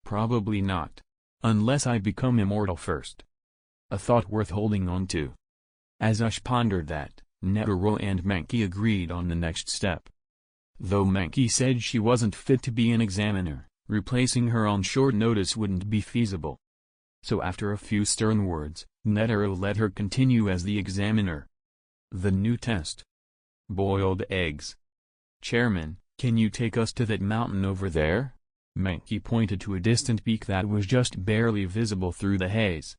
Probably not. Unless I become immortal first. A thought worth holding on to. As Ush pondered that, Netero and Menki agreed on the next step. Though Menki said she wasn't fit to be an examiner, replacing her on short notice wouldn't be feasible. So after a few stern words, Netero let her continue as the examiner. The new test. Boiled eggs. Chairman, can you take us to that mountain over there? Menki pointed to a distant peak that was just barely visible through the haze.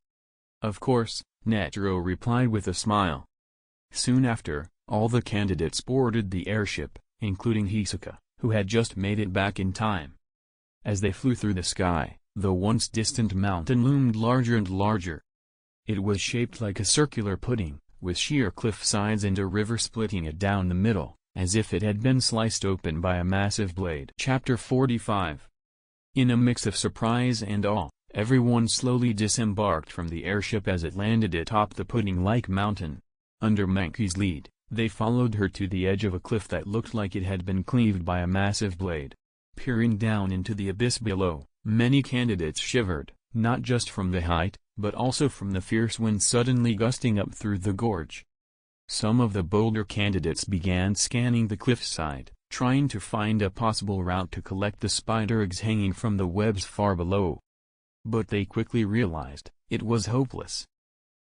Of course, Netero replied with a smile. Soon after, all the candidates boarded the airship, including Hisoka, who had just made it back in time. As they flew through the sky, the once distant mountain loomed larger and larger. It was shaped like a circular pudding, with sheer cliff sides and a river splitting it down the middle, as if it had been sliced open by a massive blade. Chapter 45. In a mix of surprise and awe, everyone slowly disembarked from the airship as it landed atop the pudding-like mountain. Under Menki's lead, they followed her to the edge of a cliff that looked like it had been cleaved by a massive blade. Peering down into the abyss below, many candidates shivered, not just from the height, but also from the fierce wind suddenly gusting up through the gorge. Some of the bolder candidates began scanning the cliffside, trying to find a possible route to collect the spider eggs hanging from the webs far below. But they quickly realized, it was hopeless.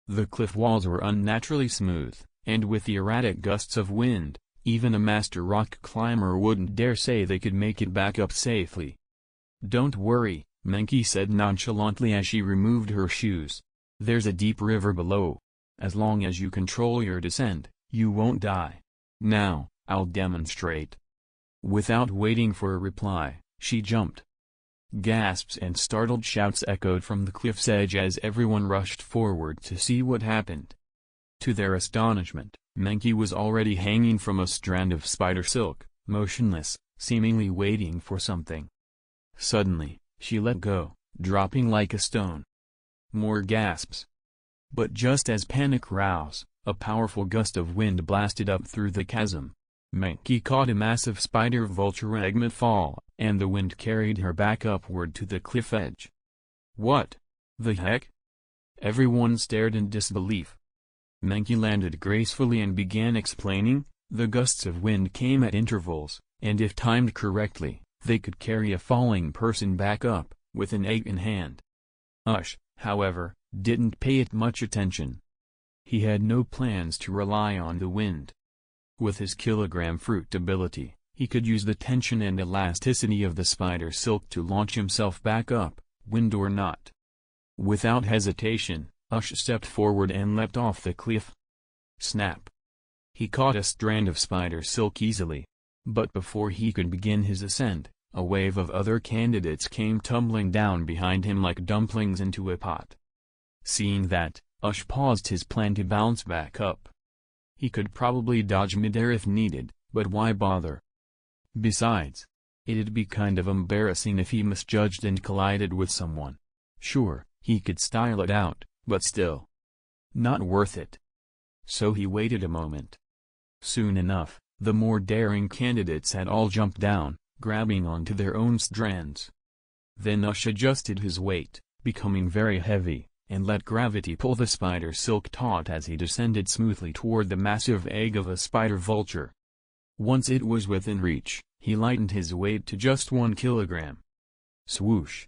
The cliff walls were unnaturally smooth, and with the erratic gusts of wind, even a master rock climber wouldn't dare say they could make it back up safely. Don't worry, Menki said nonchalantly as she removed her shoes. There's a deep river below. As long as you control your descent, you won't die. Now, I'll demonstrate. Without waiting for a reply, she jumped. Gasps and startled shouts echoed from the cliff's edge as everyone rushed forward to see what happened. To their astonishment, Menki was already hanging from a strand of spider silk, motionless, seemingly waiting for something. Suddenly, she let go, dropping like a stone. More gasps. But just as panic roused, a powerful gust of wind blasted up through the chasm. Menki caught a massive spider vulture egg fall, and the wind carried her back upward to the cliff edge. What the heck? Everyone stared in disbelief. Menki landed gracefully and began explaining, the gusts of wind came at intervals, and if timed correctly, they could carry a falling person back up, with an egg in hand. Ush, however, didn't pay it much attention. He had no plans to rely on the wind. With his kilogram fruit ability, he could use the tension and elasticity of the spider silk to launch himself back up, wind or not. Without hesitation, Ush stepped forward and leapt off the cliff. Snap! He caught a strand of spider silk easily. But before he could begin his ascent, a wave of other candidates came tumbling down behind him like dumplings into a pot. Seeing that, Ush paused his plan to bounce back up. He could probably dodge midair if needed, but why bother? Besides, it'd be kind of embarrassing if he misjudged and collided with someone. Sure, he could style it out, but still. Not worth it. So he waited a moment. Soon enough, the more daring candidates had all jumped down, grabbing onto their own strands. Then Ush adjusted his weight, becoming very heavy, and let gravity pull the spider silk taut as he descended smoothly toward the massive egg of a spider vulture. Once it was within reach, he lightened his weight to just 1 kilogram. Swoosh!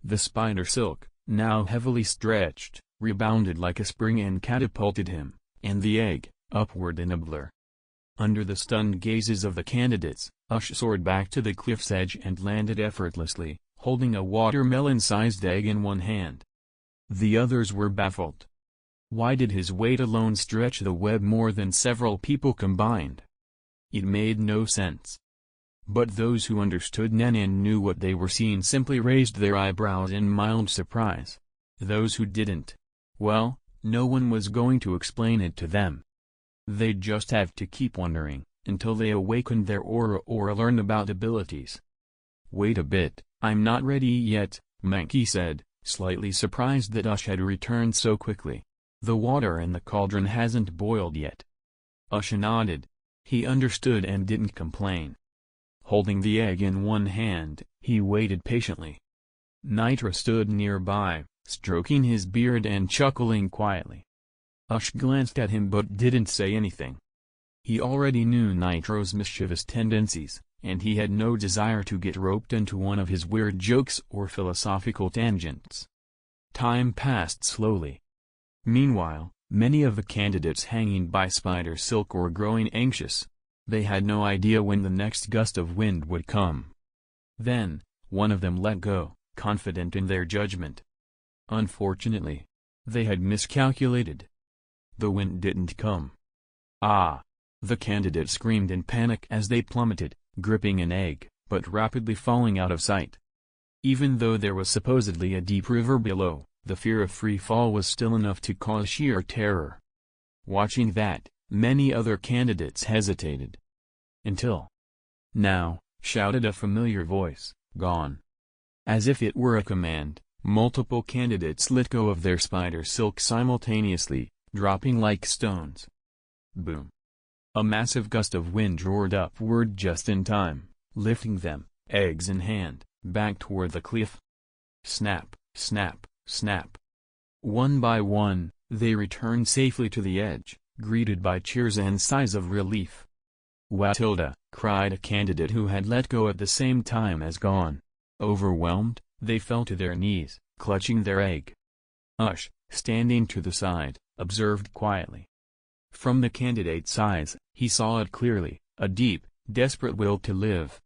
The spider silk, now heavily stretched, rebounded like a spring and catapulted him, and the egg, upward in a blur. Under the stunned gazes of the candidates, Ush soared back to the cliff's edge and landed effortlessly, holding a watermelon-sized egg in one hand. The others were baffled. Why did his weight alone stretch the web more than several people combined? It made no sense. But those who understood Nen and knew what they were seeing simply raised their eyebrows in mild surprise. Those who didn't, well, no one was going to explain it to them. They'd just have to keep wondering, until they awakened their aura or learned about abilities. Wait a bit, I'm not ready yet, Menki said, slightly surprised that Ush had returned so quickly. The water in the cauldron hasn't boiled yet. Ush nodded. He understood and didn't complain. Holding the egg in one hand, he waited patiently. Nitra stood nearby, stroking his beard and chuckling quietly. Ush glanced at him but didn't say anything. He already knew Nitro's mischievous tendencies, and he had no desire to get roped into one of his weird jokes or philosophical tangents. Time passed slowly. Meanwhile, many of the candidates hanging by spider silk were growing anxious. They had no idea when the next gust of wind would come. Then, one of them let go, confident in their judgment. Unfortunately, they had miscalculated. The wind didn't come. Ah! The candidate screamed in panic as they plummeted, gripping an egg, but rapidly falling out of sight. Even though there was supposedly a deep river below, the fear of free fall was still enough to cause sheer terror. Watching that, many other candidates hesitated. Until "Now!" shouted a familiar voice, "Gone!" As if it were a command, multiple candidates let go of their spider silk simultaneously, dropping like stones. Boom! A massive gust of wind roared upward just in time, lifting them, eggs in hand, back toward the cliff. Snap, snap, snap. One by one, they returned safely to the edge, greeted by cheers and sighs of relief. "Watilda!" cried a candidate who had let go at the same time as gone. Overwhelmed, they fell to their knees, clutching their egg. Ush, standing to the side, observed quietly. From the candidate's eyes, he saw it clearly, a deep, desperate will to live.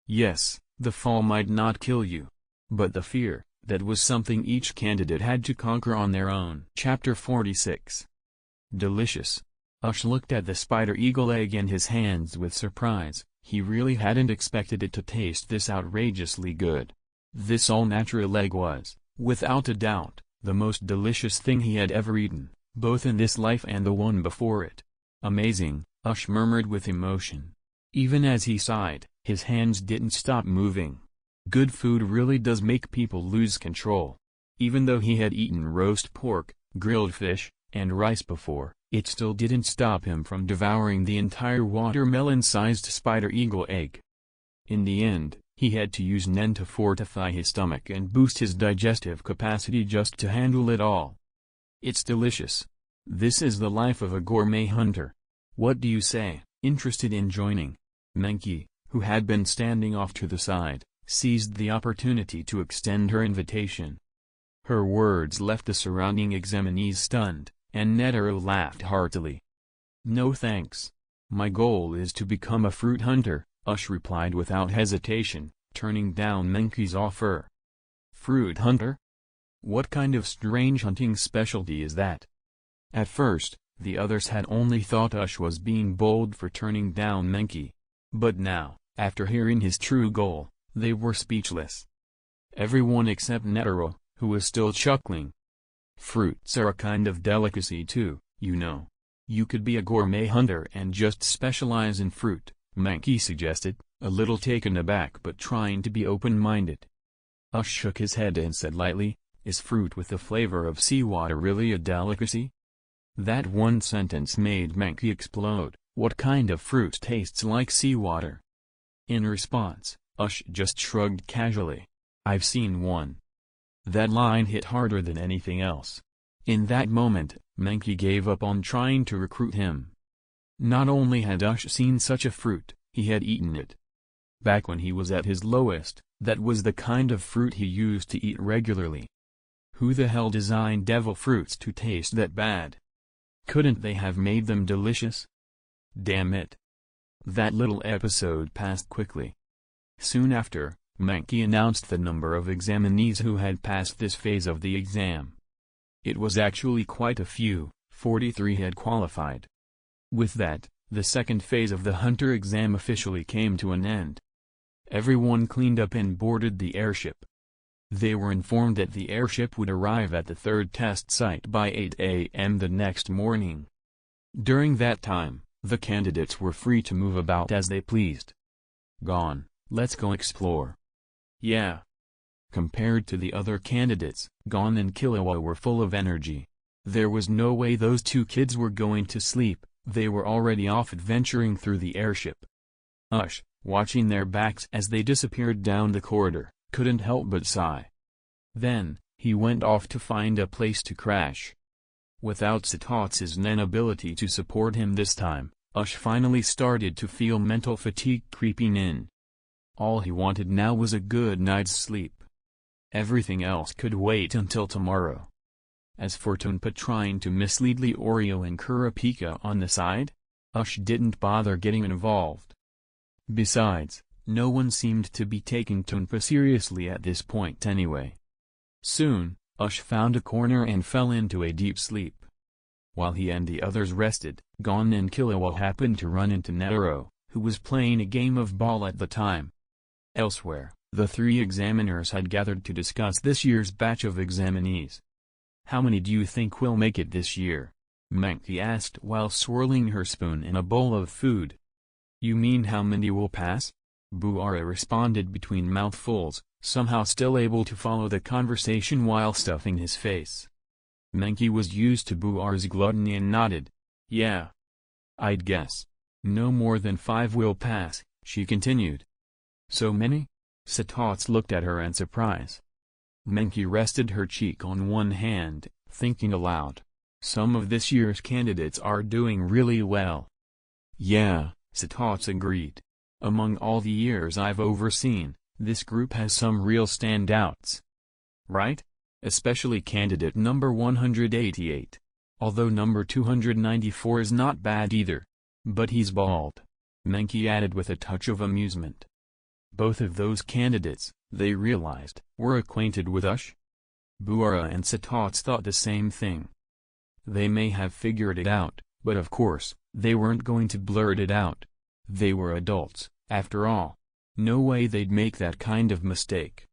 Yes, the fall might not kill you. But the fear, that was something each candidate had to conquer on their own. Chapter 46. Delicious. Ush looked at the spider eagle egg in his hands with surprise. He really hadn't expected it to taste this outrageously good. This all-natural egg was, without a doubt, the most delicious thing he had ever eaten, both in this life and the one before it. Amazing, Ush murmured with emotion. Even as he sighed, his hands didn't stop moving. Good food really does make people lose control. Even though he had eaten roast pork, grilled fish, and rice before, it still didn't stop him from devouring the entire watermelon-sized spider eagle egg. In the end, he had to use Nen to fortify his stomach and boost his digestive capacity just to handle it all. It's delicious. This is the life of a gourmet hunter. What do you say? Interested in joining? Menki, who had been standing off to the side, seized the opportunity to extend her invitation. Her words left the surrounding examinees stunned, and Netero laughed heartily. No thanks. My goal is to become a fruit hunter, Ush replied without hesitation, turning down Menki's offer. Fruit hunter? What kind of strange hunting specialty is that? At first, the others had only thought Ush was being bold for turning down Menki. But now, after hearing his true goal, they were speechless. Everyone except Netero, who was still chuckling. Fruits are a kind of delicacy too, you know. You could be a gourmet hunter and just specialize in fruit, Menki suggested, a little taken aback but trying to be open-minded. Ush shook his head and said lightly, is fruit with the flavor of seawater really a delicacy? That one sentence made Menki explode. What kind of fruit tastes like seawater? In response, Ush just shrugged casually. I've seen one. That line hit harder than anything else. In that moment, Menki gave up on trying to recruit him. Not only had Ush seen such a fruit, he had eaten it. Back when he was at his lowest, that was the kind of fruit he used to eat regularly. Who the hell designed devil fruits to taste that bad? Couldn't they have made them delicious? Damn it. That little episode passed quickly. Soon after, Menki announced the number of examinees who had passed this phase of the exam. It was actually quite a few, 43 had qualified. With that, the second phase of the hunter exam officially came to an end. Everyone cleaned up and boarded the airship. They were informed that the airship would arrive at the third test site by 8 a.m. the next morning. During that time, the candidates were free to move about as they pleased. Gone, let's go explore. Yeah. Compared to the other candidates, Gon and Killua were full of energy. There was no way those two kids were going to sleep, they were already off adventuring through the airship. Ush, watching their backs as they disappeared down the corridor, couldn't help but sigh. Then, he went off to find a place to crash. Without Satots's Nen ability to support him this time, Ush finally started to feel mental fatigue creeping in. All he wanted now was a good night's sleep. Everything else could wait until tomorrow. As for Tonpa trying to mislead Leorio and Kurapika on the side, Ush didn't bother getting involved. Besides, no one seemed to be taking Tonpa seriously at this point anyway. Soon, Ush found a corner and fell into a deep sleep. While he and the others rested, Gon and Killua happened to run into Netero, who was playing a game of ball at the time. Elsewhere, the three examiners had gathered to discuss this year's batch of examinees. How many do you think will make it this year? Menki asked while swirling her spoon in a bowl of food. You mean how many will pass? Buara responded between mouthfuls, somehow still able to follow the conversation while stuffing his face. Menki was used to Buara's gluttony and nodded. Yeah. I'd guess. No more than 5 will pass, she continued. So many? Satots looked at her in surprise. Menki rested her cheek on one hand, thinking aloud. Some of this year's candidates are doing really well. Yeah, Satots agreed. Among all the years I've overseen, this group has some real standouts. Right? Especially candidate number 188. Although number 294 is not bad either. But he's bald. Menki added with a touch of amusement. Both of those candidates, they realized, were acquainted with Ush. Buara and Satots thought the same thing. They may have figured it out, but of course, they weren't going to blurt it out. They were adults, after all. No way they'd make that kind of mistake.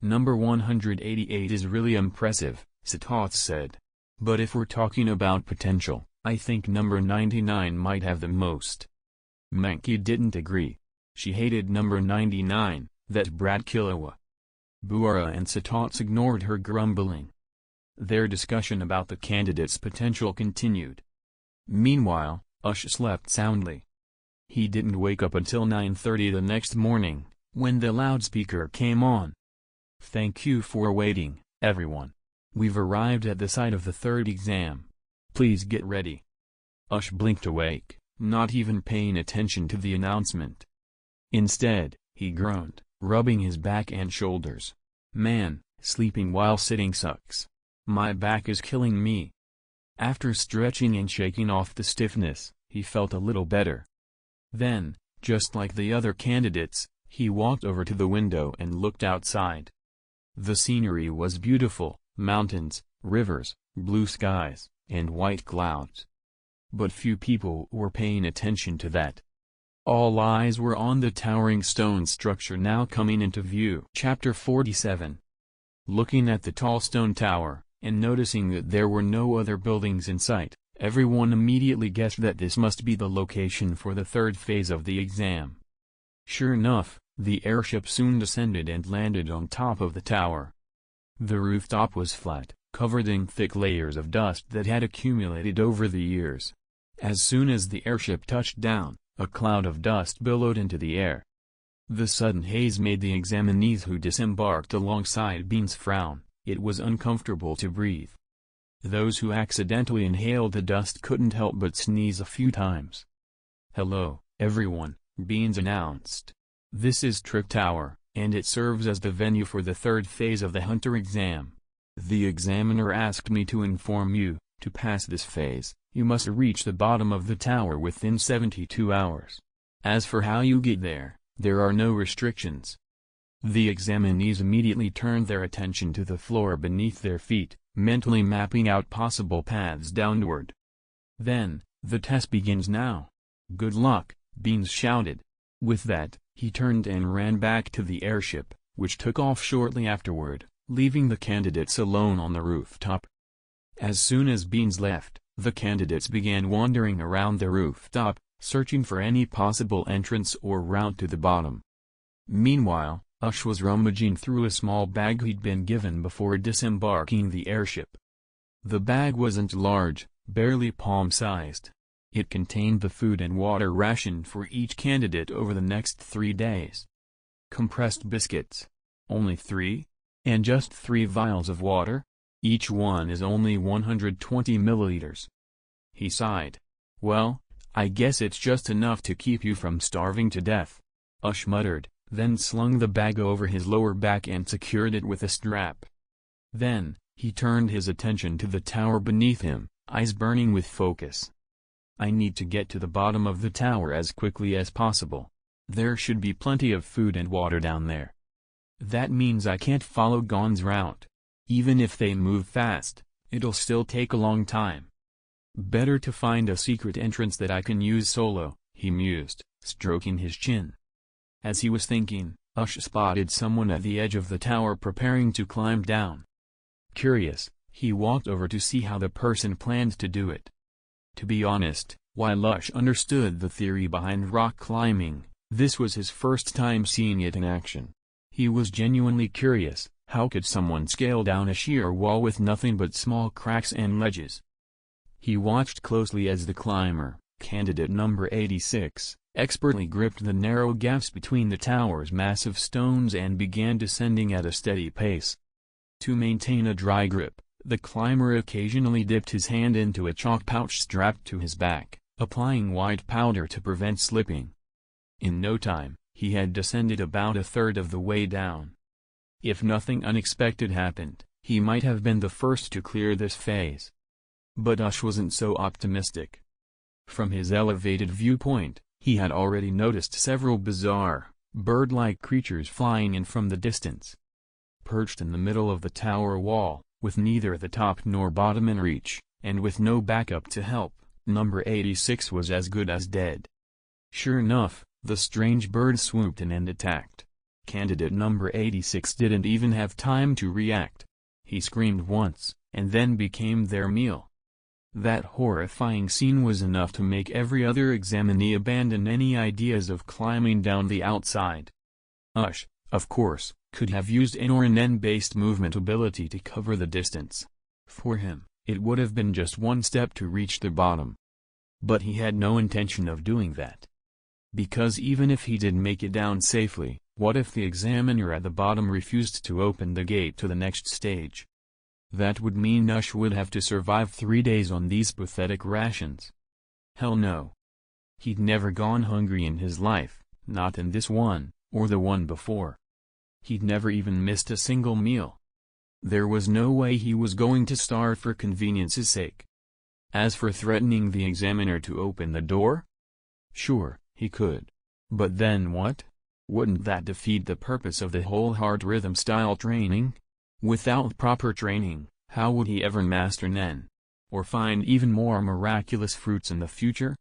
Number 188 is really impressive, Satot said. But if we're talking about potential, I think number 99 might have the most. Menki didn't agree. She hated number 99, that brat Killua. Buara and Satots ignored her grumbling. Their discussion about the candidate's potential continued. Meanwhile, Ush slept soundly. He didn't wake up until 9:30 the next morning, when the loudspeaker came on. "Thank you for waiting, everyone. We've arrived at the site of the third exam. Please get ready." Ush blinked awake, not even paying attention to the announcement. Instead, he groaned, rubbing his back and shoulders. "Man, sleeping while sitting sucks. My back is killing me." After stretching and shaking off the stiffness, he felt a little better. Then, just like the other candidates, he walked over to the window and looked outside. The scenery was beautiful, mountains, rivers, blue skies, and white clouds. But few people were paying attention to that. All eyes were on the towering stone structure now coming into view. Chapter 47. Looking at the tall stone tower, and noticing that there were no other buildings in sight, everyone immediately guessed that this must be the location for the third phase of the exam. Sure enough, the airship soon descended and landed on top of the tower. The rooftop was flat, covered in thick layers of dust that had accumulated over the years. As soon as the airship touched down, a cloud of dust billowed into the air. The sudden haze made the examinees who disembarked alongside Beans frown. It was uncomfortable to breathe. Those who accidentally inhaled the dust couldn't help but sneeze a few times. "Hello, everyone," Beans announced. "This is Trick Tower, and it serves as the venue for the third phase of the Hunter exam. The examiner asked me to inform you, to pass this phase, you must reach the bottom of the tower within 72 hours. As for how you get there are no restrictions." The examinees immediately turned their attention to the floor beneath their feet, mentally mapping out possible paths downward. "Then, the test begins now. Good luck," Beans shouted. With that, he turned and ran back to the airship, which took off shortly afterward, leaving the candidates alone on the rooftop. As soon as Beans left, the candidates began wandering around the rooftop, searching for any possible entrance or route to the bottom. Meanwhile, Ush was rummaging through a small bag he'd been given before disembarking the airship. The bag wasn't large, barely palm-sized. It contained the food and water ration for each candidate over the next 3 days. Compressed biscuits. Only 3? And just 3 vials of water? Each one is only 120 milliliters. He sighed. "Well, I guess it's just enough to keep you from starving to death," Ush muttered, then slung the bag over his lower back and secured it with a strap. Then, he turned his attention to the tower beneath him, eyes burning with focus. "I need to get to the bottom of the tower as quickly as possible. There should be plenty of food and water down there. That means I can't follow Gon's route. Even if they move fast, it'll still take a long time. Better to find a secret entrance that I can use solo," he mused, stroking his chin. As he was thinking, Ush spotted someone at the edge of the tower preparing to climb down. Curious, he walked over to see how the person planned to do it. To be honest, while Ush understood the theory behind rock climbing, this was his first time seeing it in action. He was genuinely curious, how could someone scale down a sheer wall with nothing but small cracks and ledges? He watched closely as the climber, candidate number 86, expertly gripped the narrow gaps between the tower's massive stones and began descending at a steady pace. To maintain a dry grip, the climber occasionally dipped his hand into a chalk pouch strapped to his back, applying white powder to prevent slipping. In no time, he had descended about a third of the way down. If nothing unexpected happened, he might have been the first to clear this phase. But Ush wasn't so optimistic. From his elevated viewpoint, he had already noticed several bizarre, bird-like creatures flying in from the distance. Perched in the middle of the tower wall, with neither the top nor bottom in reach, and with no backup to help, number 86 was as good as dead. Sure enough, the strange bird swooped in and attacked. Candidate number 86 didn't even have time to react. He screamed once, and then became their meal. That horrifying scene was enough to make every other examinee abandon any ideas of climbing down the outside. Ush, of course, could have used an or an N-based movement ability to cover the distance. For him, it would have been just one step to reach the bottom. But he had no intention of doing that. Because even if he did make it down safely, what if the examiner at the bottom refused to open the gate to the next stage? That would mean Ush would have to survive 3 days on these pathetic rations. Hell no. He'd never gone hungry in his life, not in this one, or the one before. He'd never even missed a single meal. There was no way he was going to starve for convenience's sake. As for threatening the examiner to open the door? Sure, he could. But then what? Wouldn't that defeat the purpose of the whole heart rhythm style training? Without proper training, how would he ever master Nen? Or find even more miraculous fruits in the future?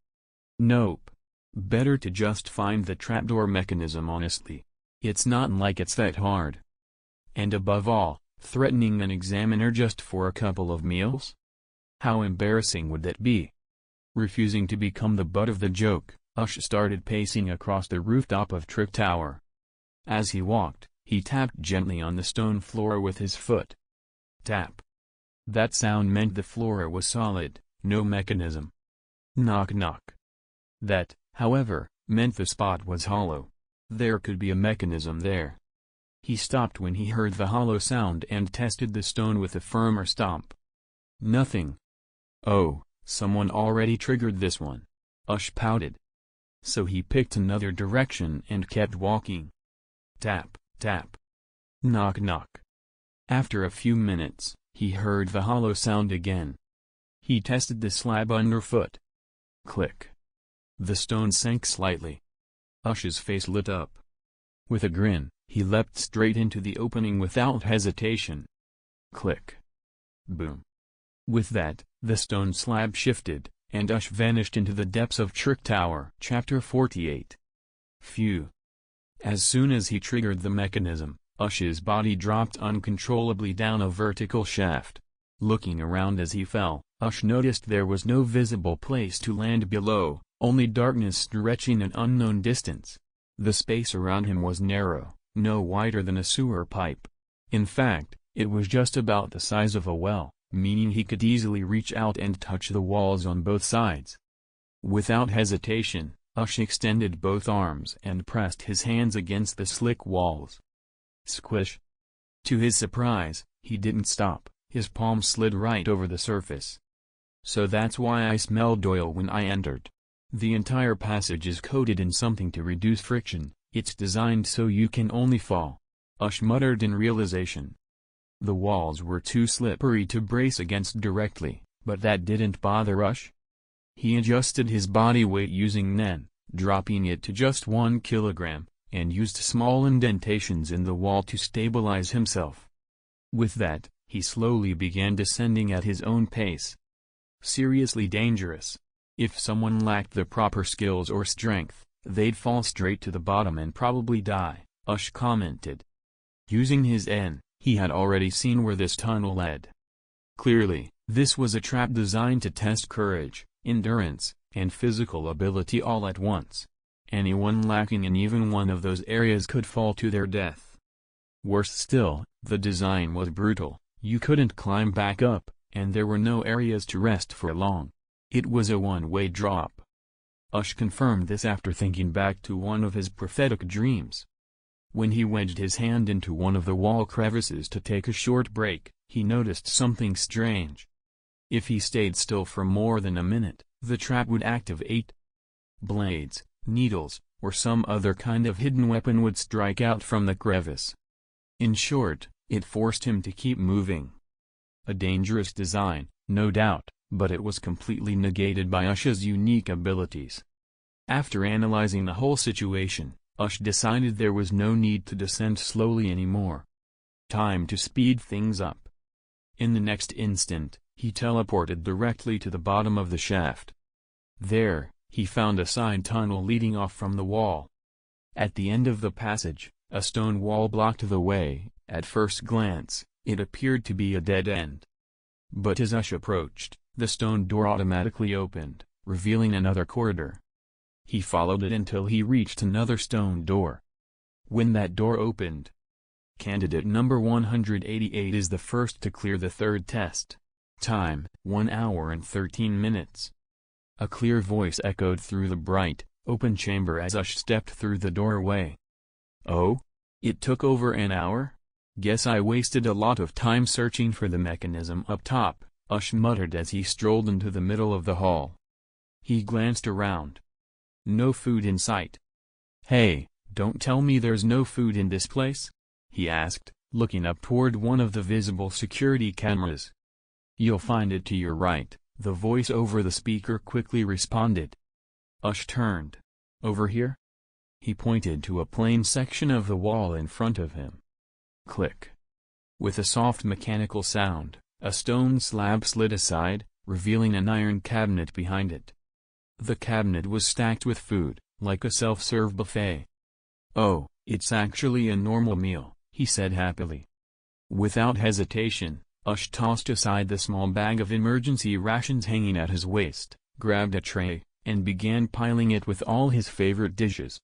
Nope. Better to just find the trapdoor mechanism honestly. It's not like it's that hard. And above all, threatening an examiner just for a couple of meals? How embarrassing would that be? Refusing to become the butt of the joke, Ush started pacing across the rooftop of Trick Tower. As he walked, he tapped gently on the stone floor with his foot. Tap. That sound meant the floor was solid, no mechanism. Knock knock. That, however, meant the spot was hollow. There could be a mechanism there. He stopped when he heard the hollow sound and tested the stone with a firmer stomp. Nothing. Oh, someone already triggered this one. Ush pouted. So he picked another direction and kept walking. Tap, tap. Knock knock. After a few minutes, he heard the hollow sound again. He tested the slab underfoot. Click. The stone sank slightly. Ush's face lit up. With a grin, he leapt straight into the opening without hesitation. Click. Boom. With that, the stone slab shifted, and Ush vanished into the depths of Trick Tower. Chapter 48. Phew. As soon as he triggered the mechanism, Ush's body dropped uncontrollably down a vertical shaft. Looking around as he fell, Ush noticed there was no visible place to land below, only darkness stretching an unknown distance. The space around him was narrow, no wider than a sewer pipe. In fact, it was just about the size of a well, meaning he could easily reach out and touch the walls on both sides. Without hesitation, Ush extended both arms and pressed his hands against the slick walls. Squish. To his surprise, he didn't stop, his palm slid right over the surface. So that's why I smelled oil when I entered. The entire passage is coated in something to reduce friction, it's designed so you can only fall. Ush muttered in realization. The walls were too slippery to brace against directly, but that didn't bother Ush. He adjusted his body weight using Nen, dropping it to just 1 kilogram, and used small indentations in the wall to stabilize himself. With that, he slowly began descending at his own pace. Seriously dangerous. If someone lacked the proper skills or strength, they'd fall straight to the bottom and probably die, Ush commented. Using his N, he had already seen where this tunnel led. Clearly, this was a trap designed to test courage, endurance, and physical ability all at once. Anyone lacking in even one of those areas could fall to their death. Worse still, the design was brutal, you couldn't climb back up, and there were no areas to rest for long. It was a one-way drop. Ush confirmed this after thinking back to one of his prophetic dreams. When he wedged his hand into one of the wall crevices to take a short break, he noticed something strange. If he stayed still for more than a minute, the trap would activate. Blades, needles, or some other kind of hidden weapon would strike out from the crevice. In short, it forced him to keep moving. A dangerous design, no doubt, but it was completely negated by Ush's unique abilities. After analyzing the whole situation, Ush decided there was no need to descend slowly anymore. Time to speed things up. In the next instant, he teleported directly to the bottom of the shaft. There, he found a side tunnel leading off from the wall. At the end of the passage, A stone wall blocked the way. At first glance, it appeared to be a dead end. But as Ush approached, the stone door automatically opened, revealing another corridor. He followed it until he reached another stone door. When that door opened, candidate number 188 is the first to clear the third test. Time, 1 hour and 13 minutes. A clear voice echoed through the bright, open chamber as Ush stepped through the doorway. Oh? It took over an hour? Guess I wasted a lot of time searching for the mechanism up top, Ush muttered as he strolled into the middle of the hall. He glanced around. No food in sight. Hey, don't tell me there's no food in this place? He asked, looking up toward one of the visible security cameras. You'll find it to your right, the voice over the speaker quickly responded. Ush turned. Over here? He pointed to a plain section of the wall in front of him. Click. With a soft mechanical sound, a stone slab slid aside, revealing an iron cabinet behind it. The cabinet was stacked with food, like a self-serve buffet. Oh, it's actually a normal meal, he said happily. Without hesitation, Ush tossed aside the small bag of emergency rations hanging at his waist, grabbed a tray, and began piling it with all his favorite dishes.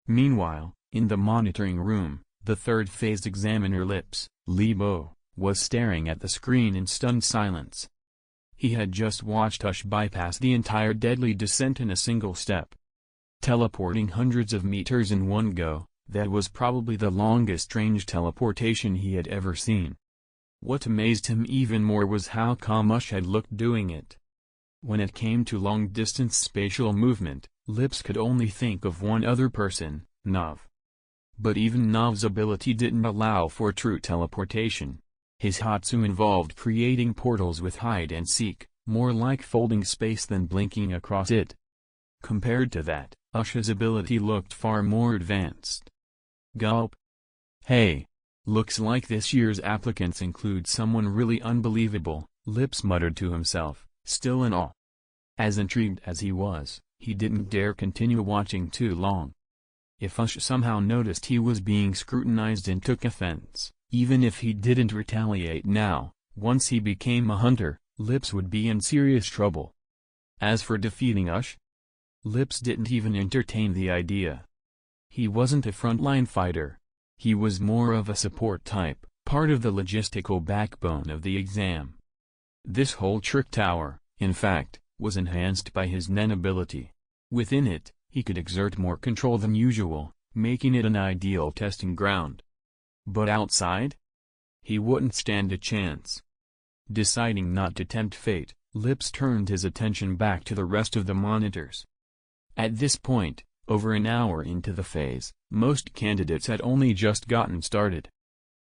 Meanwhile, in the monitoring room, the third-phase examiner Lips, Libo, was staring at the screen in stunned silence. He had just watched Ush bypass the entire deadly descent in a single step. Teleporting hundreds of meters in one go, that was probably the longest range teleportation he had ever seen. What amazed him even more was how calm Ush had looked doing it. When it came to long-distance spatial movement, Lips could only think of one other person, Nav. But even Nav's ability didn't allow for true teleportation. His Hatsu involved creating portals with hide and seek, more like folding space than blinking across it. Compared to that, Ush's ability looked far more advanced. Gulp. Hey. Looks like this year's applicants include someone really unbelievable, Lips muttered to himself, still in awe. As intrigued as he was, he didn't dare continue watching too long. If Ush somehow noticed he was being scrutinized and took offense, even if he didn't retaliate now, once he became a hunter, Lips would be in serious trouble. As for defeating Ush, Lips didn't even entertain the idea. He wasn't a frontline fighter. He was more of a support type, part of the logistical backbone of the exam. This whole trick tower, in fact, was enhanced by his Nen ability. Within it, he could exert more control than usual, making it an ideal testing ground. But outside? He wouldn't stand a chance. Deciding not to tempt fate, Lips turned his attention back to the rest of the monitors. At this point, over an hour into the phase, most candidates had only just gotten started.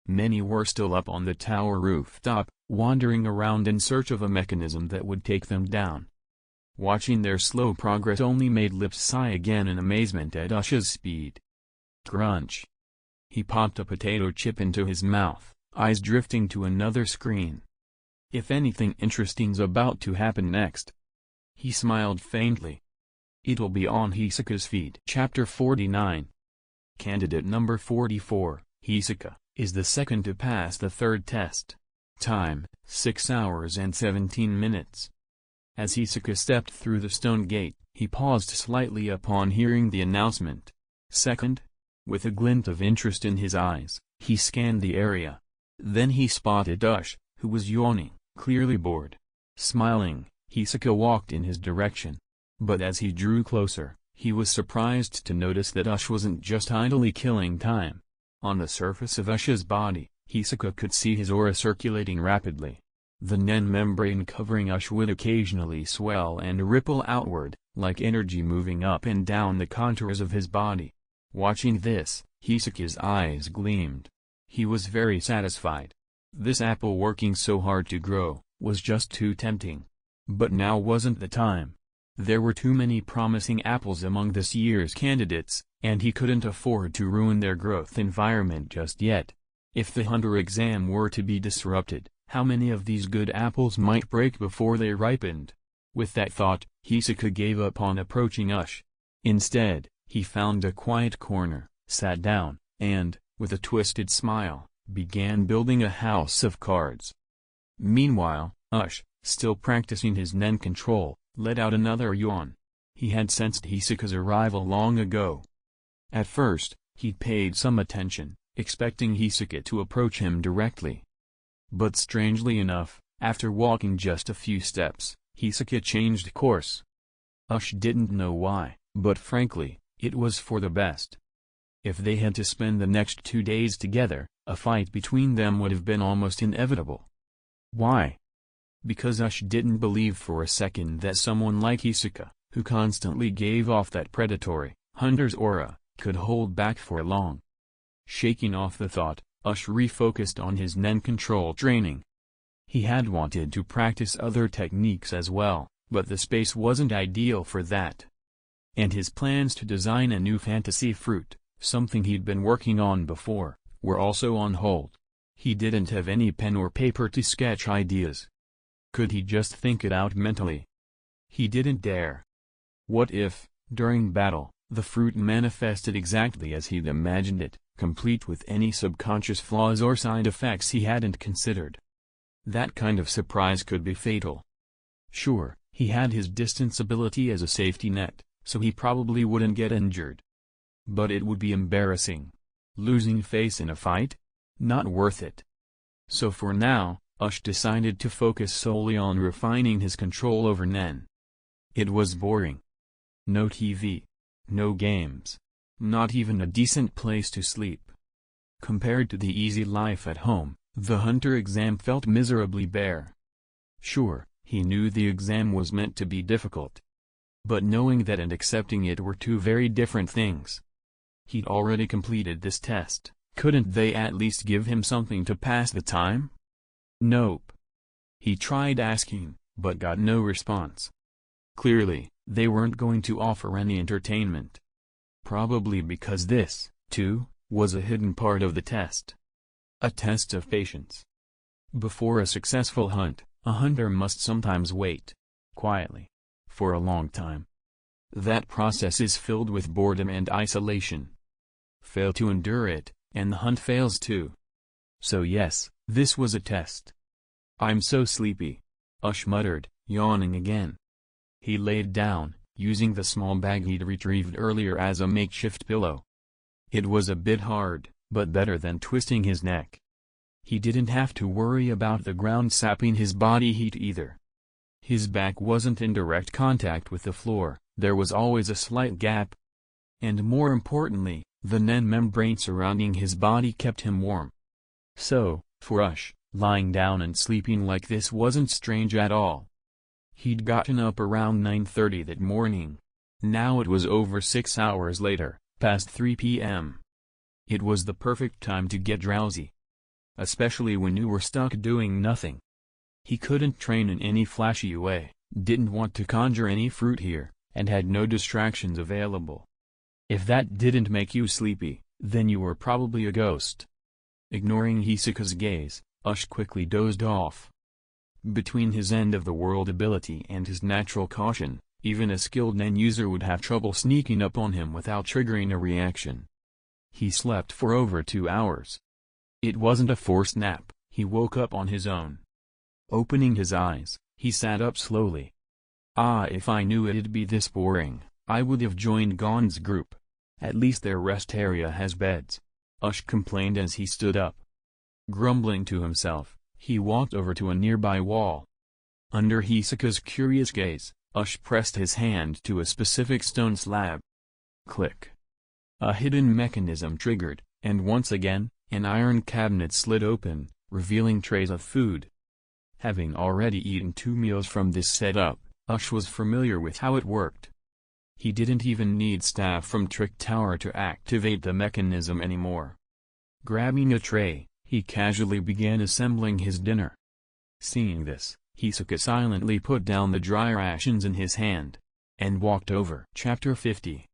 Many were still up on the tower rooftop, wandering around in search of a mechanism that would take them down. Watching their slow progress only made Lips sigh again in amazement at Ush's speed. Crunch. He popped a potato chip into his mouth, eyes drifting to another screen. If anything interesting's about to happen next. He smiled faintly. It'll be on Hisoka's feed. Chapter 49. Candidate number 44, Hisoka, is the second to pass the third test. Time, 6 hours and 17 minutes. As Hisoka stepped through the stone gate, he paused slightly upon hearing the announcement. Second? With a glint of interest in his eyes, he scanned the area. Then he spotted Ush, who was yawning, clearly bored. Smiling, Hisoka walked in his direction. But as he drew closer, he was surprised to notice that Ush wasn't just idly killing time. On the surface of Ush's body, Hisoka could see his aura circulating rapidly. The Nen membrane covering Ush would occasionally swell and ripple outward, like energy moving up and down the contours of his body. Watching this, Hisoka's eyes gleamed. He was very satisfied. This apple working so hard to grow, was just too tempting. But now wasn't the time. There were too many promising apples among this year's candidates, and he couldn't afford to ruin their growth environment just yet. If the hunter exam were to be disrupted, how many of these good apples might break before they ripened? With that thought, Hisoka gave up on approaching Ush. Instead, he found a quiet corner, sat down, and, with a twisted smile, began building a house of cards. Meanwhile, Ush, still practicing his nen control, let out another yawn. He had sensed Hisaka's arrival long ago. At first, he'd paid some attention, expecting Hisaka to approach him directly. But strangely enough, after walking just a few steps, Hisaka changed course. Ush didn't know why, but frankly, it was for the best. If they had to spend the next 2 days together, a fight between them would have been almost inevitable. Why? Because Ush didn't believe for a second that someone like Hisaka, who constantly gave off that predatory, hunter's aura, could hold back for long. Shaking off the thought, Ush refocused on his nen control training. He had wanted to practice other techniques as well, but the space wasn't ideal for that. And his plans to design a new fantasy fruit, something he'd been working on before, were also on hold. He didn't have any pen or paper to sketch ideas. Could he just think it out mentally? He didn't dare. What if, during battle, the fruit manifested exactly as he'd imagined it, complete with any subconscious flaws or side effects he hadn't considered? That kind of surprise could be fatal. Sure, he had his distance ability as a safety net, so he probably wouldn't get injured. But it would be embarrassing. Losing face in a fight? Not worth it. So for now, Ush decided to focus solely on refining his control over Nen. It was boring. No TV. No games. Not even a decent place to sleep. Compared to the easy life at home, the hunter exam felt miserably bare. Sure, he knew the exam was meant to be difficult. But knowing that and accepting it were two very different things. He'd already completed this test, couldn't they at least give him something to pass the time? Nope. He tried asking, but got no response. Clearly, they weren't going to offer any entertainment. Probably because this, too, was a hidden part of the test. A test of patience. Before a successful hunt, a hunter must sometimes wait, quietly, for a long time. That process is filled with boredom and isolation. Fail to endure it, and the hunt fails too. So yes, this was a test. I'm so sleepy, Ush muttered, yawning again. He laid down, using the small bag he'd retrieved earlier as a makeshift pillow. It was a bit hard, but better than twisting his neck. He didn't have to worry about the ground sapping his body heat either. His back wasn't in direct contact with the floor, there was always a slight gap. And more importantly, the Nen membrane surrounding his body kept him warm. So, for Ush, lying down and sleeping like this wasn't strange at all. He'd gotten up around 9:30 that morning. Now it was over 6 hours later, past 3 p.m. It was the perfect time to get drowsy. Especially when you were stuck doing nothing. He couldn't train in any flashy way, didn't want to conjure any fruit here, and had no distractions available. If that didn't make you sleepy, then you were probably a ghost. Ignoring Hisaka's gaze, Ush quickly dozed off. Between his end-of-the-world ability and his natural caution, even a skilled Nen user would have trouble sneaking up on him without triggering a reaction. He slept for over 2 hours. It wasn't a forced nap, he woke up on his own. Opening his eyes, he sat up slowly. If I knew it'd be this boring, I would have joined Gon's group. At least their rest area has beds, Ush complained as he stood up. Grumbling to himself, he walked over to a nearby wall. Under Hisaka's curious gaze, Ush pressed his hand to a specific stone slab. Click. A hidden mechanism triggered, and once again, an iron cabinet slid open, revealing trays of food. Having already eaten 2 meals from this setup, Ush was familiar with how it worked. He didn't even need staff from Trick Tower to activate the mechanism anymore. Grabbing a tray, he casually began assembling his dinner. Seeing this, Hisaka silently put down the dry rations in his hand, and walked over. Chapter 50.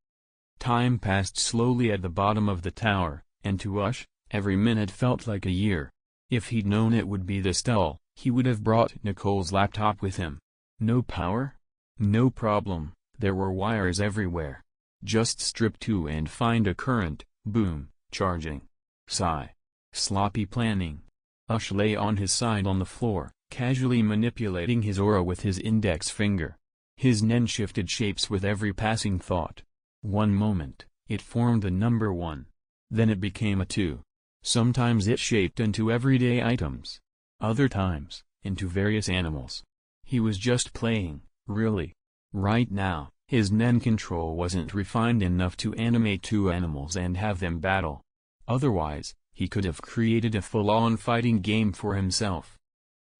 Time passed slowly at the bottom of the tower, and to Ush, every minute felt like a year. If he'd known it would be this dull, he would have brought Nicole's laptop with him. No power? No problem, there were wires everywhere. Just strip 2 and find a current, boom, charging. Sigh. Sloppy planning. Ush lay on his side on the floor, casually manipulating his aura with his index finger. His nen shifted shapes with every passing thought. One moment, it formed the number 1. Then it became a 2. Sometimes it shaped into everyday items. Other times, into various animals. He was just playing, really. Right now, his nen control wasn't refined enough to animate 2 animals and have them battle. Otherwise, he could have created a full-on fighting game for himself.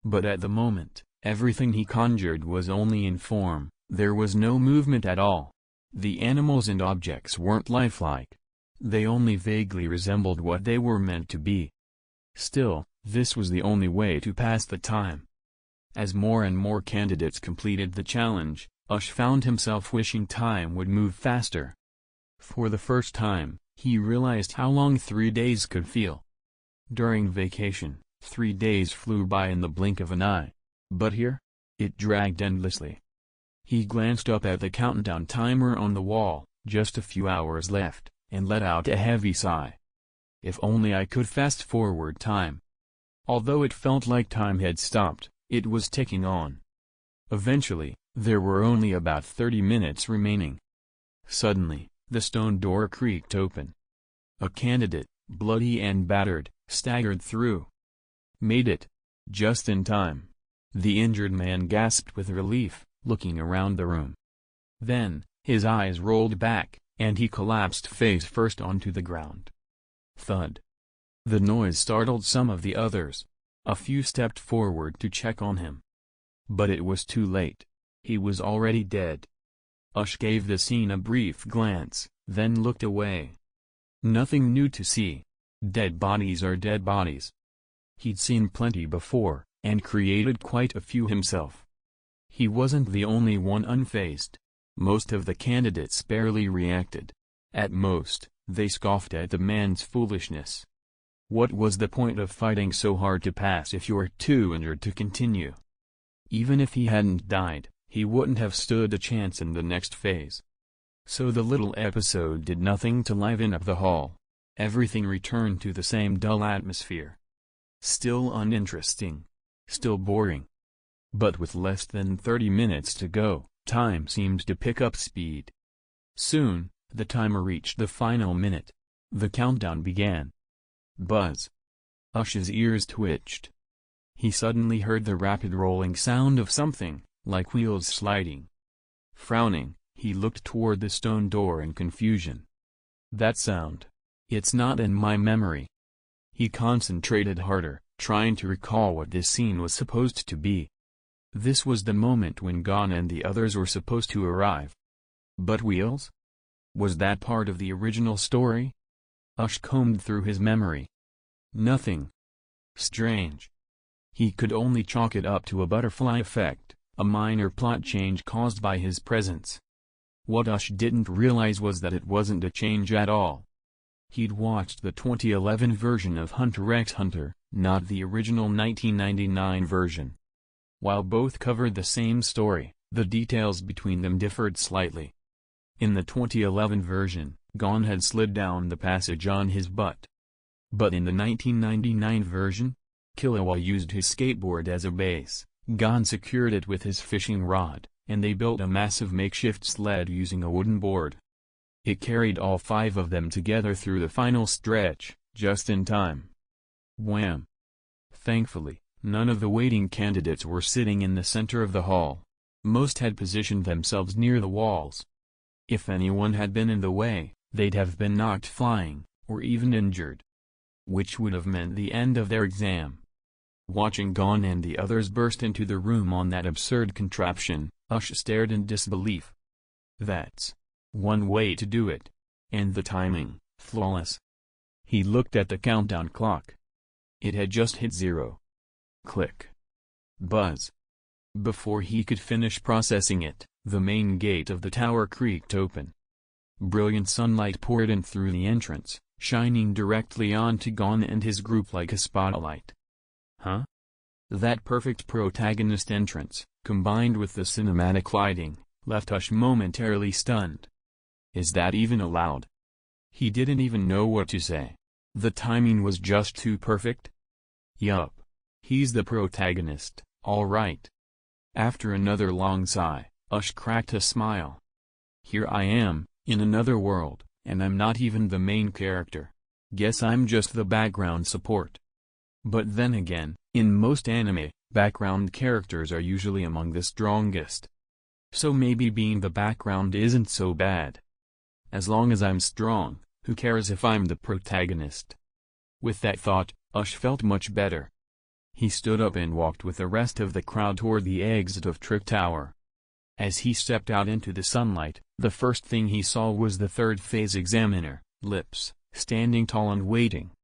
But at the moment, everything he conjured was only in form, there was no movement at all. The animals and objects weren't lifelike. They only vaguely resembled what they were meant to be. Still, this was the only way to pass the time. As more and more candidates completed the challenge, Ush found himself wishing time would move faster. For the first time, he realized how long 3 days could feel. During vacation, 3 days flew by in the blink of an eye. But here? It dragged endlessly. He glanced up at the countdown timer on the wall, just a few hours left, and let out a heavy sigh. If only I could fast forward time. Although it felt like time had stopped, it was ticking on. Eventually, there were only about 30 minutes remaining. Suddenly, the stone door creaked open. A candidate, bloody and battered, staggered through. Made it. Just in time. The injured man gasped with relief, looking around the room. Then, his eyes rolled back, and he collapsed face first onto the ground. Thud. The noise startled some of the others. A few stepped forward to check on him. But it was too late. He was already dead. Ush gave the scene a brief glance, then looked away. Nothing new to see. Dead bodies are dead bodies. He'd seen plenty before, and created quite a few himself. He wasn't the only one unfazed. Most of the candidates barely reacted. At most, they scoffed at the man's foolishness. What was the point of fighting so hard to pass if you're too injured to continue? Even if he hadn't died, he wouldn't have stood a chance in the next phase. So the little episode did nothing to liven up the hall. Everything returned to the same dull atmosphere. Still uninteresting. Still boring. But with less than 30 minutes to go, time seemed to pick up speed. Soon, the timer reached the final minute. The countdown began. Buzz. Ush's ears twitched. He suddenly heard the rapid rolling sound of something, like wheels sliding. Frowning, he looked toward the stone door in confusion. That sound. It's not in my memory. He concentrated harder, trying to recall what this scene was supposed to be. This was the moment when Gon and the others were supposed to arrive. But wheels? Was that part of the original story? Ush combed through his memory. Nothing. Strange. He could only chalk it up to a butterfly effect, a minor plot change caused by his presence. What Ush didn't realize was that it wasn't a change at all. He'd watched the 2011 version of Hunter x Hunter, not the original 1999 version. While both covered the same story, the details between them differed slightly. In the 2011 version, Gon had slid down the passage on his butt. But in the 1999 version, Killua used his skateboard as a base, Gon secured it with his fishing rod, and they built a massive makeshift sled using a wooden board. It carried all 5 of them together through the final stretch, just in time. Wham! Thankfully, none of the waiting candidates were sitting in the center of the hall. Most had positioned themselves near the walls. If anyone had been in the way, they'd have been knocked flying, or even injured. Which would have meant the end of their exam. Watching Gon and the others burst into the room on that absurd contraption, Ush stared in disbelief. That's one way to do it. And the timing, flawless. He looked at the countdown clock. It had just hit 0. Click. Buzz. Before he could finish processing it, the main gate of the tower creaked open. Brilliant sunlight poured in through the entrance, shining directly onto Gon and his group like a spotlight. Huh? That perfect protagonist entrance, combined with the cinematic lighting, left Ush momentarily stunned. Is that even allowed? He didn't even know what to say. The timing was just too perfect? Yup. He's the protagonist, all right. After another long sigh, Ush cracked a smile. Here I am, in another world, and I'm not even the main character. Guess I'm just the background support. But then again, in most anime, background characters are usually among the strongest. So maybe being the background isn't so bad. As long as I'm strong, who cares if I'm the protagonist? With that thought, Ush felt much better. He stood up and walked with the rest of the crowd toward the exit of Trick Tower. As he stepped out into the sunlight, the first thing he saw was the third phase examiner, Lips, standing tall and waiting.